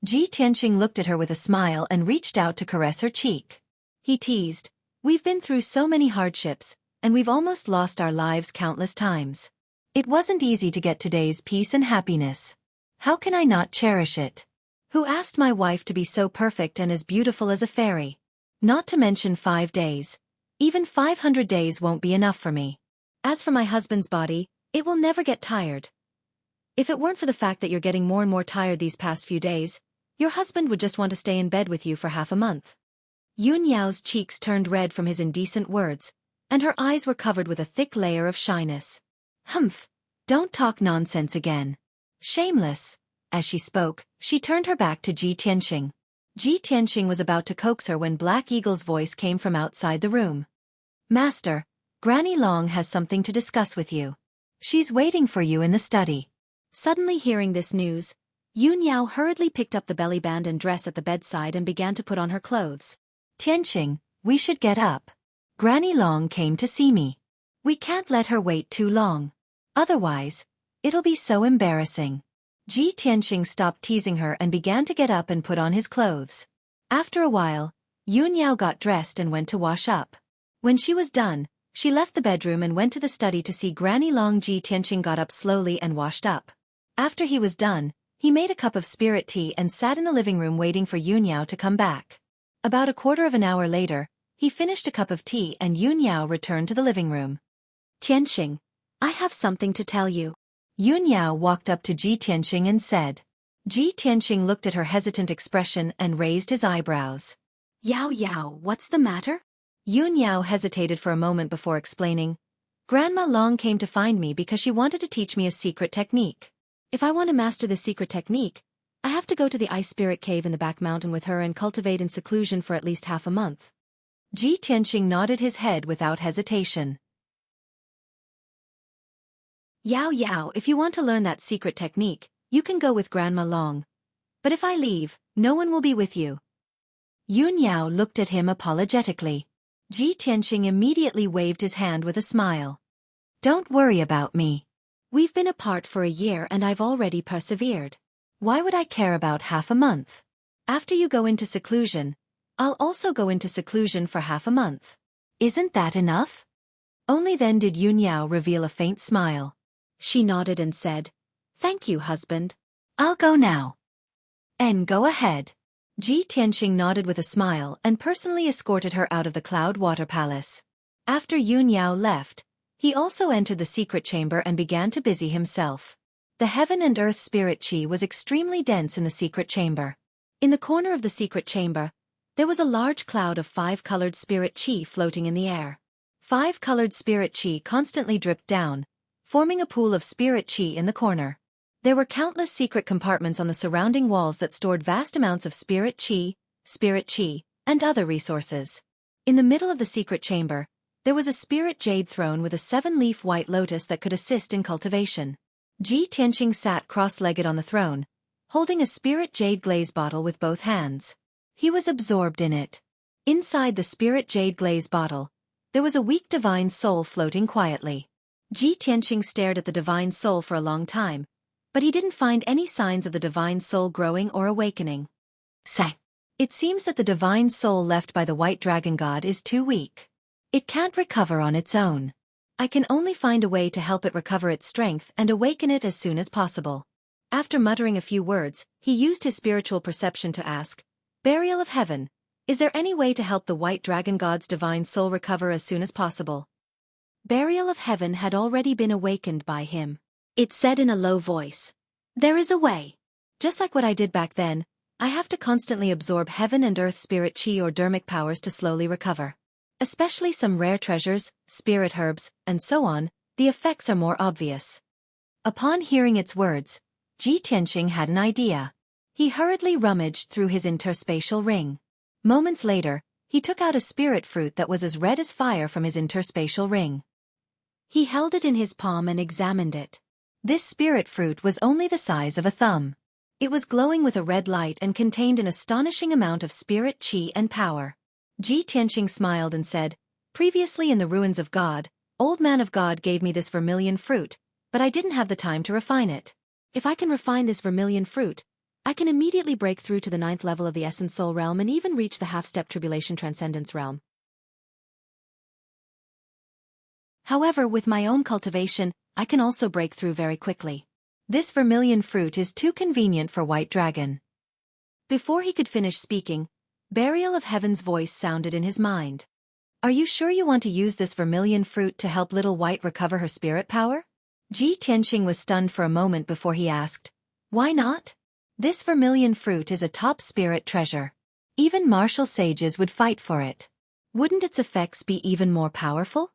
Ji Tianxing looked at her with a smile and reached out to caress her cheek. He teased, "We've been through so many hardships, and we've almost lost our lives countless times. It wasn't easy to get today's peace and happiness. How can I not cherish it? Who asked my wife to be so perfect and as beautiful as a fairy? Not to mention 5 days. Even 500 days won't be enough for me. As for my husband's body, it will never get tired. If it weren't for the fact that you're getting more and more tired these past few days, your husband would just want to stay in bed with you for half a month." Yun Yao's cheeks turned red from his indecent words, and her eyes were covered with a thick layer of shyness. "Humph! Don't talk nonsense again. Shameless." As she spoke, she turned her back to Ji Tianxing. Ji Tianxing was about to coax her when Black Eagle's voice came from outside the room. "Master, Granny Long has something to discuss with you. She's waiting for you in the study." Suddenly hearing this news, Yun Yao hurriedly picked up the belly band and dress at the bedside and began to put on her clothes. "Tianxing, we should get up. Granny Long came to see me. We can't let her wait too long. Otherwise, it'll be so embarrassing." Ji Tianxing stopped teasing her and began to get up and put on his clothes. After a while, Yun Yao got dressed and went to wash up. When she was done, she left the bedroom and went to the study to see Granny Long. Ji Tianxing got up slowly and washed up. After he was done, he made a cup of spirit tea and sat in the living room waiting for Yun Yao to come back. About a quarter of an hour later, he finished a cup of tea and Yun Yao returned to the living room. "Tianxing, I have something to tell you." Yun Yao walked up to Ji Tianxing and said. Ji Tianxing looked at her hesitant expression and raised his eyebrows. "Yao Yao, what's the matter?" Yun Yao hesitated for a moment before explaining. "Grandma Long came to find me because she wanted to teach me a secret technique. If I want to master this secret technique, I have to go to the ice spirit cave in the back mountain with her and cultivate in seclusion for at least half a month." Ji Tianxing nodded his head without hesitation. "Yao Yao, if you want to learn that secret technique, you can go with Grandma Long. But if I leave, no one will be with you." Yun Yao looked at him apologetically. Ji Tianxing immediately waved his hand with a smile. "Don't worry about me. We've been apart for a year and I've already persevered. Why would I care about half a month? After you go into seclusion, I'll also go into seclusion for half a month. Isn't that enough?" Only then did Yun Yao reveal a faint smile. She nodded and said, "Thank you, husband. I'll go now." "And go ahead." Ji Tianxing nodded with a smile and personally escorted her out of the Cloud Water Palace. After Yun Yao left, he also entered the secret chamber and began to busy himself. The heaven and earth spirit chi was extremely dense in the secret chamber. In the corner of the secret chamber, there was a large cloud of 5-colored spirit chi floating in the air. 5-colored spirit chi constantly dripped down, forming a pool of spirit chi in the corner. There were countless secret compartments on the surrounding walls that stored vast amounts of spirit chi, and other resources. In the middle of the secret chamber, there was a spirit jade throne with a 7-leaf white lotus that could assist in cultivation. Ji Tianxing sat cross-legged on the throne, holding a spirit jade glaze bottle with both hands. He was absorbed in it. Inside the spirit jade glaze bottle, there was a weak divine soul floating quietly. Ji Tianqing stared at the divine soul for a long time, but he didn't find any signs of the divine soul growing or awakening. Say, it seems that the divine soul left by the white dragon god is too weak. It can't recover on its own. I can only find a way to help it recover its strength and awaken it as soon as possible. After muttering a few words, he used his spiritual perception to ask, Burial of Heaven, is there any way to help the white dragon god's divine soul recover as soon as possible? Burial of Heaven had already been awakened by him. It said in a low voice, There is a way. Just like what I did back then, I have to constantly absorb heaven and earth spirit chi or dermic powers to slowly recover. Especially some rare treasures, spirit herbs, and so on, the effects are more obvious. Upon hearing its words, Ji Tianqing had an idea. He hurriedly rummaged through his interspatial ring. Moments later, he took out a spirit fruit that was as red as fire from his interspatial ring. He held it in his palm and examined it. This spirit fruit was only the size of a thumb. It was glowing with a red light and contained an astonishing amount of spirit chi and power. Ji Tianqing smiled and said, Previously in the ruins of God, Old Man of God gave me this vermilion fruit, but I didn't have the time to refine it. If I can refine this vermilion fruit, I can immediately break through to the 9th level of the Essence Soul realm and even reach the half-step Tribulation Transcendence realm. However, with my own cultivation, I can also break through very quickly. This vermilion fruit is too convenient for White Dragon. Before he could finish speaking, Burial of Heaven's voice sounded in his mind. Are you sure you want to use this vermilion fruit to help Little White recover her spirit power? Ji Tianqing was stunned for a moment before he asked, Why not? This vermilion fruit is a top spirit treasure. Even martial sages would fight for it. Wouldn't its effects be even more powerful?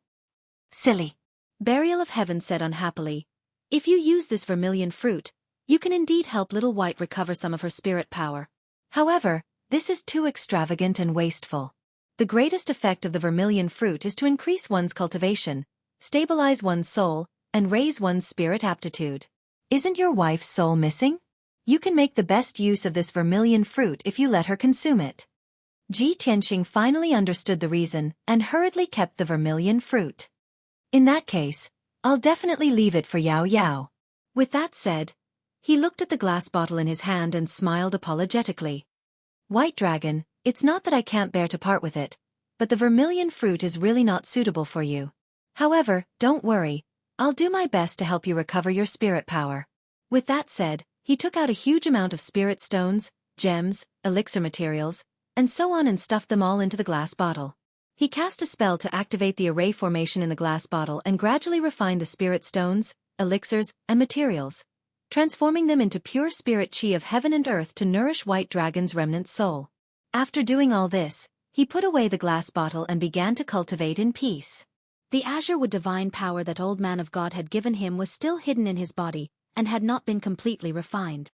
Silly. Burial of Heaven said unhappily, If you use this vermilion fruit, you can indeed help Little White recover some of her spirit power. However, this is too extravagant and wasteful. The greatest effect of the vermilion fruit is to increase one's cultivation, stabilize one's soul, and raise one's spirit aptitude. Isn't your wife's soul missing? You can make the best use of this vermilion fruit if you let her consume it. Ji Tianqing finally understood the reason and hurriedly kept the vermilion fruit. In that case, I'll definitely leave it for Yao Yao. With that said, he looked at the glass bottle in his hand and smiled apologetically. White Dragon, it's not that I can't bear to part with it, but the vermilion fruit is really not suitable for you. However, don't worry, I'll do my best to help you recover your spirit power. With that said, he took out a huge amount of spirit stones, gems, elixir materials, and so on and stuffed them all into the glass bottle. He cast a spell to activate the array formation in the glass bottle and gradually refined the spirit stones, elixirs, and materials, transforming them into pure spirit chi of heaven and earth to nourish White Dragon's remnant soul. After doing all this, he put away the glass bottle and began to cultivate in peace. The azure wood divine power that Old Man of God had given him was still hidden in his body, and had not been completely refined.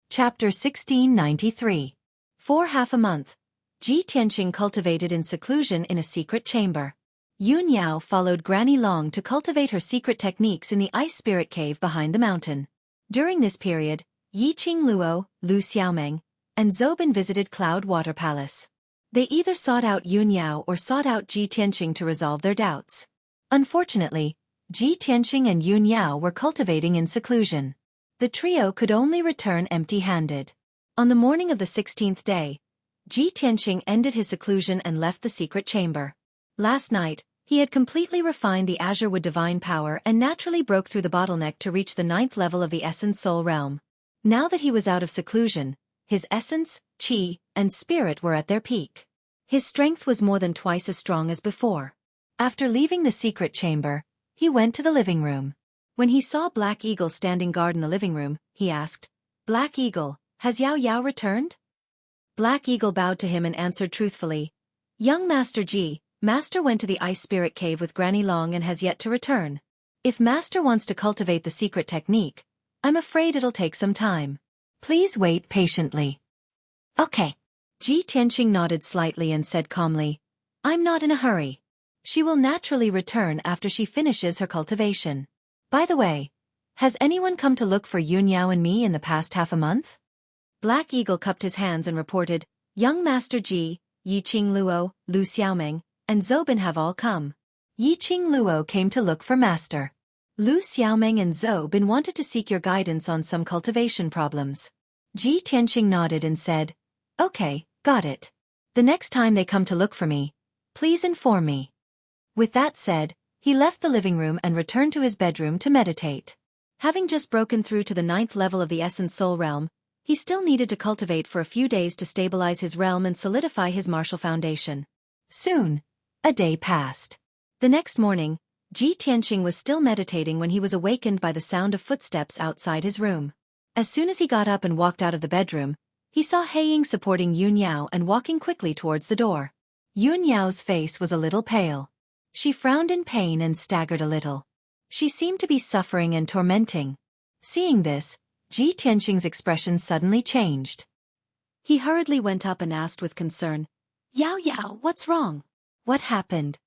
Chapter 1693. For half a month, Ji Tianqing cultivated in seclusion in a secret chamber. Yun Yao followed Granny Long to cultivate her secret techniques in the ice spirit cave behind the mountain. During this period, Yi Qing Luo, Lu Xiaomeng, and Zobin visited Cloud Water Palace. They either sought out Yun Yao or sought out Ji Tianqing to resolve their doubts. Unfortunately, Ji Tianqing and Yun Yao were cultivating in seclusion. The trio could only return empty-handed. On the morning of the 16th day, Ji Tianqing ended his seclusion and left the secret chamber. Last night, he had completely refined the azure wood divine power and naturally broke through the bottleneck to reach the 9th level of the Essence Soul realm. Now that he was out of seclusion, his essence, chi, and spirit were at their peak. His strength was more than twice as strong as before. After leaving the secret chamber, he went to the living room. When he saw Black Eagle standing guard in the living room, he asked, Black Eagle, has Yao Yao returned? Black Eagle bowed to him and answered truthfully, Young Master Ji, Master went to the ice spirit cave with Granny Long and has yet to return. If Master wants to cultivate the secret technique, I'm afraid it'll take some time. Please wait patiently. Okay. Ji Tianqing nodded slightly and said calmly, I'm not in a hurry. She will naturally return after she finishes her cultivation. By the way, has anyone come to look for Yun Yao and me in the past half a month? Black Eagle cupped his hands and reported, Young Master Ji, Yiqing Luo, Lu Xiaoming, and Zobin have all come. Yiqing Luo came to look for Master. Lu Xiaoming and Zobin wanted to seek your guidance on some cultivation problems. Ji Tianqing nodded and said, "Okay, got it. The next time they come to look for me, please inform me." With that said, he left the living room and returned to his bedroom to meditate. Having just broken through to the 9th level of the Essence Soul realm, he still needed to cultivate for a few days to stabilize his realm and solidify his martial foundation. Soon, a day passed. The next morning, Ji Tianqing was still meditating when he was awakened by the sound of footsteps outside his room. As soon as he got up and walked out of the bedroom, he saw He Ying supporting Yun Yao and walking quickly towards the door. Yun Yao's face was a little pale. She frowned in pain and staggered a little. She seemed to be suffering and tormenting. Seeing this, Ji Tianqing's expression suddenly changed. He hurriedly went up and asked with concern, "Yao Yao, what's wrong? What happened?"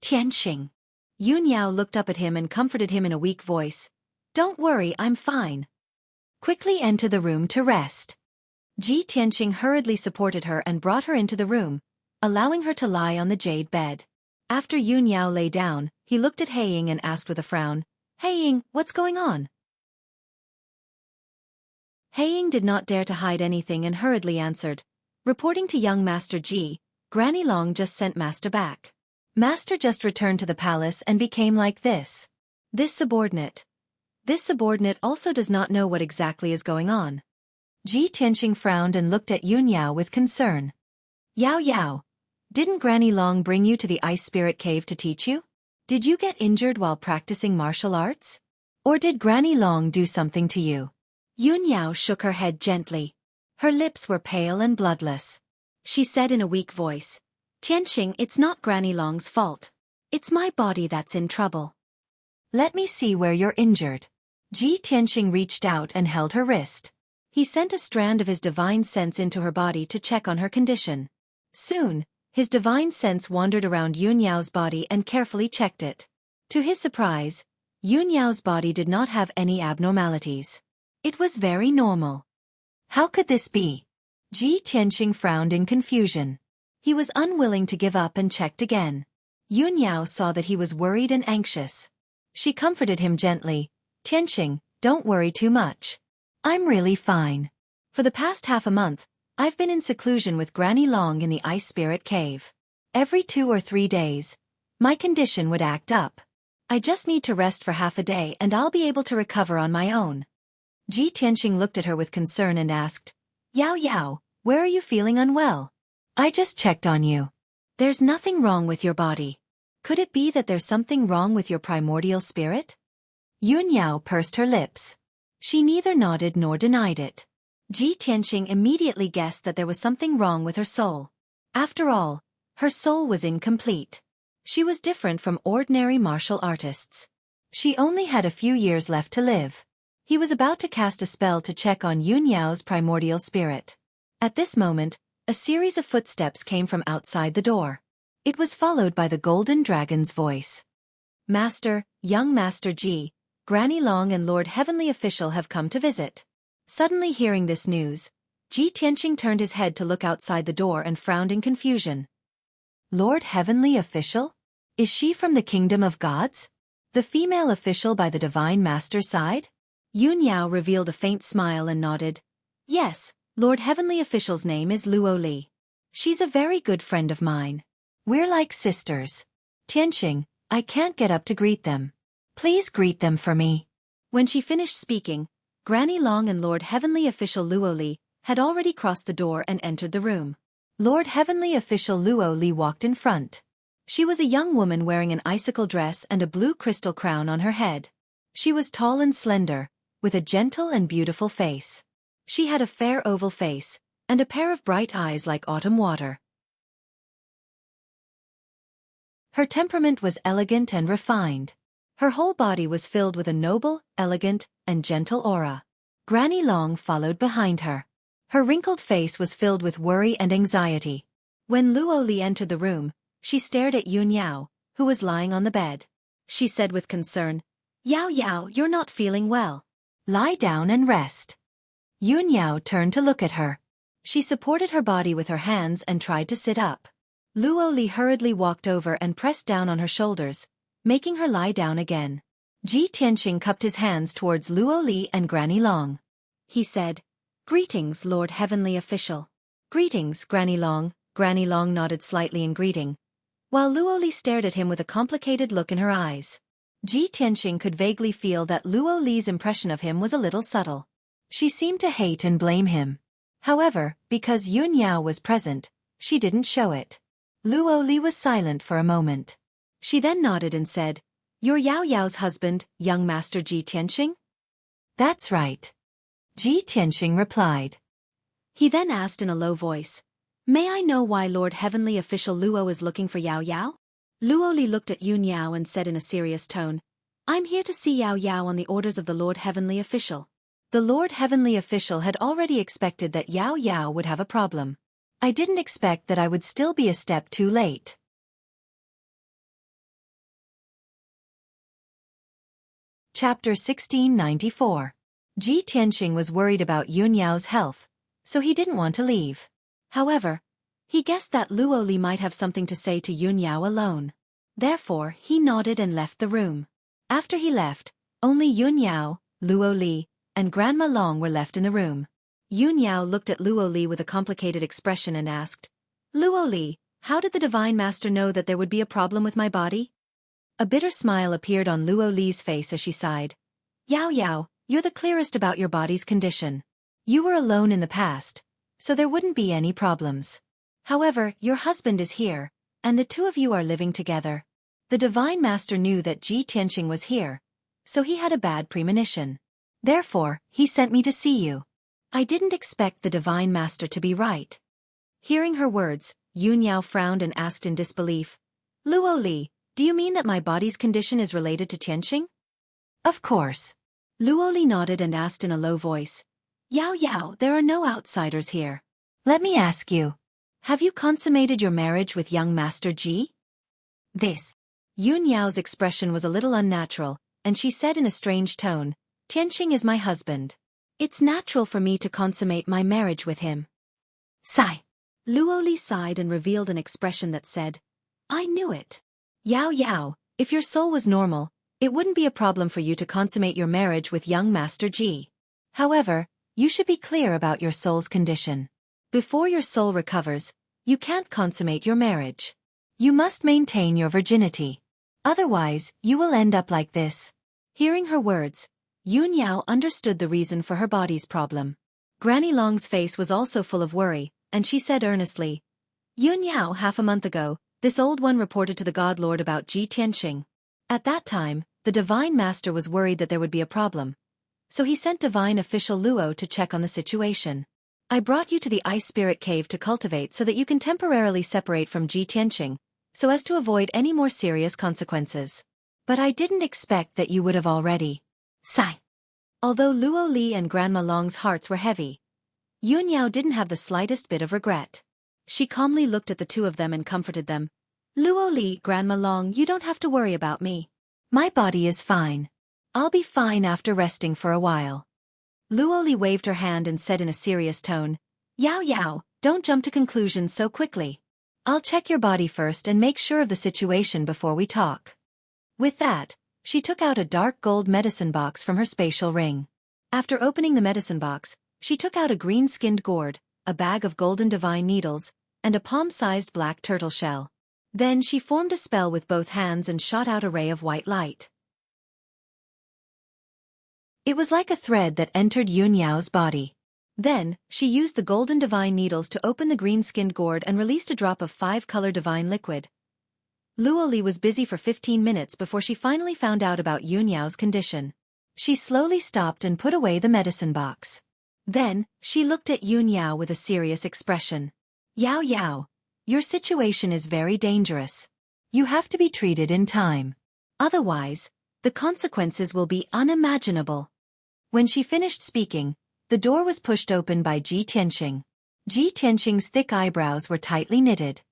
"Tianqing." Yun Yao looked up at him and comforted him in a weak voice. "Don't worry, I'm fine. Quickly enter the room to rest." Ji Tianqing hurriedly supported her and brought her into the room, allowing her to lie on the jade bed. After Yun Yao lay down, he looked at He Ying and asked with a frown, "He Ying, what's going on?" He Ying did not dare to hide anything and hurriedly answered, "Reporting to young Master Ji, Granny Long just sent Master back. Master just returned to the palace and became like this. This subordinate also does not know what exactly is going on." Ji Tianqing frowned and looked at Yun Yao with concern. "Yao Yao, didn't Granny Long bring you to the Ice Spirit Cave to teach you? Did you get injured while practicing martial arts? Or did Granny Long do something to you?" Yun Yao shook her head gently. Her lips were pale and bloodless. She said in a weak voice, "Tianqing, it's not Granny Long's fault. It's my body that's in trouble. Let me see where you're injured." Ji Tianqing reached out and held her wrist. He sent a strand of his divine sense into her body to check on her condition. Soon, his divine sense wandered around Yun Yao's body and carefully checked it. To his surprise, Yun Yao's body did not have any abnormalities. It was very normal. How could this be? Ji Tianqing frowned in confusion. He was unwilling to give up and checked again. Yun Yao saw that he was worried and anxious. She comforted him gently, "Tianqing, don't worry too much. I'm really fine. For the past half a month, I've been in seclusion with Granny Long in the Ice Spirit Cave. Every 2 or 3 days, my condition would act up. I just need to rest for half a day and I'll be able to recover on my own." Ji Tianqing looked at her with concern and asked, "Yao Yao, where are you feeling unwell? I just checked on you. There's nothing wrong with your body. Could it be that there's something wrong with your primordial spirit?" Yun Yao pursed her lips. She neither nodded nor denied it. Ji Tianqing immediately guessed that there was something wrong with her soul. After all, her soul was incomplete. She was different from ordinary martial artists. She only had a few years left to live. He was about to cast a spell to check on Yun Yao's primordial spirit. At this moment, a series of footsteps came from outside the door. It was followed by the Golden Dragon's voice. "Master, young Master Ji, Granny Long and Lord Heavenly Official have come to visit." Suddenly hearing this news, Ji Tianqing turned his head to look outside the door and frowned in confusion. "Lord Heavenly Official? Is she from the Kingdom of Gods? The female official by the Divine Master's side?" Yun Yao revealed a faint smile and nodded. "Yes, Lord Heavenly Official's name is Luo Li. She's a very good friend of mine. We're like sisters. Tianqing, I can't get up to greet them. Please greet them for me." When she finished speaking, Granny Long and Lord Heavenly Official Luo Li had already crossed the door and entered the room. Lord Heavenly Official Luo Li walked in front. She was a young woman wearing an icicle dress and a blue crystal crown on her head. She was tall and slender, with a gentle and beautiful face. She had a fair oval face, and a pair of bright eyes like autumn water. Her temperament was elegant and refined. Her whole body was filled with a noble, elegant, and gentle aura. Granny Long followed behind her. Her wrinkled face was filled with worry and anxiety. When Luo Li entered the room, she stared at Yun Yao, who was lying on the bed. She said with concern, "Yao Yao, you're not feeling well. Lie down and rest." Yun Yao turned to look at her. She supported her body with her hands and tried to sit up. Luo Li hurriedly walked over and pressed down on her shoulders, making her lie down again. Ji Tianxing cupped his hands towards Luo Li and Granny Long. He said, "Greetings, Lord Heavenly Official." "Greetings, Granny Long." Granny Long nodded slightly in greeting, while Luo Li stared at him with a complicated look in her eyes. Ji Tianxing could vaguely feel that Luo Li's impression of him was a little subtle. She seemed to hate and blame him. However, because Yun Yao was present, she didn't show it. Luo Li was silent for a moment. She then nodded and said, "You're Yao Yao's husband, young Master Ji Tianxing?" "That's right," Ji Tianxing replied. He then asked in a low voice, "May I know why Lord Heavenly Official Luo is looking for Yao Yao?" Luo Li looked at Yun Yao and said in a serious tone, "I'm here to see Yao Yao on the orders of the Lord Heavenly Official." The Lord Heavenly Official had already expected that Yao Yao would have a problem. I didn't expect that I would still be a step too late. Chapter 1694. Ji Tianxing was worried about Yun Yao's health, so he didn't want to leave. However, he guessed that Luo Li might have something to say to Yun Yao alone. Therefore, he nodded and left the room. After he left, only Yun Yao, Luo Li, and Grandma Long were left in the room. Yun Yao looked at Luo Li with a complicated expression and asked, "Luo Li, how did the Divine Master know that there would be a problem with my body?" A bitter smile appeared on Luo Li's face as she sighed. "Yao Yao, you're the clearest about your body's condition. You were alone in the past, so there wouldn't be any problems. However, your husband is here, and the two of you are living together. The Divine Master knew that Ji Tianxing was here, so he had a bad premonition. Therefore, he sent me to see you. I didn't expect the Divine Master to be right." Hearing her words, Yun Yao frowned and asked in disbelief, "Luo Li, do you mean that my body's condition is related to Tianxing?" "Of course." Luo Li nodded and asked in a low voice, "Yao Yao, there are no outsiders here. Let me ask you, have you consummated your marriage with young Master Ji?" Yun Yao's expression was a little unnatural, and she said in a strange tone, "Tianxing is my husband. It's natural for me to consummate my marriage with him." Sigh. Luo Li sighed and revealed an expression that said, "I knew it. Yao Yao, if your soul was normal, it wouldn't be a problem for you to consummate your marriage with young Master Ji. However, you should be clear about your soul's condition. Before your soul recovers, you can't consummate your marriage. You must maintain your virginity. Otherwise, you will end up like this." Hearing her words, Yun Yao understood the reason for her body's problem. Granny Long's face was also full of worry, and she said earnestly, "Yun Yao, half a month ago, this old one reported to the God Lord about Ji Tianxing. At that time, the Divine Master was worried that there would be a problem, so he sent Divine Official Luo to check on the situation. I brought you to the Ice Spirit Cave to cultivate so that you can temporarily separate from Ji Tianxing, so as to avoid any more serious consequences. But I didn't expect that you would have already." Sigh. Although Luo Li and Grandma Long's hearts were heavy, Yun Yao didn't have the slightest bit of regret. She calmly looked at the two of them and comforted them. "Luo Li, Grandma Long, you don't have to worry about me. My body is fine. I'll be fine after resting for a while." Luo Li waved her hand and said in a serious tone, "Yao Yao, don't jump to conclusions so quickly. I'll check your body first and make sure of the situation before we talk." With that, she took out a dark gold medicine box from her spatial ring. After opening the medicine box, she took out a green-skinned gourd, a bag of golden divine needles, and a palm-sized black turtle shell. Then she formed a spell with both hands and shot out a ray of white light. It was like a thread that entered Yun Yao's body. Then, she used the golden divine needles to open the green-skinned gourd and released a drop of 5-color divine liquid. Luo Li was busy for 15 minutes before she finally found out about Yun Yao's condition. She slowly stopped and put away the medicine box. Then, she looked at Yun Yao with a serious expression. "Yao Yao, your situation is very dangerous. You have to be treated in time. Otherwise, the consequences will be unimaginable." When she finished speaking, the door was pushed open by Ji Tianxing. Ji Tianxing's thick eyebrows were tightly knitted.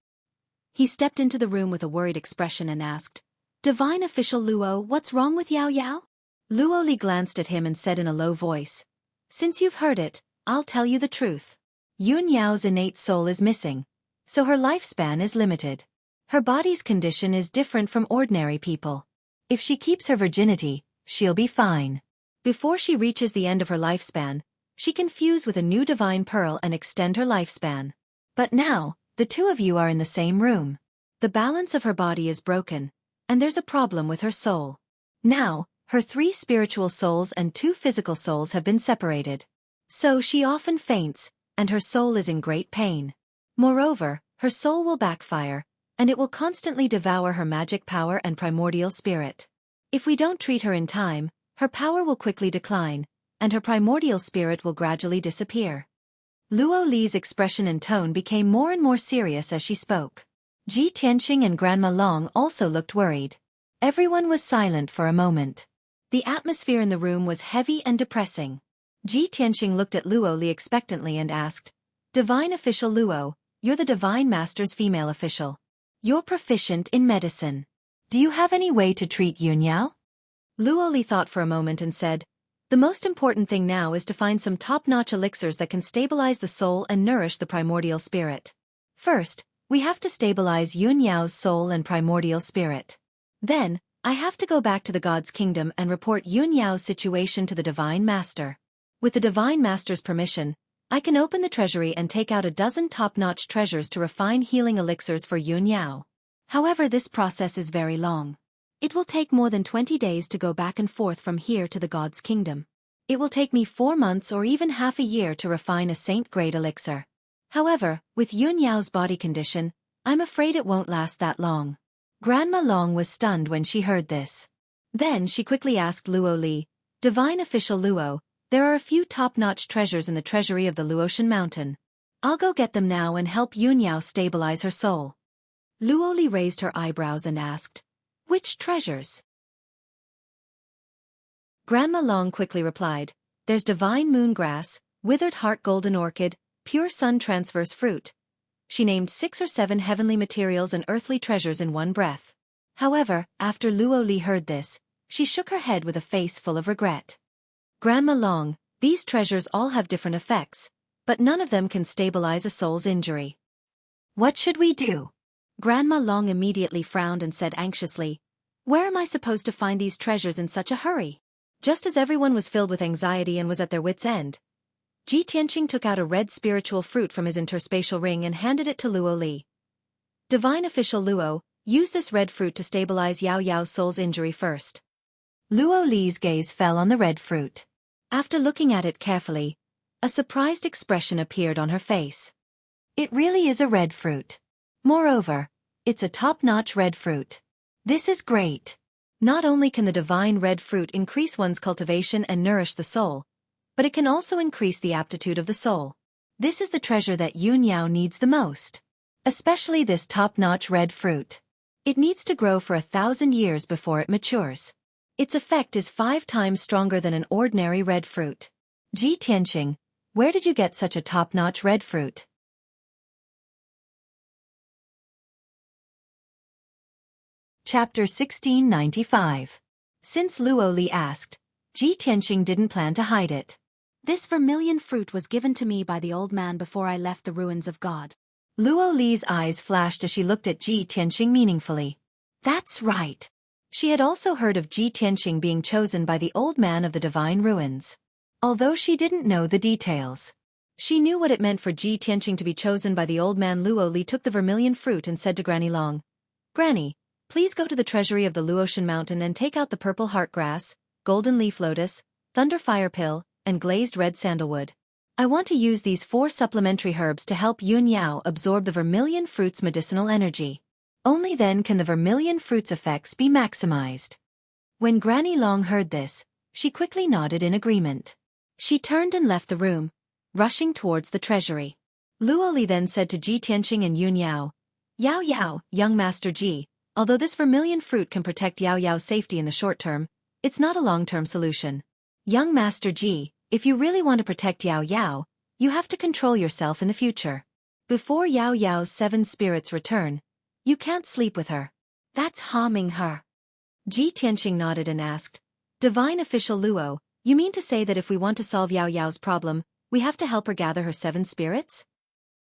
He stepped into the room with a worried expression and asked, "Divine Official Luo, what's wrong with Yao Yao?" Luo Li glanced at him and said in a low voice, "Since you've heard it, I'll tell you the truth. Yun Yao's innate soul is missing, so her lifespan is limited. Her body's condition is different from ordinary people. If she keeps her virginity, she'll be fine. Before she reaches the end of her lifespan, she can fuse with a new divine pearl and extend her lifespan. But now, the two of you are in the same room. The balance of her body is broken, and there's a problem with her soul. Now, her 3 spiritual souls and 2 physical souls have been separated. So she often faints, and her soul is in great pain. Moreover, her soul will backfire, and it will constantly devour her magic power and primordial spirit. If we don't treat her in time, her power will quickly decline, and her primordial spirit will gradually disappear. Luo Li's expression and tone became more and more serious as she spoke. Ji Tianqing and Grandma Long also looked worried. Everyone was silent for a moment. The atmosphere in the room was heavy and depressing. Ji Tianqing looked at Luo Li expectantly and asked, "Divine Official Luo, you're the Divine Master's female official. You're proficient in medicine. Do you have any way to treat Yun Yao?" Luo Li thought for a moment and said, "The most important thing now is to find some top-notch elixirs that can stabilize the soul and nourish the primordial spirit. First, we have to stabilize Yun Yao's soul and primordial spirit. Then, I have to go back to the God's kingdom and report Yun Yao's situation to the Divine Master. With the Divine Master's permission, I can open the treasury and take out a dozen top-notch treasures to refine healing elixirs for Yun Yao. However, this process is very long. It will take more than 20 days to go back and forth from here to the God's kingdom. It will take me 4 months or even half a year to refine a saint-grade elixir. However, with Yun Yao's body condition, I'm afraid it won't last that long." Grandma Long was stunned when she heard this. Then she quickly asked Luo Li, "Divine Official Luo, there are a few top-notch treasures in the treasury of the Luotian Mountain. I'll go get them now and help Yun Yao stabilize her soul." Luo Li raised her eyebrows and asked, "Which treasures?" Grandma Long quickly replied, "There's divine moon grass, withered heart golden orchid, pure sun transverse fruit." She named 6 or 7 heavenly materials and earthly treasures in one breath. However, after Luo Li heard this, she shook her head with a face full of regret. "Grandma Long, these treasures all have different effects, but none of them can stabilize a soul's injury. What should we do?" Grandma Long immediately frowned and said anxiously, "Where am I supposed to find these treasures in such a hurry?" Just as everyone was filled with anxiety and was at their wits' end, Ji Tianqing took out a red spiritual fruit from his interspatial ring and handed it to Luo Li. "Divine Official Luo, use this red fruit to stabilize Yao Yao's soul's injury first." Luo Li's gaze fell on the red fruit. After looking at it carefully, a surprised expression appeared on her face. It really is a red fruit. Moreover, it's a top-notch red fruit. This is great. Not only can the divine red fruit increase one's cultivation and nourish the soul, but it can also increase the aptitude of the soul. This is the treasure that Yun Yao needs the most. Especially this top-notch red fruit. It needs to grow for 1,000 years before it matures. Its effect is 5 times stronger than an ordinary red fruit. Ji Tianqing, where did you get such a top-notch red fruit? Chapter 1695. Since Luo Li asked, Ji Tianqing didn't plan to hide it. "This vermilion fruit was given to me by the old man before I left the ruins of God." Luo Li's eyes flashed as she looked at Ji Tianqing meaningfully. That's right. She had also heard of Ji Tianqing being chosen by the old man of the divine ruins. Although she didn't know the details, she knew what it meant for Ji Tianqing to be chosen by the old man. Luo Li took the vermilion fruit and said to Granny Long, "Granny, please go to the treasury of the Luotian Mountain and take out the purple heart grass, golden leaf lotus, thunder fire pill, and glazed red sandalwood. I want to use these 4 supplementary herbs to help Yun Yao absorb the vermilion fruit's medicinal energy. Only then can the vermilion fruit's effects be maximized." When Granny Long heard this, she quickly nodded in agreement. She turned and left the room, rushing towards the treasury. Luo Li then said to Ji Tianqing and Yun Yao, "Yao Yao, young Master Ji, although this vermilion fruit can protect Yao Yao's safety in the short term, it's not a long-term solution. Young Master Ji, if you really want to protect Yao Yao, you have to control yourself in the future. Before Yao Yao's 7 spirits return, you can't sleep with her. That's harming her." Ji Tianqing nodded and asked, "Divine Official Luo, you mean to say that if we want to solve Yao Yao's problem, We have to help her gather her 7 spirits?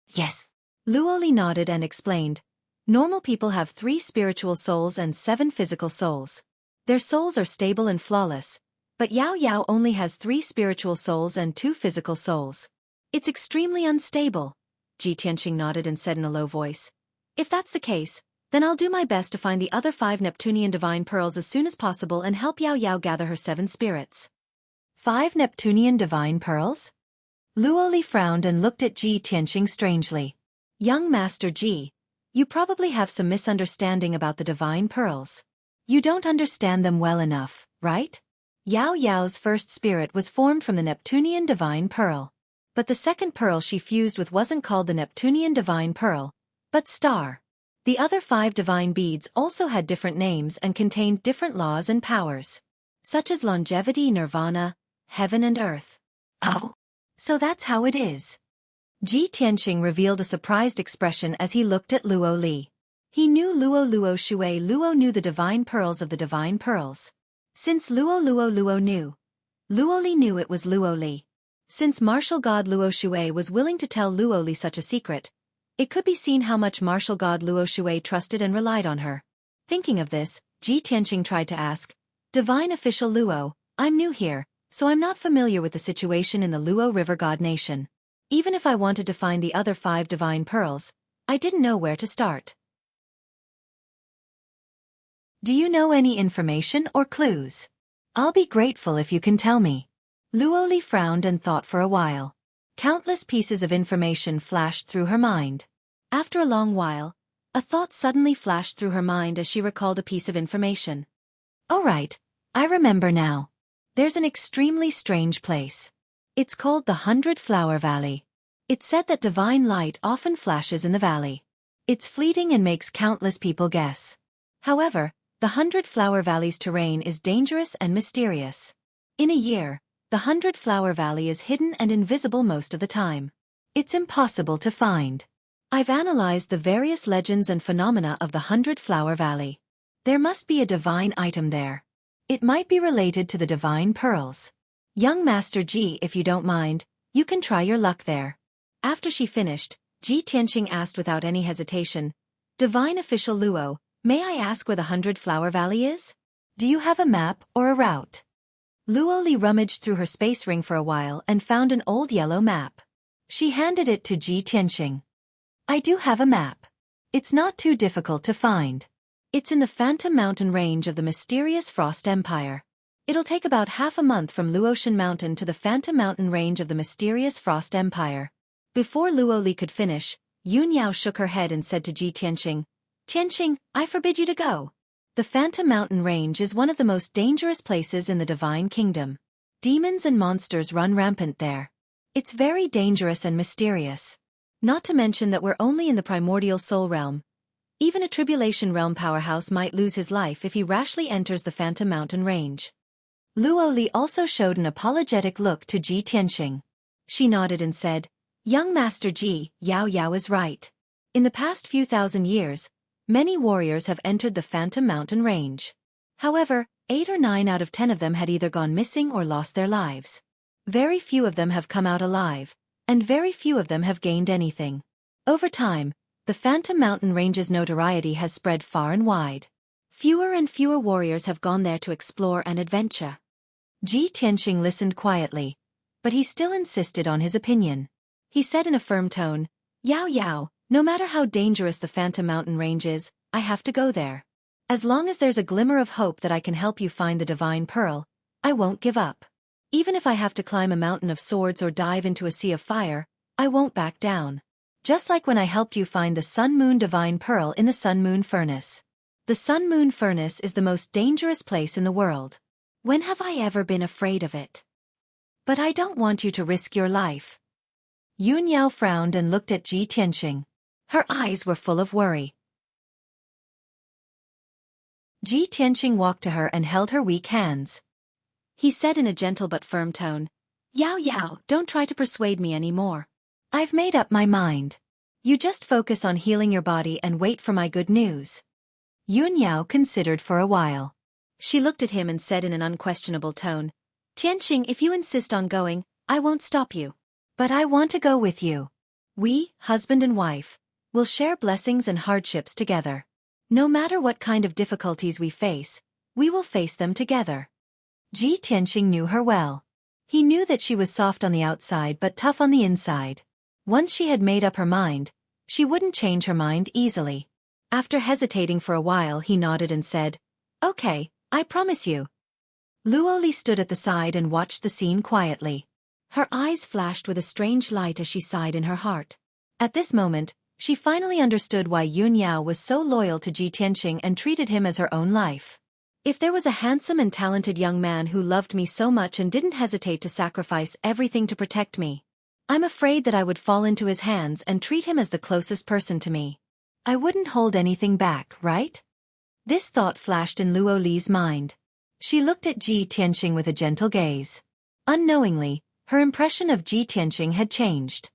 Yes. Luoli nodded and explained. Normal people have 3 spiritual souls and 7 physical souls. Their souls are stable and flawless, but Yao Yao only has 3 spiritual souls and 2 physical souls. It's extremely unstable. Ji Tianqing nodded and said in a low voice. If that's the case, then I'll do my best to find the other 5 Neptunian divine pearls as soon as possible and help Yao Yao gather her 7 spirits. 5 Neptunian divine pearls? Luoli frowned and looked at Ji Tianqing strangely. Young Master Ji, you probably have some misunderstanding about the divine pearls. You don't understand them well enough, right? Yao Yao's first spirit was formed from the Neptunian divine pearl. But the second pearl she fused with wasn't called the Neptunian divine pearl, but star. The other 5 divine beads also had different names and contained different laws and powers, such as longevity, nirvana, heaven and earth. Oh. So that's how it is. Ji Tianqing revealed a surprised expression as he looked at Luo Li. He knew Luo Shui Luo knew the divine pearls of the divine pearls. Since Luo knew, Luo Li knew it was Luo Li. Since martial god Luo Shui was willing to tell Luo Li such a secret, it could be seen how much martial god Luo Shui trusted and relied on her. Thinking of this, Ji Tianqing tried to ask, Divine Official Luo, I'm new here, so I'm not familiar with the situation in the Luo River God Nation. Even if I wanted to find the other 5 divine pearls, I didn't know where to start. Do you know any information or clues? I'll be grateful if you can tell me. Luo Li frowned and thought for a while. Countless pieces of information flashed through her mind. After a long while, a thought suddenly flashed through her mind as she recalled a piece of information. Oh right, I remember now. There's an extremely strange place. It's called the 100-Flower Valley. It's said that divine light often flashes in the valley. It's fleeting and makes countless people guess. However, the 100-Flower Valley's terrain is dangerous and mysterious. In a year, the 100-Flower Valley is hidden and invisible most of the time. It's impossible to find. I've analyzed the various legends and phenomena of the 100-Flower Valley. There must be a divine item there. It might be related to the divine pearls. Young Master Ji, if you don't mind, you can try your luck there. After she finished, Ji Tianqing asked without any hesitation, Divine Official Luo, may I ask where the 100-Flower Valley is? Do you have a map or a route? Luo Li rummaged through her space ring for a while and found an old yellow map. She handed it to Ji Tianqing. I do have a map. It's not too difficult to find. It's in the Phantom Mountain range of the mysterious Frost Empire. It'll take about half a month from Luotian Mountain to the Phantom Mountain range of the mysterious Frost Empire. Before Luo Li could finish, Yun Yao shook her head and said to Ji Tianqing, Tianqing, I forbid you to go. The Phantom Mountain range is one of the most dangerous places in the Divine Kingdom. Demons and monsters run rampant there. It's very dangerous and mysterious. Not to mention that we're only in the primordial soul realm. Even a Tribulation Realm powerhouse might lose his life if he rashly enters the Phantom Mountain range. Luo Li also showed an apologetic look to Ji Tianqing. She nodded and said, Young Master Ji, Yao Yao is right. In the past few thousand years, many warriors have entered the Phantom Mountain range. However, 8 or 9 out of 10 of them had either gone missing or lost their lives. Very few of them have come out alive, and very few of them have gained anything. Over time, the Phantom Mountain range's notoriety has spread far and wide. Fewer and fewer warriors have gone there to explore and adventure. Ji Tianqing listened quietly, but he still insisted on his opinion. He said in a firm tone, Yao Yao, no matter how dangerous the Phantom Mountain range is, I have to go there. As long as there's a glimmer of hope that I can help you find the divine pearl, I won't give up. Even if I have to climb a mountain of swords or dive into a sea of fire, I won't back down. Just like when I helped you find the Sun Moon divine pearl in the Sun Moon Furnace. The Sun Moon Furnace is the most dangerous place in the world. When have I ever been afraid of it? But I don't want you to risk your life. Yun Yao frowned and looked at Ji Tianqing. Her eyes were full of worry. Ji Tianqing walked to her and held her weak hands. He said in a gentle but firm tone, Yao Yao, don't try to persuade me anymore. I've made up my mind. You just focus on healing your body and wait for my good news. Yun Yao considered for a while. She looked at him and said in an unquestionable tone, Tianqing, if you insist on going, I won't stop you. But I want to go with you. We, husband and wife, will share blessings and hardships together. No matter what kind of difficulties we face, we will face them together. Ji Tianqing knew her well. He knew that she was soft on the outside but tough on the inside. Once she had made up her mind, she wouldn't change her mind easily. After hesitating for a while, he nodded and said, "Okay, I promise you." Luo Li stood at the side and watched the scene quietly. Her eyes flashed with a strange light as she sighed in her heart. At this moment, she finally understood why Yun Yao was so loyal to Ji Tianqing and treated him as her own life. If there was a handsome and talented young man who loved me so much and didn't hesitate to sacrifice everything to protect me, I'm afraid that I would fall into his hands and treat him as the closest person to me. I wouldn't hold anything back, right? This thought flashed in Luo Li's mind. She looked at Ji Tianqing with a gentle gaze. Unknowingly, her impression of Ji Tianqing had changed.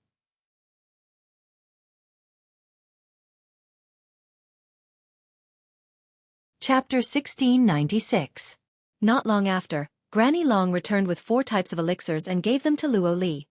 Chapter 1696. Not long after, Granny Long returned with 4 types of elixirs and gave them to Luo Li.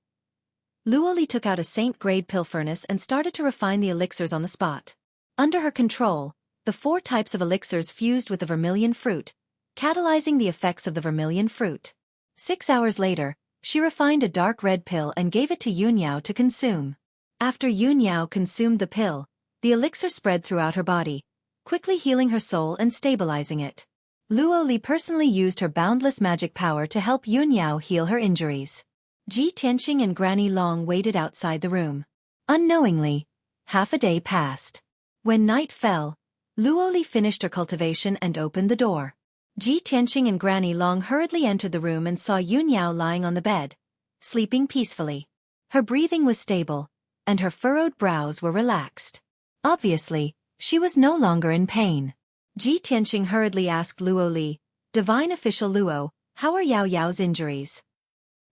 Luo Li took out a Saint-grade pill furnace and started to refine the elixirs on the spot. Under her control, the 4 types of elixirs fused with the vermilion fruit, catalyzing the effects of the vermilion fruit. 6 hours later, she refined a dark red pill and gave it to Yun Yao to consume. After Yun Yao consumed the pill, the elixir spread throughout her body, quickly healing her soul and stabilizing it. Luo Li personally used her boundless magic power to help Yun Yao heal her injuries. Ji Tianqing and Granny Long waited outside the room. Unknowingly, half a day passed. When night fell, Luo Li finished her cultivation and opened the door. Ji Tianqing and Granny Long hurriedly entered the room and saw Yun Yao lying on the bed, sleeping peacefully. Her breathing was stable, and her furrowed brows were relaxed. Obviously, she was no longer in pain. Ji Tianqing hurriedly asked Luo Li, "Divine Official Luo, how are Yao Yao's injuries?"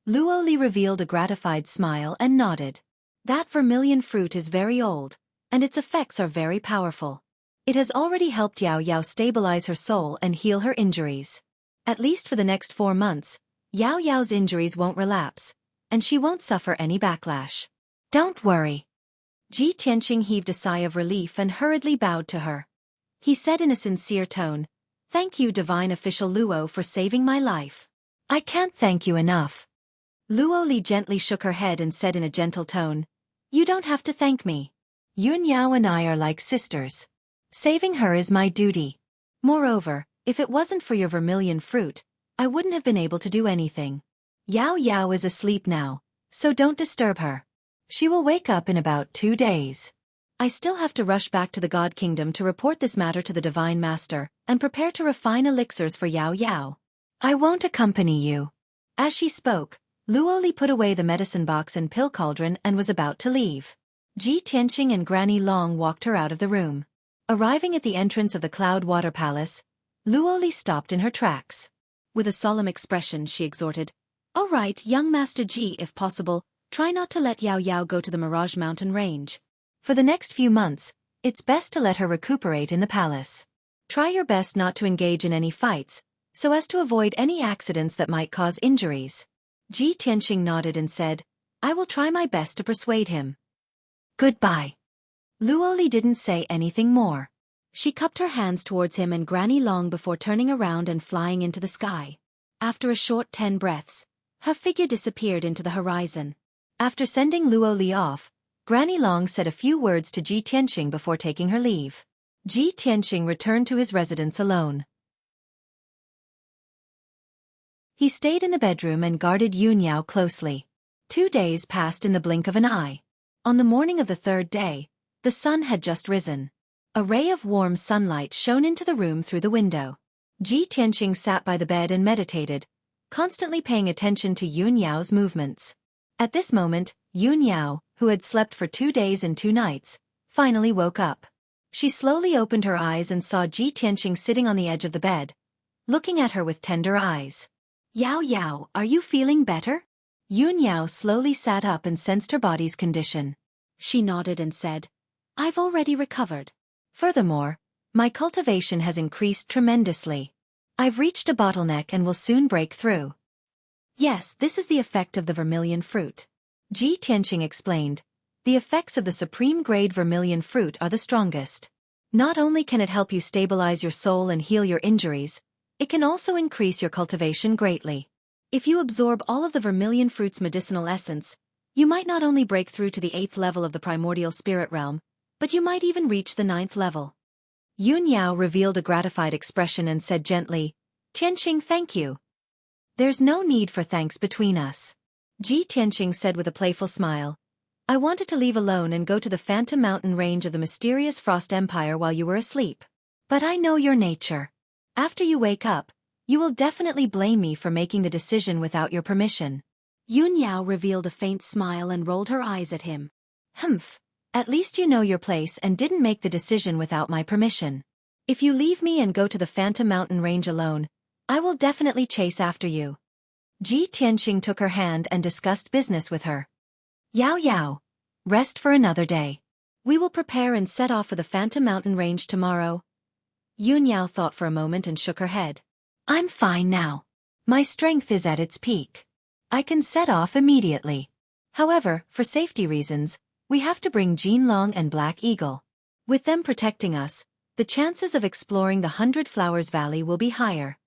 Luo Li revealed a gratified smile and nodded. That vermilion fruit is very old, and its effects are very powerful. It has already helped Yao Yao stabilize her soul and heal her injuries. At least for the next 4 months, Yao Yao's injuries won't relapse, and she won't suffer any backlash. Don't worry. Ji Tianqing heaved a sigh of relief and hurriedly bowed to her. He said in a sincere tone, "Thank you, Divine Official Luo, for saving my life." "I can't thank you enough." Luo Li gently shook her head and said in a gentle tone, "You don't have to thank me. Yun Yao and I are like sisters. Saving her is my duty. Moreover, if it wasn't for your vermilion fruit, I wouldn't have been able to do anything. Yao Yao is asleep now, so don't disturb her. She will wake up in about 2 days. I still have to rush back to the God Kingdom to report this matter to the Divine Master, and prepare to refine elixirs for Yao Yao. I won't accompany you." As she spoke, Luo Li put away the medicine box and pill cauldron and was about to leave. Ji Tianqing and Granny Long walked her out of the room. Arriving at the entrance of the Cloud Water Palace, Luo Li stopped in her tracks. With a solemn expression, she exhorted, "All right, young Master Ji, if possible, try not to let Yao Yao go to the Mirage Mountain Range. For the next few months, it's best to let her recuperate in the palace. Try your best not to engage in any fights, so as to avoid any accidents that might cause injuries." Ji Tianqing nodded and said, "I will try my best to persuade him. Goodbye." Luo Li didn't say anything more. She cupped her hands towards him and Granny Long before turning around and flying into the sky. After a short 10 breaths, her figure disappeared into the horizon. After sending Luo Li off, Granny Long said a few words to Ji Tianqing before taking her leave. Ji Tianqing returned to his residence alone. He stayed in the bedroom and guarded Yun Yao closely. 2 days passed in the blink of an eye. On the morning of the 3rd day, the sun had just risen. A ray of warm sunlight shone into the room through the window. Ji Tianqing sat by the bed and meditated, constantly paying attention to Yun Yao's movements. At this moment, Yun Yao, who had slept for 2 days and 2 nights, finally woke up. She slowly opened her eyes and saw Ji Tianqing sitting on the edge of the bed, looking at her with tender eyes. "Yao Yao, are you feeling better?" Yun Yao slowly sat up and sensed her body's condition. She nodded and said, "I've already recovered. Furthermore, my cultivation has increased tremendously. I've reached a bottleneck and will soon break through." Yes, this is the effect of the vermilion fruit. Ji Tianqing explained. The effects of the supreme-grade vermilion fruit are the strongest. Not only can it help you stabilize your soul and heal your injuries, it can also increase your cultivation greatly. If you absorb all of the vermilion fruit's medicinal essence, you might not only break through to the 8th level of the primordial spirit realm, but you might even reach the 9th level. Yun Yao revealed a gratified expression and said gently, Tianqing, thank you. There's no need for thanks between us. Ji Tianqing said with a playful smile. I wanted to leave alone and go to the Phantom Mountain range of the mysterious Frost Empire while you were asleep. But I know your nature. After you wake up, you will definitely blame me for making the decision without your permission. Yun Yao revealed a faint smile and rolled her eyes at him. Humph, at least you know your place and didn't make the decision without my permission. If you leave me and go to the Phantom Mountain range alone, I will definitely chase after you. Ji Tianqing took her hand and discussed business with her. Yao Yao, rest for another day. We will prepare and set off for the Phantom Mountain range tomorrow. Yun Yao thought for a moment and shook her head. I'm fine now. My strength is at its peak. I can set off immediately. However, for safety reasons, we have to bring Jinlong and Black Eagle. With them protecting us, the chances of exploring the 100 Flowers Valley will be higher.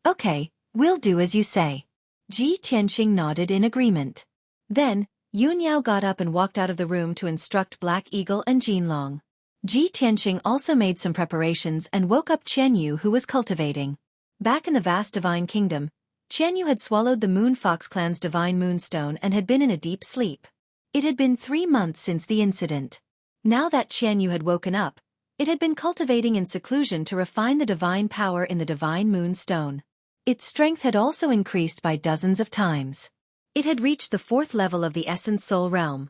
Okay, we'll do as you say. Ji Tianqing nodded in agreement. Then, Yun Yao got up and walked out of the room to instruct Black Eagle and Jinlong. Ji Tianqing also made some preparations and woke up Qian Yu, who was cultivating. Back in the vast divine kingdom, Qian Yu had swallowed the Moon Fox clan's divine moonstone and had been in a deep sleep. It had been 3 months since the incident. Now that Qian Yu had woken up, it had been cultivating in seclusion to refine the divine power in the divine moonstone. Its strength had also increased by dozens of times. It had reached the 4th level of the Essence Soul realm.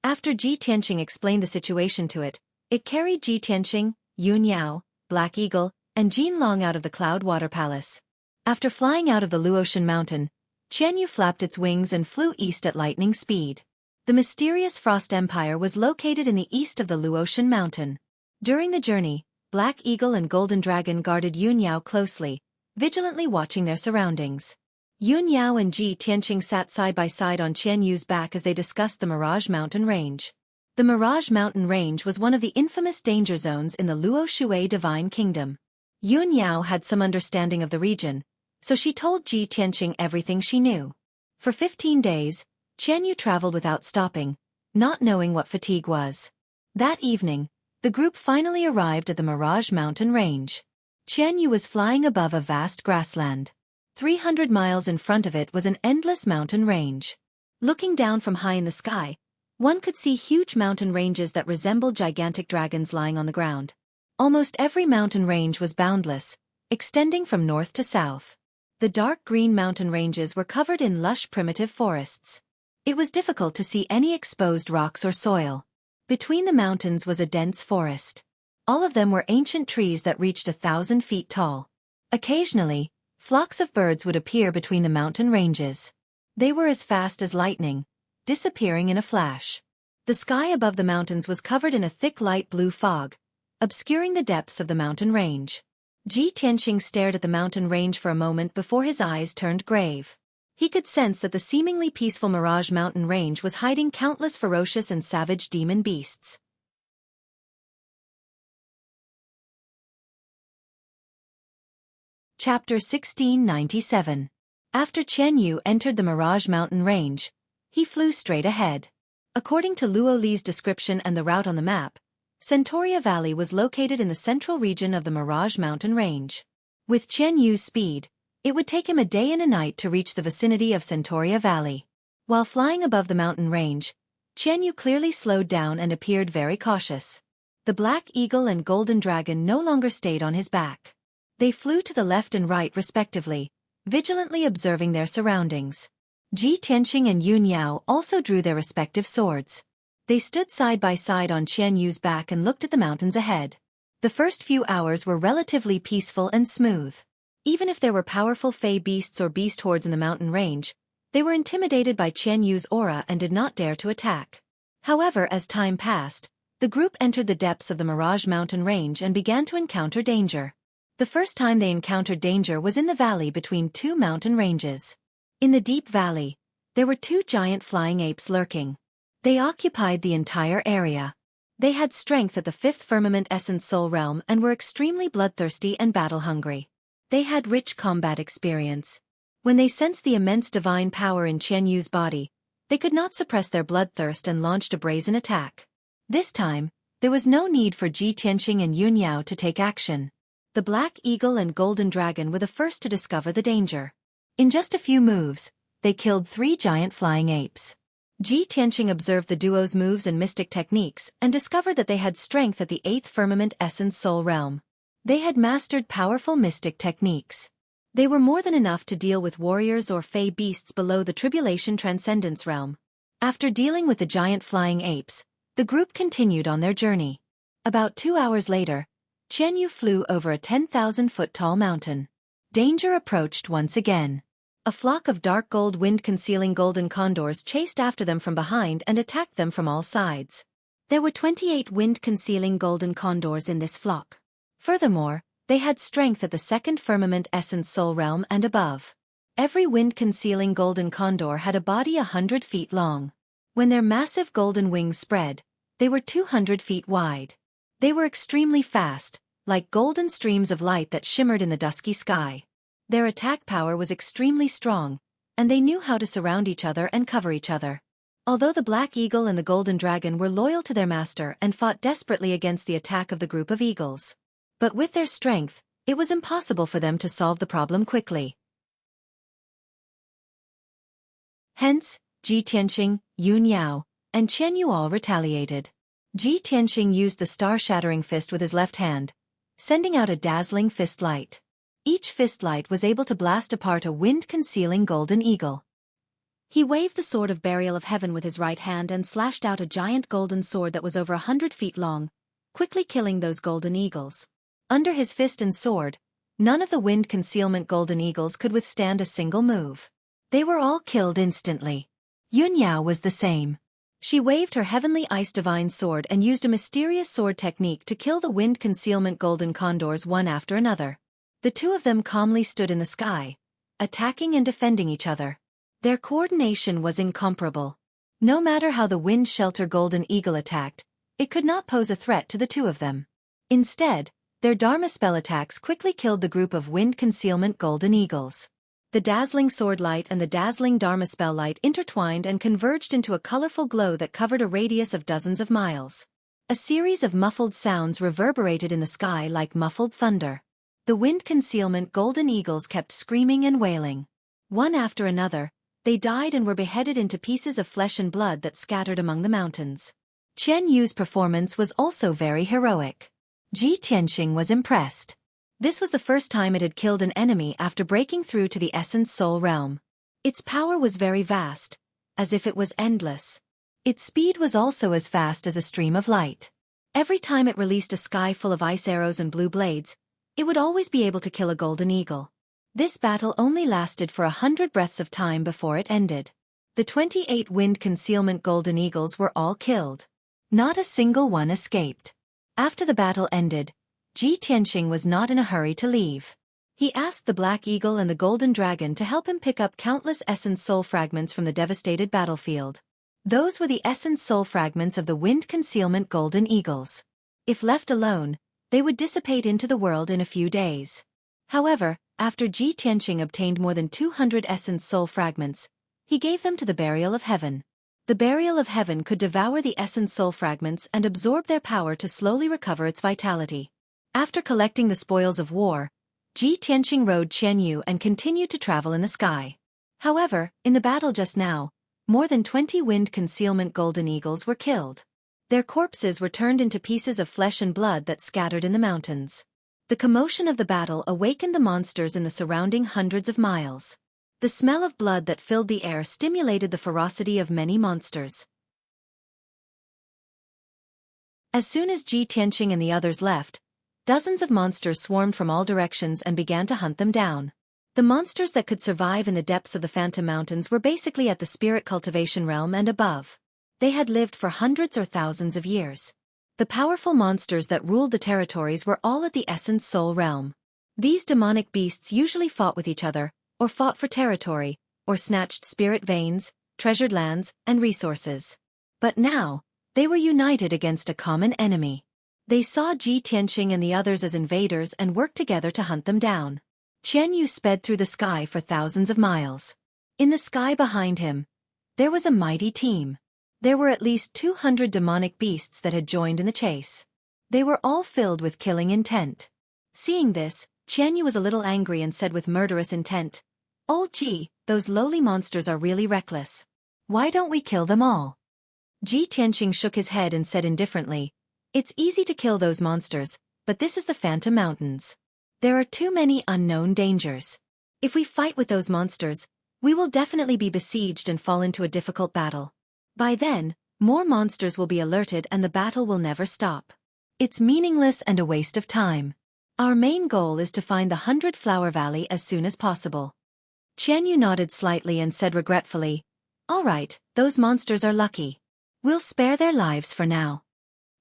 After Ji Tianqing explained the situation to it, it carried Ji Tianqing, Yun Yao, Black Eagle, and Jinlong out of the Cloud Water Palace. After flying out of the Luotian Mountain, Qian Yu flapped its wings and flew east at lightning speed. The mysterious Frost Empire was located in the east of the Luotian Mountain. During the journey, Black Eagle and Golden Dragon guarded Yun Yao closely, vigilantly watching their surroundings. Yun Yao and Ji Tianqing sat side by side on Qian Yu's back as they discussed the Mirage Mountain Range. The Mirage Mountain Range was one of the infamous danger zones in the Luo Shui Divine Kingdom. Yun Yao had some understanding of the region, so she told Ji Tianqing everything she knew. For 15 days, Qian Yu traveled without stopping, not knowing what fatigue was. That evening, the group finally arrived at the Mirage Mountain Range. Qian Yu was flying above a vast grassland. 300 miles in front of it was an endless mountain range. Looking down from high in the sky, one could see huge mountain ranges that resembled gigantic dragons lying on the ground. Almost every mountain range was boundless, extending from north to south. The dark green mountain ranges were covered in lush primitive forests. It was difficult to see any exposed rocks or soil. Between the mountains was a dense forest. All of them were ancient trees that reached 1,000 feet tall. Occasionally, flocks of birds would appear between the mountain ranges. They were as fast as lightning, disappearing in a flash. The sky above the mountains was covered in a thick light blue fog, obscuring the depths of the mountain range. Ji Tianqing stared at the mountain range for a moment before his eyes turned grave. He could sense that the seemingly peaceful Mirage Mountain Range was hiding countless ferocious and savage demon beasts. Chapter 1697. After Qian Yu entered the Mirage Mountain Range, he flew straight ahead. According to Luo Li's description and the route on the map, Centauria Valley was located in the central region of the Mirage Mountain Range. With Qian Yu's speed, it would take him a day and a night to reach the vicinity of Centauria Valley. While flying above the mountain range, Qian Yu clearly slowed down and appeared very cautious. The Black Eagle and Golden Dragon no longer stayed on his back. They flew to the left and right respectively, vigilantly observing their surroundings. Ji Tianqing and Yun Yao also drew their respective swords. They stood side by side on Qian Yu's back and looked at the mountains ahead. The first few hours were relatively peaceful and smooth. Even if there were powerful fey beasts or beast hordes in the mountain range, they were intimidated by Qian Yu's aura and did not dare to attack. However, as time passed, the group entered the depths of the Mirage Mountain Range and began to encounter danger. The first time they encountered danger was in the valley between two mountain ranges. In the deep valley, there were two giant flying apes lurking. They occupied the entire area. They had strength at the fifth firmament essence soul realm and were extremely bloodthirsty and battle-hungry. They had rich combat experience. When they sensed the immense divine power in Qianyu's body, they could not suppress their bloodthirst and launched a brazen attack. This time, there was no need for Ji Tianqing and Yun Yao to take action. The Black Eagle and Golden Dragon were the first to discover the danger. In just a few moves, they killed 3 giant flying apes. Ji Tianqing observed the duo's moves and mystic techniques and discovered that they had strength at the 8th firmament essence soul realm. They had mastered powerful mystic techniques. They were more than enough to deal with warriors or fey beasts below the tribulation transcendence realm. After dealing with the giant flying apes, the group continued on their journey. About 2 hours later, Qianyu flew over a 10,000-foot tall mountain. Danger approached once again. A flock of dark gold wind-concealing golden condors chased after them from behind and attacked them from all sides. There were 28 wind-concealing golden condors in this flock. Furthermore, they had strength at the 2nd firmament essence soul realm and above. Every wind-concealing golden condor had a body 100 feet long. When their massive golden wings spread, they were 200 feet wide. They were extremely fast, like golden streams of light that shimmered in the dusky sky. Their attack power was extremely strong, and they knew how to surround each other and cover each other. Although the Black Eagle and the Golden Dragon were loyal to their master and fought desperately against the attack of the group of eagles. But with their strength, it was impossible for them to solve the problem quickly. Hence, Ji Tianqing, Yun Yao, and Qianyu all retaliated. Ji Tianqing used the star-shattering fist with his left hand, sending out a dazzling fist light. Each fist light was able to blast apart a wind-concealing golden eagle. He waved the sword of burial of heaven with his right hand and slashed out a giant golden sword that was over 100 feet long, quickly killing those golden eagles. Under his fist and sword, none of the wind concealment golden eagles could withstand a single move. They were all killed instantly. Yun Yao was the same. She waved her heavenly ice divine sword and used a mysterious sword technique to kill the wind concealment golden condors one after another. The two of them calmly stood in the sky, attacking and defending each other. Their coordination was incomparable. No matter how the wind shelter golden eagle attacked, it could not pose a threat to the two of them. Instead, their Dharma spell attacks quickly killed the group of wind concealment golden eagles. The dazzling sword light and the dazzling Dharma spell light intertwined and converged into a colorful glow that covered a radius of dozens of miles. A series of muffled sounds reverberated in the sky like muffled thunder. The wind concealment golden eagles kept screaming and wailing. One after another, they died and were beheaded into pieces of flesh and blood that scattered among the mountains. Qianyu's performance was also very heroic. Ji Tianqing was impressed. This was the first time it had killed an enemy after breaking through to the essence soul realm. Its power was very vast, as if it was endless. Its speed was also as fast as a stream of light. Every time it released a sky full of ice arrows and blue blades, it would always be able to kill a golden eagle. This battle only lasted for 100 breaths of time before it ended. The 28 wind concealment golden eagles were all killed. Not a single one escaped. After the battle ended, Ji Tianqing was not in a hurry to leave. He asked the Black Eagle and the Golden Dragon to help him pick up countless essence soul fragments from the devastated battlefield. Those were the essence soul fragments of the wind concealment golden eagles. If left alone, they would dissipate into the world in a few days. However, after Ji Tianqing obtained more than 200 essence soul fragments, he gave them to the Burial of Heaven. The Burial of Heaven could devour the essence soul fragments and absorb their power to slowly recover its vitality. After collecting the spoils of war, Ji Tianqing rode Qianyu and continued to travel in the sky. However, in the battle just now, more than 20 wind concealment golden eagles were killed. Their corpses were turned into pieces of flesh and blood that scattered in the mountains. The commotion of the battle awakened the monsters in the surrounding hundreds of miles. The smell of blood that filled the air stimulated the ferocity of many monsters. As soon as Ji Tianqing and the others left, dozens of monsters swarmed from all directions and began to hunt them down. The monsters that could survive in the depths of the Phantom Mountains were basically at the spirit cultivation realm and above. They had lived for hundreds or thousands of years. The powerful monsters that ruled the territories were all at the essence soul realm. These demonic beasts usually fought with each other, or fought for territory, or snatched spirit veins, treasured lands, and resources. But now, they were united against a common enemy. They saw Ji Tianqing and the others as invaders and worked together to hunt them down. Qian Yu sped through the sky for thousands of miles. In the sky behind him, there was a mighty team. There were at least 200 demonic beasts that had joined in the chase. They were all filled with killing intent. Seeing this, Qian Yu was a little angry and said with murderous intent, "Old Ji, those lowly monsters are really reckless. Why don't we kill them all?" Ji Tianqing shook his head and said indifferently, "It's easy to kill those monsters, but this is the Phantom Mountains. There are too many unknown dangers. If we fight with those monsters, we will definitely be besieged and fall into a difficult battle. By then, more monsters will be alerted and the battle will never stop. It's meaningless and a waste of time. Our main goal is to find the 100-Flower Valley as soon as possible." Qian Yu nodded slightly and said regretfully, "All right, those monsters are lucky. We'll spare their lives for now."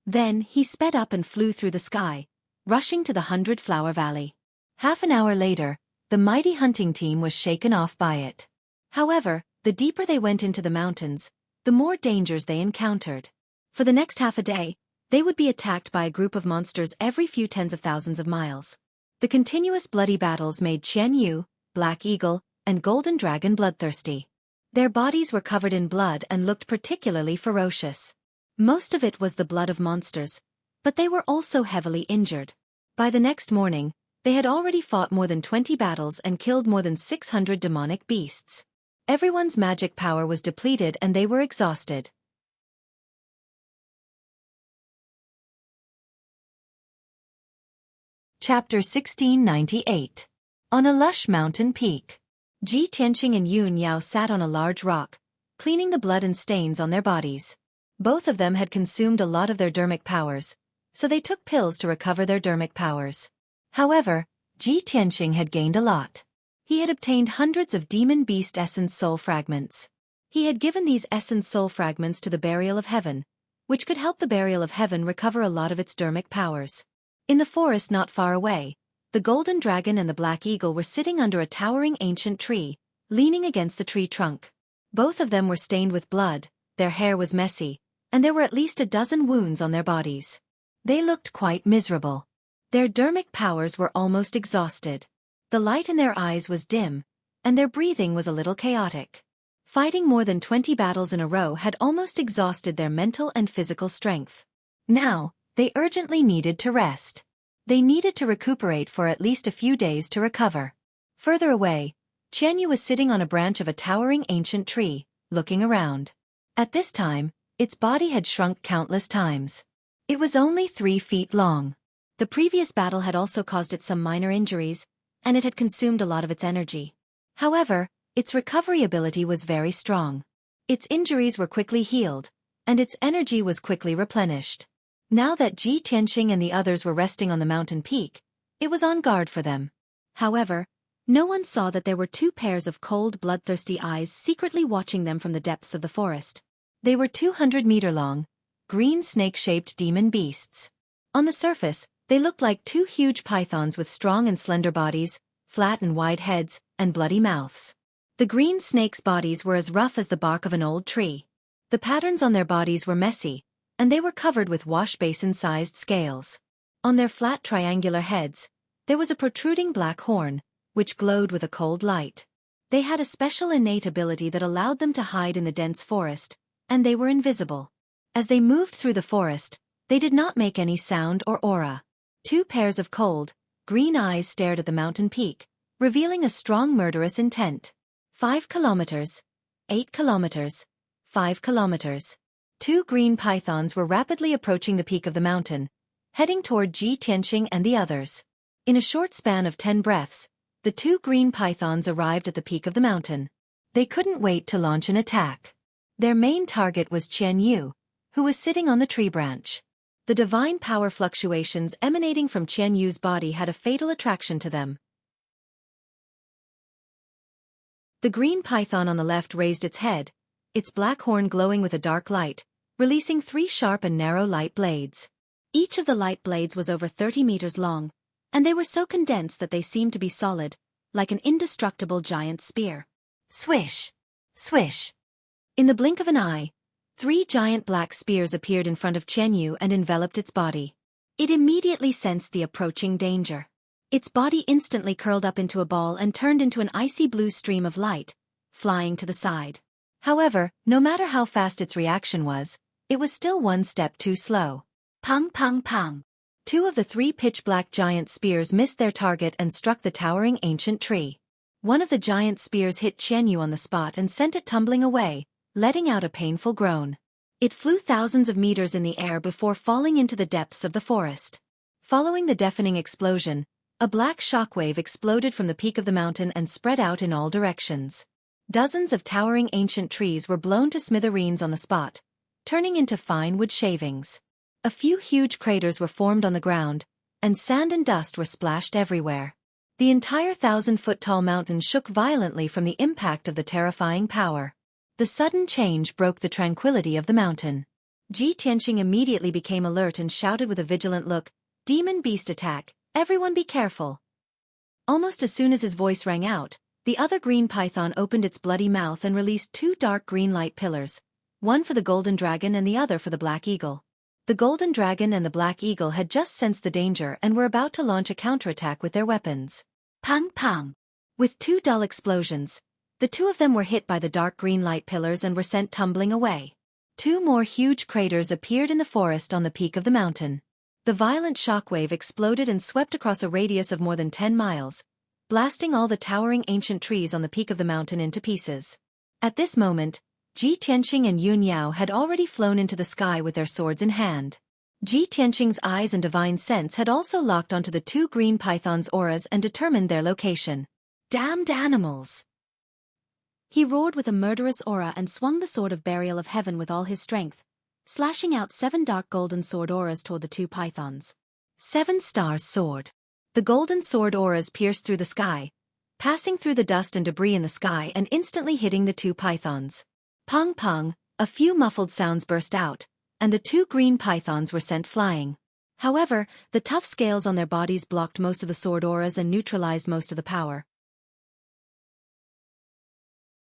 Then he sped up and flew through the sky, rushing to the 100-Flower Valley. Half an hour later, the mighty hunting team was shaken off by it. However, the deeper they went into the mountains, the more dangers they encountered. For the next half a day, they would be attacked by a group of monsters every few tens of thousands of miles. The continuous bloody battles made Qian Yu, Black Eagle, and Golden Dragon bloodthirsty. Their bodies were covered in blood and looked particularly ferocious. Most of it was the blood of monsters, but they were also heavily injured. By the next morning, they had already fought more than 20 battles and killed more than 600 demonic beasts. Everyone's magic power was depleted and they were exhausted. Chapter 1698. On a lush mountain peak. Ji Tianqing and Yun Yao sat on a large rock, cleaning the blood and stains on their bodies. Both of them had consumed a lot of their dermic powers, so they took pills to recover their dermic powers. However, Ji Tianqing had gained a lot. He had obtained hundreds of demon beast essence soul fragments. He had given these essence soul fragments to the Burial of Heaven, which could help the Burial of Heaven recover a lot of its dermic powers. In the forest not far away, the Golden Dragon and the Black Eagle were sitting under a towering ancient tree, leaning against the tree trunk. Both of them were stained with blood, their hair was messy, and there were at least a dozen wounds on their bodies. They looked quite miserable. Their dermic powers were almost exhausted. The light in their eyes was dim, and their breathing was a little chaotic. Fighting more than 20 battles in a row had almost exhausted their mental and physical strength. Now, they urgently needed to rest. They needed to recuperate for at least a few days to recover. Further away, Qian Yu was sitting on a branch of a towering ancient tree, looking around. At this time, its body had shrunk countless times. It was only 3 feet long. The previous battle had also caused it some minor injuries, and it had consumed a lot of its energy. However, its recovery ability was very strong. Its injuries were quickly healed, and its energy was quickly replenished. Now that Ji Tianqing and the others were resting on the mountain peak, it was on guard for them. However, no one saw that there were 2 pairs of cold, bloodthirsty eyes secretly watching them from the depths of the forest. They were 200-meter long, green snake-shaped demon beasts. On the surface, they looked like 2 huge pythons with strong and slender bodies, flat and wide heads, and bloody mouths. The green snakes' bodies were as rough as the bark of an old tree. The patterns on their bodies were messy, and they were covered with wash-basin-sized scales. On their flat triangular heads, there was a protruding black horn, which glowed with a cold light. They had a special innate ability that allowed them to hide in the dense forest, and they were invisible. As they moved through the forest, they did not make any sound or aura. 2 pairs of cold, green eyes stared at the mountain peak, revealing a strong murderous intent. 5 kilometers, 8 kilometers, 5 kilometers. 2 green pythons were rapidly approaching the peak of the mountain, heading toward Ji Tianqing and the others. In a short span of 10 breaths, the 2 green pythons arrived at the peak of the mountain. They couldn't wait to launch an attack. Their main target was Qian Yu, who was sitting on the tree branch. The divine power fluctuations emanating from Qian Yu's body had a fatal attraction to them. The green python on the left raised its head, its black horn glowing with a dark light, releasing 3 sharp and narrow light blades. Each of the light blades was over 30 meters long, and they were so condensed that they seemed to be solid, like an indestructible giant spear. Swish! Swish! In the blink of an eye, 3 giant black spears appeared in front of Qianyu and enveloped its body. It immediately sensed the approaching danger. Its body instantly curled up into a ball and turned into an icy blue stream of light, flying to the side. However, no matter how fast its reaction was, it was still one step too slow. Pang pang pang. 2 of the 3 pitch-black giant spears missed their target and struck the towering ancient tree. One of the giant spears hit Qianyu on the spot and sent it tumbling away, letting out a painful groan. It flew thousands of meters in the air before falling into the depths of the forest. Following the deafening explosion, a black shockwave exploded from the peak of the mountain and spread out in all directions. Dozens of towering ancient trees were blown to smithereens on the spot, turning into fine wood shavings. A few huge craters were formed on the ground, and sand and dust were splashed everywhere. The entire 1,000-foot-tall mountain shook violently from the impact of the terrifying power. The sudden change broke the tranquility of the mountain. Ji Tianqing immediately became alert and shouted with a vigilant look, "Demon beast attack, everyone be careful." Almost as soon as his voice rang out, the other green python opened its bloody mouth and released 2 dark green light pillars, one for the golden dragon and the other for the black eagle. The golden dragon and the black eagle had just sensed the danger and were about to launch a counterattack with their weapons. Pang pang! With 2 dull explosions, the 2 of them were hit by the dark green light pillars and were sent tumbling away. 2 more huge craters appeared in the forest on the peak of the mountain. The violent shockwave exploded and swept across a radius of more than 10 miles, blasting all the towering ancient trees on the peak of the mountain into pieces. At this moment, Ji Tianqing and Yun Yao had already flown into the sky with their swords in hand. Ji Tianqing's eyes and divine sense had also locked onto the 2 green pythons' auras and determined their location. Damned animals! He roared with a murderous aura and swung the sword of burial of heaven with all his strength, slashing out 7 dark golden sword auras toward the 2 pythons. 7 stars sword. The golden sword auras pierced through the sky, passing through the dust and debris in the sky and instantly hitting the 2 pythons. Pong pong, a few muffled sounds burst out, and the 2 green pythons were sent flying. However, the tough scales on their bodies blocked most of the sword auras and neutralized most of the power.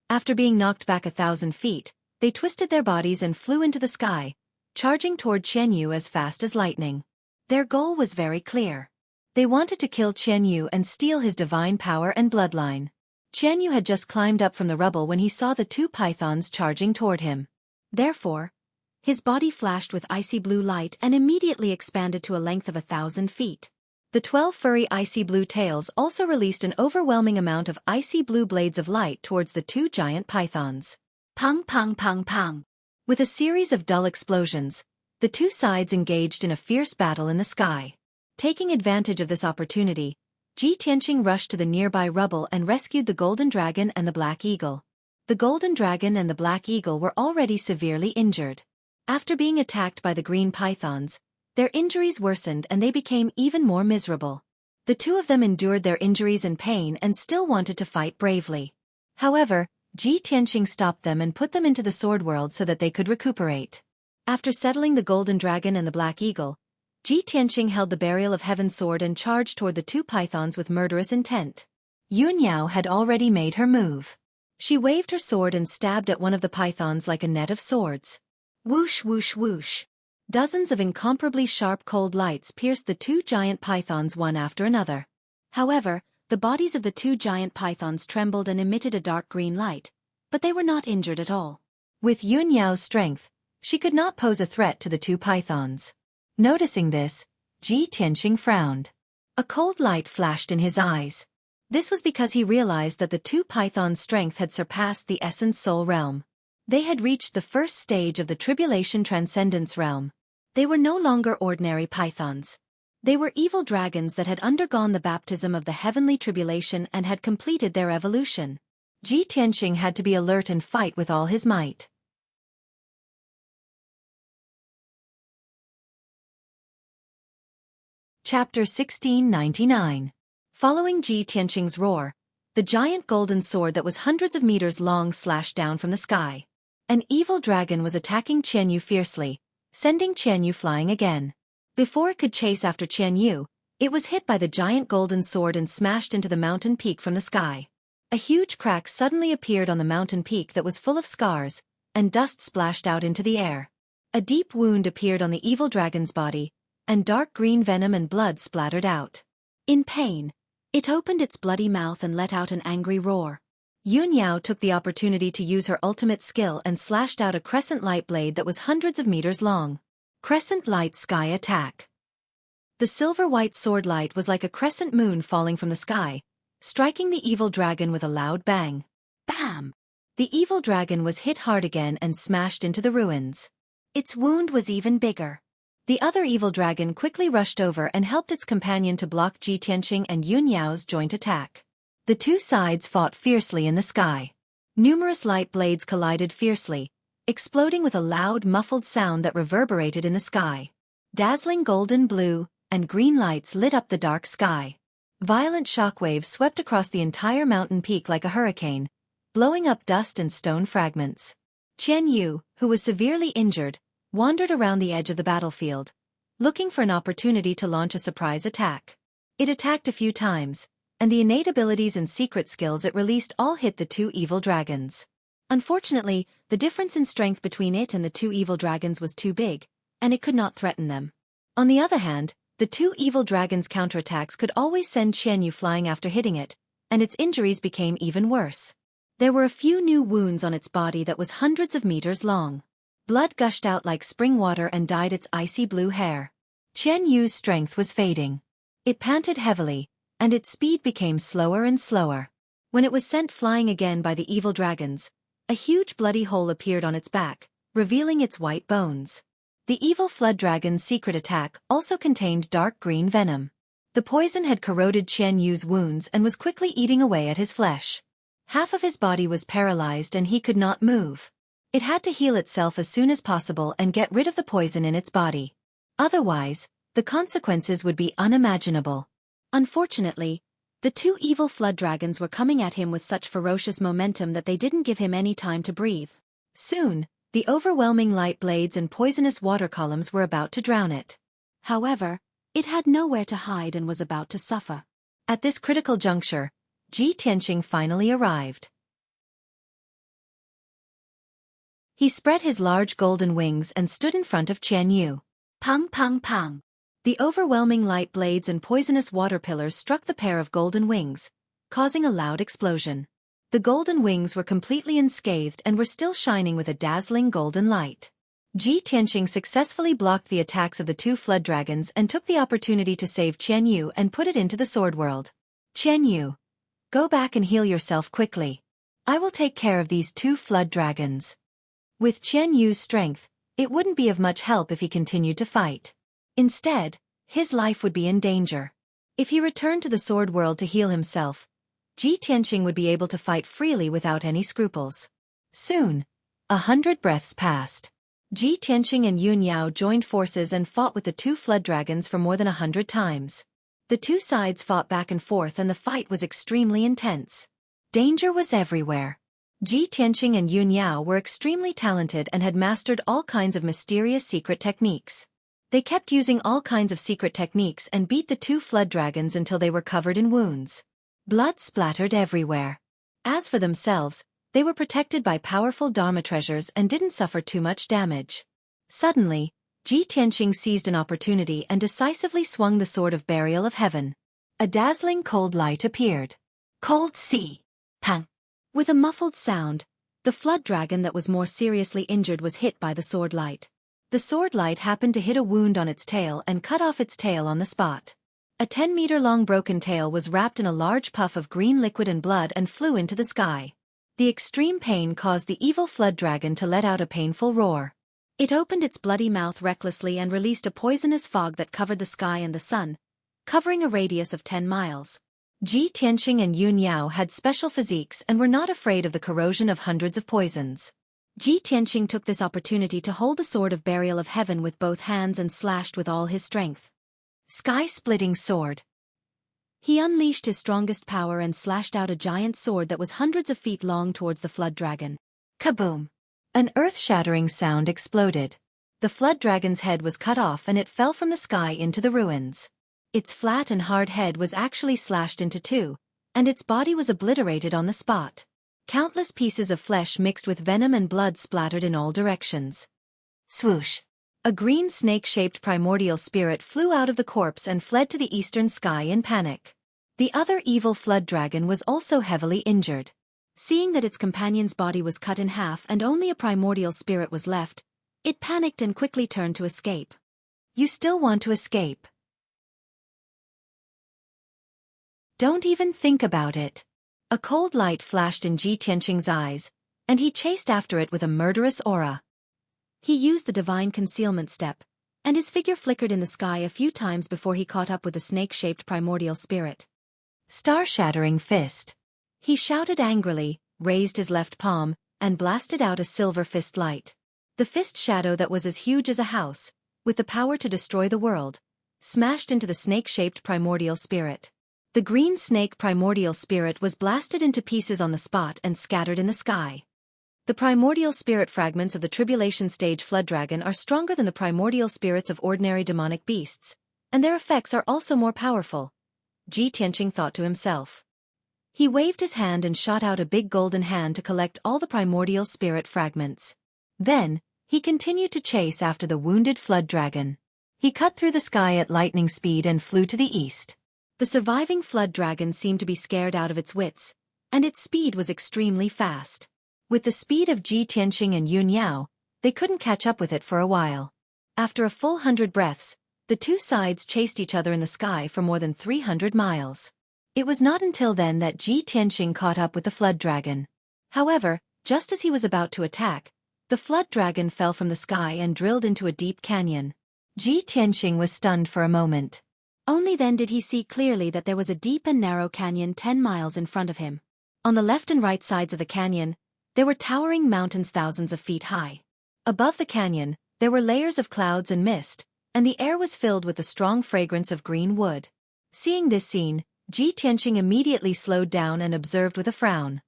After being knocked back 1,000 feet, they twisted their bodies and flew into the sky, charging toward Qianyu as fast as lightning. Their goal was very clear. They wanted to kill Qianyu and steal his divine power and bloodline. Qianyu had just climbed up from the rubble when he saw the 2 pythons charging toward him. Therefore, his body flashed with icy blue light and immediately expanded to a length of 1,000 feet. The 12 furry icy blue tails also released an overwhelming amount of icy blue blades of light towards the 2 giant pythons. Pang pang pang pang. With a series of dull explosions, the 2 sides engaged in a fierce battle in the sky. Taking advantage of this opportunity, Ji Tianqing rushed to the nearby rubble and rescued the golden dragon and the black eagle. The golden dragon and the black eagle were already severely injured. After being attacked by the green pythons, their injuries worsened and they became even more miserable. The 2 of them endured their injuries and pain and still wanted to fight bravely. However, Ji Tianqing stopped them and put them into the sword world so that they could recuperate. After settling the golden dragon and the black eagle, Ji Tianqing held the burial of heaven sword and charged toward the 2 pythons with murderous intent. Yun Yao had already made her move. She waved her sword and stabbed at one of the pythons like a net of swords. Whoosh whoosh whoosh. Dozens of incomparably sharp cold lights pierced the 2 giant pythons one after another. However, the bodies of the 2 giant pythons trembled and emitted a dark green light, but they were not injured at all. With Yun Yao's strength, she could not pose a threat to the 2 pythons. Noticing this, Ji Tianqing frowned. A cold light flashed in his eyes. This was because he realized that the 2 pythons' strength had surpassed the essence soul realm. They had reached the first stage of the tribulation transcendence realm. They were no longer ordinary pythons. They were evil dragons that had undergone the baptism of the heavenly tribulation and had completed their evolution. Ji Tianqing had to be alert and fight with all his might. Chapter 1699. Following Ji Tianqing's roar, the giant golden sword that was hundreds of meters long slashed down from the sky. An evil dragon was attacking Qianyu fiercely, sending Qianyu flying again. Before it could chase after Qianyu, it was hit by the giant golden sword and smashed into the mountain peak from the sky. A huge crack suddenly appeared on the mountain peak that was full of scars, and dust splashed out into the air. A deep wound appeared on the evil dragon's body, and dark green venom and blood splattered out. In pain, it opened its bloody mouth and let out an angry roar. Yunyao took the opportunity to use her ultimate skill and slashed out a crescent light blade that was hundreds of meters long. Crescent Light Sky Attack. The silver-white sword light was like a crescent moon falling from the sky, striking the evil dragon with a loud bang. Bam! The evil dragon was hit hard again and smashed into the ruins. Its wound was even bigger. The other evil dragon quickly rushed over and helped its companion to block Ji Tianqing and Yun Yao's joint attack. The two sides fought fiercely in the sky. Numerous light blades collided fiercely, exploding with a loud, muffled sound that reverberated in the sky. Dazzling golden, blue, and green lights lit up the dark sky. Violent shockwaves swept across the entire mountain peak like a hurricane, blowing up dust and stone fragments. Qian Yu, who was severely injured, wandered around the edge of the battlefield, looking for an opportunity to launch a surprise attack. It attacked a few times, and the innate abilities and secret skills it released all hit the two evil dragons. Unfortunately, the difference in strength between it and the two evil dragons was too big, and it could not threaten them. On the other hand, the two evil dragons' counterattacks could always send Qian Yu flying after hitting it, and its injuries became even worse. There were a few new wounds on its body that was hundreds of meters long. Blood gushed out like spring water and dyed its icy blue hair. Qian Yu's strength was fading. It panted heavily, and its speed became slower and slower. When it was sent flying again by the evil dragons, a huge bloody hole appeared on its back, revealing its white bones. The evil flood dragon's secret attack also contained dark green venom. The poison had corroded Qian Yu's wounds and was quickly eating away at his flesh. Half of his body was paralyzed and he could not move. It had to heal itself as soon as possible and get rid of the poison in its body. Otherwise, the consequences would be unimaginable. Unfortunately, the two evil flood dragons were coming at him with such ferocious momentum that they didn't give him any time to breathe. Soon, the overwhelming light blades and poisonous water columns were about to drown it. However, it had nowhere to hide and was about to suffer. At this critical juncture, Ji Tianqing finally arrived. He spread his large golden wings and stood in front of Qian Yu. Pang pang pang. The overwhelming light blades and poisonous water pillars struck the pair of golden wings, causing a loud explosion. The golden wings were completely unscathed and were still shining with a dazzling golden light. Ji Tianqing successfully blocked the attacks of the two flood dragons and took the opportunity to save Qian Yu and put it into the sword world. Qian Yu, go back and heal yourself quickly. I will take care of these two flood dragons. With Qian Yu's strength, it wouldn't be of much help if he continued to fight. Instead, his life would be in danger. If he returned to the sword world to heal himself, Ji Tianqing would be able to fight freely without any scruples. Soon, 100 breaths passed. Ji Tianqing and Yun Yao joined forces and fought with the two flood dragons for more than 100 times. The two sides fought back and forth and the fight was extremely intense. Danger was everywhere. Ji Tianqing and Yun Yao were extremely talented and had mastered all kinds of mysterious secret techniques. They kept using all kinds of secret techniques and beat the two flood dragons until they were covered in wounds. Blood splattered everywhere. As for themselves, they were protected by powerful Dharma treasures and didn't suffer too much damage. Suddenly, Ji Tianqing seized an opportunity and decisively swung the sword of burial of heaven. A dazzling cold light appeared. Cold sea. Pang. With a muffled sound, the flood dragon that was more seriously injured was hit by the sword light. The sword light happened to hit a wound on its tail and cut off its tail on the spot. A 10-meter-long broken tail was wrapped in a large puff of green liquid and blood and flew into the sky. The extreme pain caused the evil flood dragon to let out a painful roar. It opened its bloody mouth recklessly and released a poisonous fog that covered the sky and the sun, covering a radius of 10 miles. Ji Tianqing and Yun Yao had special physiques and were not afraid of the corrosion of hundreds of poisons. Ji Tianqing took this opportunity to hold the sword of burial of heaven with both hands and slashed with all his strength. Sky-splitting sword. He unleashed his strongest power and slashed out a giant sword that was hundreds of feet long towards the flood dragon. Kaboom! An earth-shattering sound exploded. The flood dragon's head was cut off and it fell from the sky into the ruins. Its flat and hard head was actually slashed into two, and its body was obliterated on the spot. Countless pieces of flesh mixed with venom and blood splattered in all directions. Swoosh! A green snake-shaped primordial spirit flew out of the corpse and fled to the eastern sky in panic. The other evil flood dragon was also heavily injured. Seeing that its companion's body was cut in half and only a primordial spirit was left, it panicked and quickly turned to escape. You still want to escape? Don't even think about it. A cold light flashed in Ji Tianqing's eyes, and he chased after it with a murderous aura. He used the divine concealment step, and his figure flickered in the sky a few times before he caught up with the snake-shaped primordial spirit. Star-shattering fist. He shouted angrily, raised his left palm, and blasted out a silver fist light. The fist shadow that was as huge as a house, with the power to destroy the world, smashed into the snake-shaped primordial spirit. The green snake primordial spirit was blasted into pieces on the spot and scattered in the sky. The primordial spirit fragments of the tribulation stage flood dragon are stronger than the primordial spirits of ordinary demonic beasts, and their effects are also more powerful, Ji Tianqing thought to himself. He waved his hand and shot out a big golden hand to collect all the primordial spirit fragments. Then, he continued to chase after the wounded flood dragon. He cut through the sky at lightning speed and flew to the east. The surviving flood dragon seemed to be scared out of its wits, and its speed was extremely fast. With the speed of Ji Tianqing and Yun Yao, they couldn't catch up with it for a while. After a full 100 breaths, the two sides chased each other in the sky for more than 300 miles. It was not until then that Ji Tianqing caught up with the flood dragon. However, just as he was about to attack, the flood dragon fell from the sky and drilled into a deep canyon. Ji Tianqing was stunned for a moment. Only then did he see clearly that there was a deep and narrow canyon 10 miles in front of him. On the left and right sides of the canyon, there were towering mountains thousands of feet high. Above the canyon, there were layers of clouds and mist, and the air was filled with the strong fragrance of green wood. Seeing this scene, Ji Tianqing immediately slowed down and observed with a frown.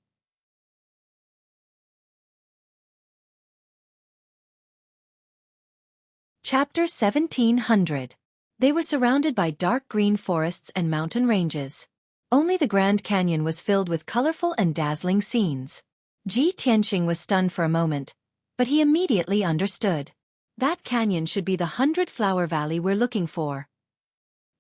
Chapter 1700. They were surrounded by dark green forests and mountain ranges. Only the Grand Canyon was filled with colorful and dazzling scenes. Ji Tianqing was stunned for a moment, but he immediately understood. That canyon should be the 100-flower valley we're looking for.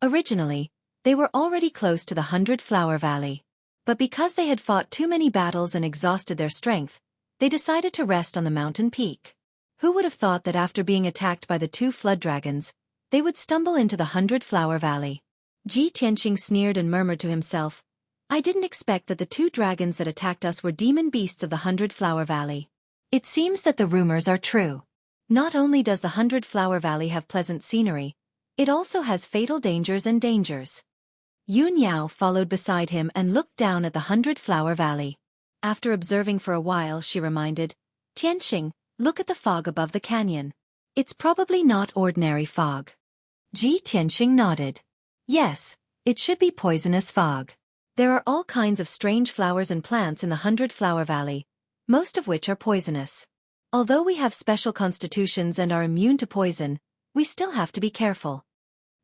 Originally, they were already close to the 100-flower valley. But because they had fought too many battles and exhausted their strength, they decided to rest on the mountain peak. Who would have thought that after being attacked by the two flood dragons, they would stumble into the 100-flower valley? Ji Tianqing sneered and murmured to himself, I didn't expect that the two dragons that attacked us were demon beasts of the 100-flower valley. It seems that the rumors are true. Not only does the 100-flower valley have pleasant scenery, it also has fatal dangers and dangers. Yun Yao followed beside him and looked down at the 100-flower valley. After observing for a while, she reminded, Tianqing, look at the fog above the canyon. It's probably not ordinary fog. Ji Tianqing nodded. Yes, it should be poisonous fog. There are all kinds of strange flowers and plants in the 100-flower valley, most of which are poisonous. Although we have special constitutions and are immune to poison, we still have to be careful.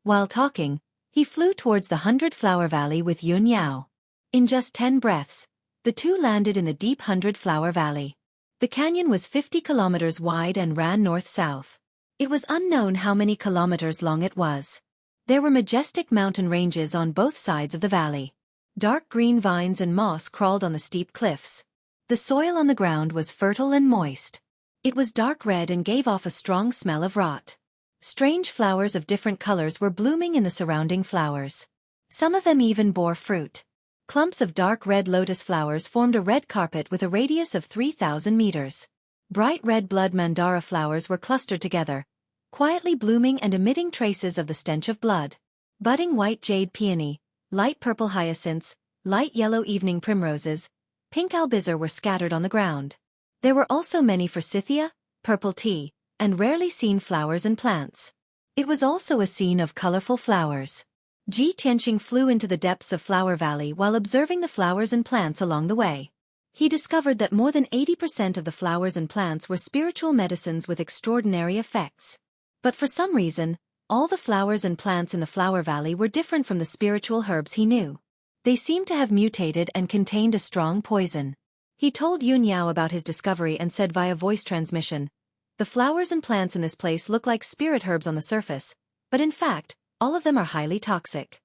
While talking, he flew towards the 100-flower valley with Yun Yao. In just 10 breaths, the two landed in the deep 100-flower valley. The canyon was 50 kilometers wide and ran north-south. It was unknown how many kilometers long it was. There were majestic mountain ranges on both sides of the valley. Dark green vines and moss crawled on the steep cliffs. The soil on the ground was fertile and moist. It was dark red and gave off a strong smell of rot. Strange flowers of different colors were blooming in the surrounding flowers. Some of them even bore fruit. Clumps of dark red lotus flowers formed a red carpet with a radius of 3,000 meters. Bright red blood mandara flowers were clustered together, quietly blooming and emitting traces of the stench of blood. Budding white jade peony, light purple hyacinths, light yellow evening primroses, pink albizar were scattered on the ground. There were also many forsythia, purple tea, and rarely seen flowers and plants. It was also a scene of colorful flowers. Ji Tianqing flew into the depths of Flower Valley while observing the flowers and plants along the way. He discovered that more than 80% of the flowers and plants were spiritual medicines with extraordinary effects. But for some reason, all the flowers and plants in the Flower Valley were different from the spiritual herbs he knew. They seemed to have mutated and contained a strong poison. He told Yun Yao about his discovery and said via voice transmission, "The flowers and plants in this place look like spirit herbs on the surface, but in fact, all of them are highly toxic.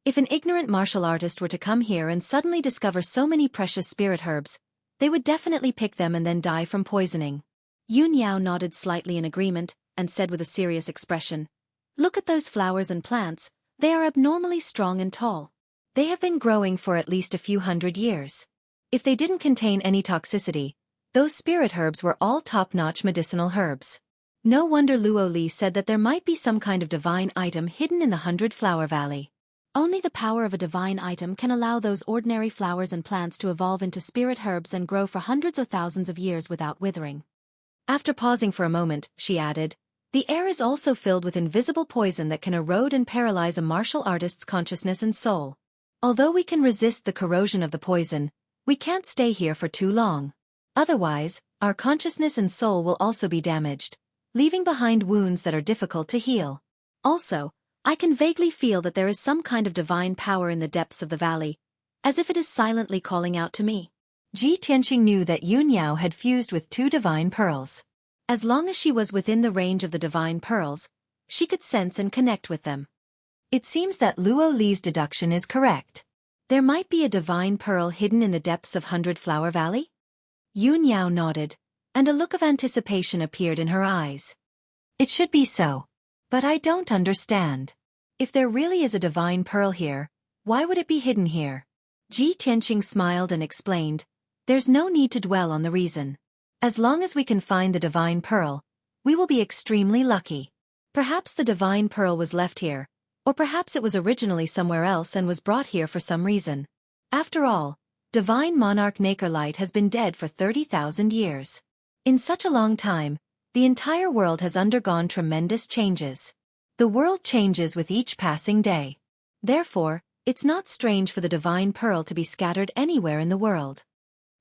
If an ignorant martial artist were to come here and suddenly discover so many precious spirit herbs, they would definitely pick them and then die from poisoning." Yun Yao nodded slightly in agreement and said with a serious expression, "Look at those flowers and plants, they are abnormally strong and tall. They have been growing for at least a few hundred years. If they didn't contain any toxicity, those spirit herbs were all top-notch medicinal herbs. No wonder Luo Li said that there might be some kind of divine item hidden in the 100-Flower Valley. Only the power of a divine item can allow those ordinary flowers and plants to evolve into spirit herbs and grow for hundreds or thousands of years without withering." After pausing for a moment, she added, "The air is also filled with invisible poison that can erode and paralyze a martial artist's consciousness and soul. Although we can resist the corrosion of the poison, we can't stay here for too long. Otherwise, our consciousness and soul will also be damaged, leaving behind wounds that are difficult to heal. Also, I can vaguely feel that there is some kind of divine power in the depths of the valley, as if it is silently calling out to me." Ji Tianqing knew that Yun Yao had fused with 2 divine pearls. As long as she was within the range of the divine pearls, she could sense and connect with them. It seems that Luo Li's deduction is correct. There might be a divine pearl hidden in the depths of 100-Flower Valley? Yun Yao nodded, and a look of anticipation appeared in her eyes. "It should be so. But I don't understand. If there really is a divine pearl here, why would it be hidden here?" Ji Tianqing smiled and explained, "There's no need to dwell on the reason. As long as we can find the divine pearl, we will be extremely lucky. Perhaps the divine pearl was left here, or perhaps it was originally somewhere else and was brought here for some reason. After all, divine monarch Nakerlight has been dead for 30,000 years. In such a long time, the entire world has undergone tremendous changes. The world changes with each passing day. Therefore, it's not strange for the divine pearl to be scattered anywhere in the world."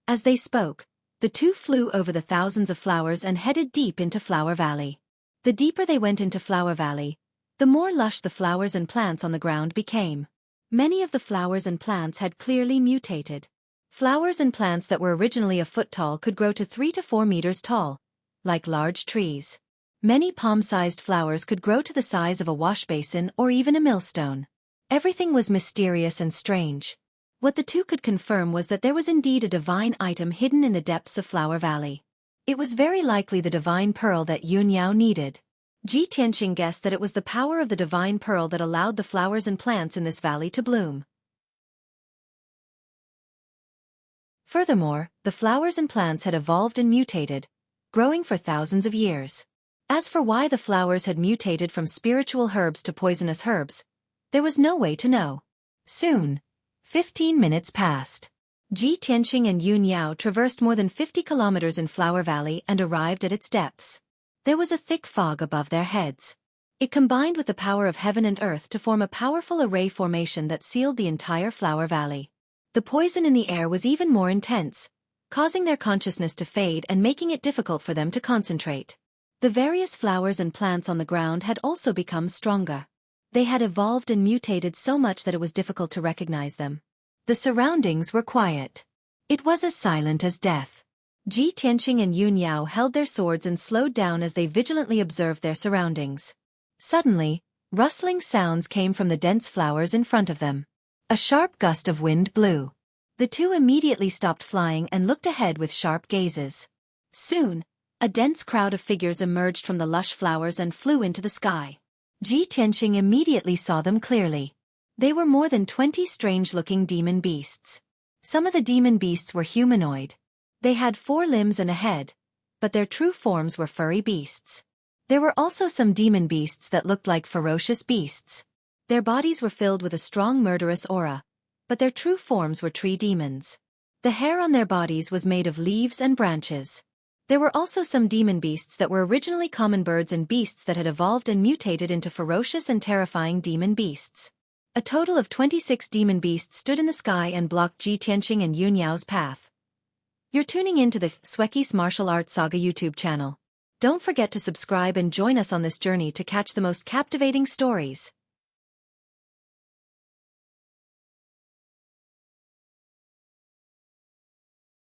As they spoke, the 2 flew over the thousands of flowers and headed deep into Flower Valley. The deeper they went into Flower Valley, the more lush the flowers and plants on the ground became. Many of the flowers and plants had clearly mutated. Flowers and plants that were originally a foot tall could grow to 3 to 4 meters tall, like large trees. Many palm-sized flowers could grow to the size of a wash basin or even a millstone. Everything was mysterious and strange. What the 2 could confirm was that there was indeed a divine item hidden in the depths of Flower Valley. It was very likely the divine pearl that Yun Yao needed. Ji Tianqing guessed that it was the power of the divine pearl that allowed the flowers and plants in this valley to bloom. Furthermore, the flowers and plants had evolved and mutated, growing for thousands of years. As for why the flowers had mutated from spiritual herbs to poisonous herbs, there was no way to know. Soon, 15 minutes passed. Ji Tianqing and Yun Yao traversed more than 50 kilometers in Flower Valley and arrived at its depths. There was a thick fog above their heads. It combined with the power of heaven and earth to form a powerful array formation that sealed the entire Flower Valley. The poison in the air was even more intense, causing their consciousness to fade and making it difficult for them to concentrate. The various flowers and plants on the ground had also become stronger. They had evolved and mutated so much that it was difficult to recognize them. The surroundings were quiet. It was as silent as death. Ji Tianqing and Yun Yao held their swords and slowed down as they vigilantly observed their surroundings. Suddenly, rustling sounds came from the dense flowers in front of them. A sharp gust of wind blew. The 2 immediately stopped flying and looked ahead with sharp gazes. Soon, a dense crowd of figures emerged from the lush flowers and flew into the sky. Ji Tianqing immediately saw them clearly. They were more than 20 strange-looking demon beasts. Some of the demon beasts were humanoid. They had 4 limbs and a head, but their true forms were furry beasts. There were also some demon beasts that looked like ferocious beasts. Their bodies were filled with a strong murderous aura, but their true forms were tree demons. The hair on their bodies was made of leaves and branches. There were also some demon beasts that were originally common birds and beasts that had evolved and mutated into ferocious and terrifying demon beasts. A total of 26 demon beasts stood in the sky and blocked Ji Tianqing and Yun Yao's path. You're tuning into the Xueqi's Martial Arts Saga YouTube channel. Don't forget to subscribe and join us on this journey to catch the most captivating stories.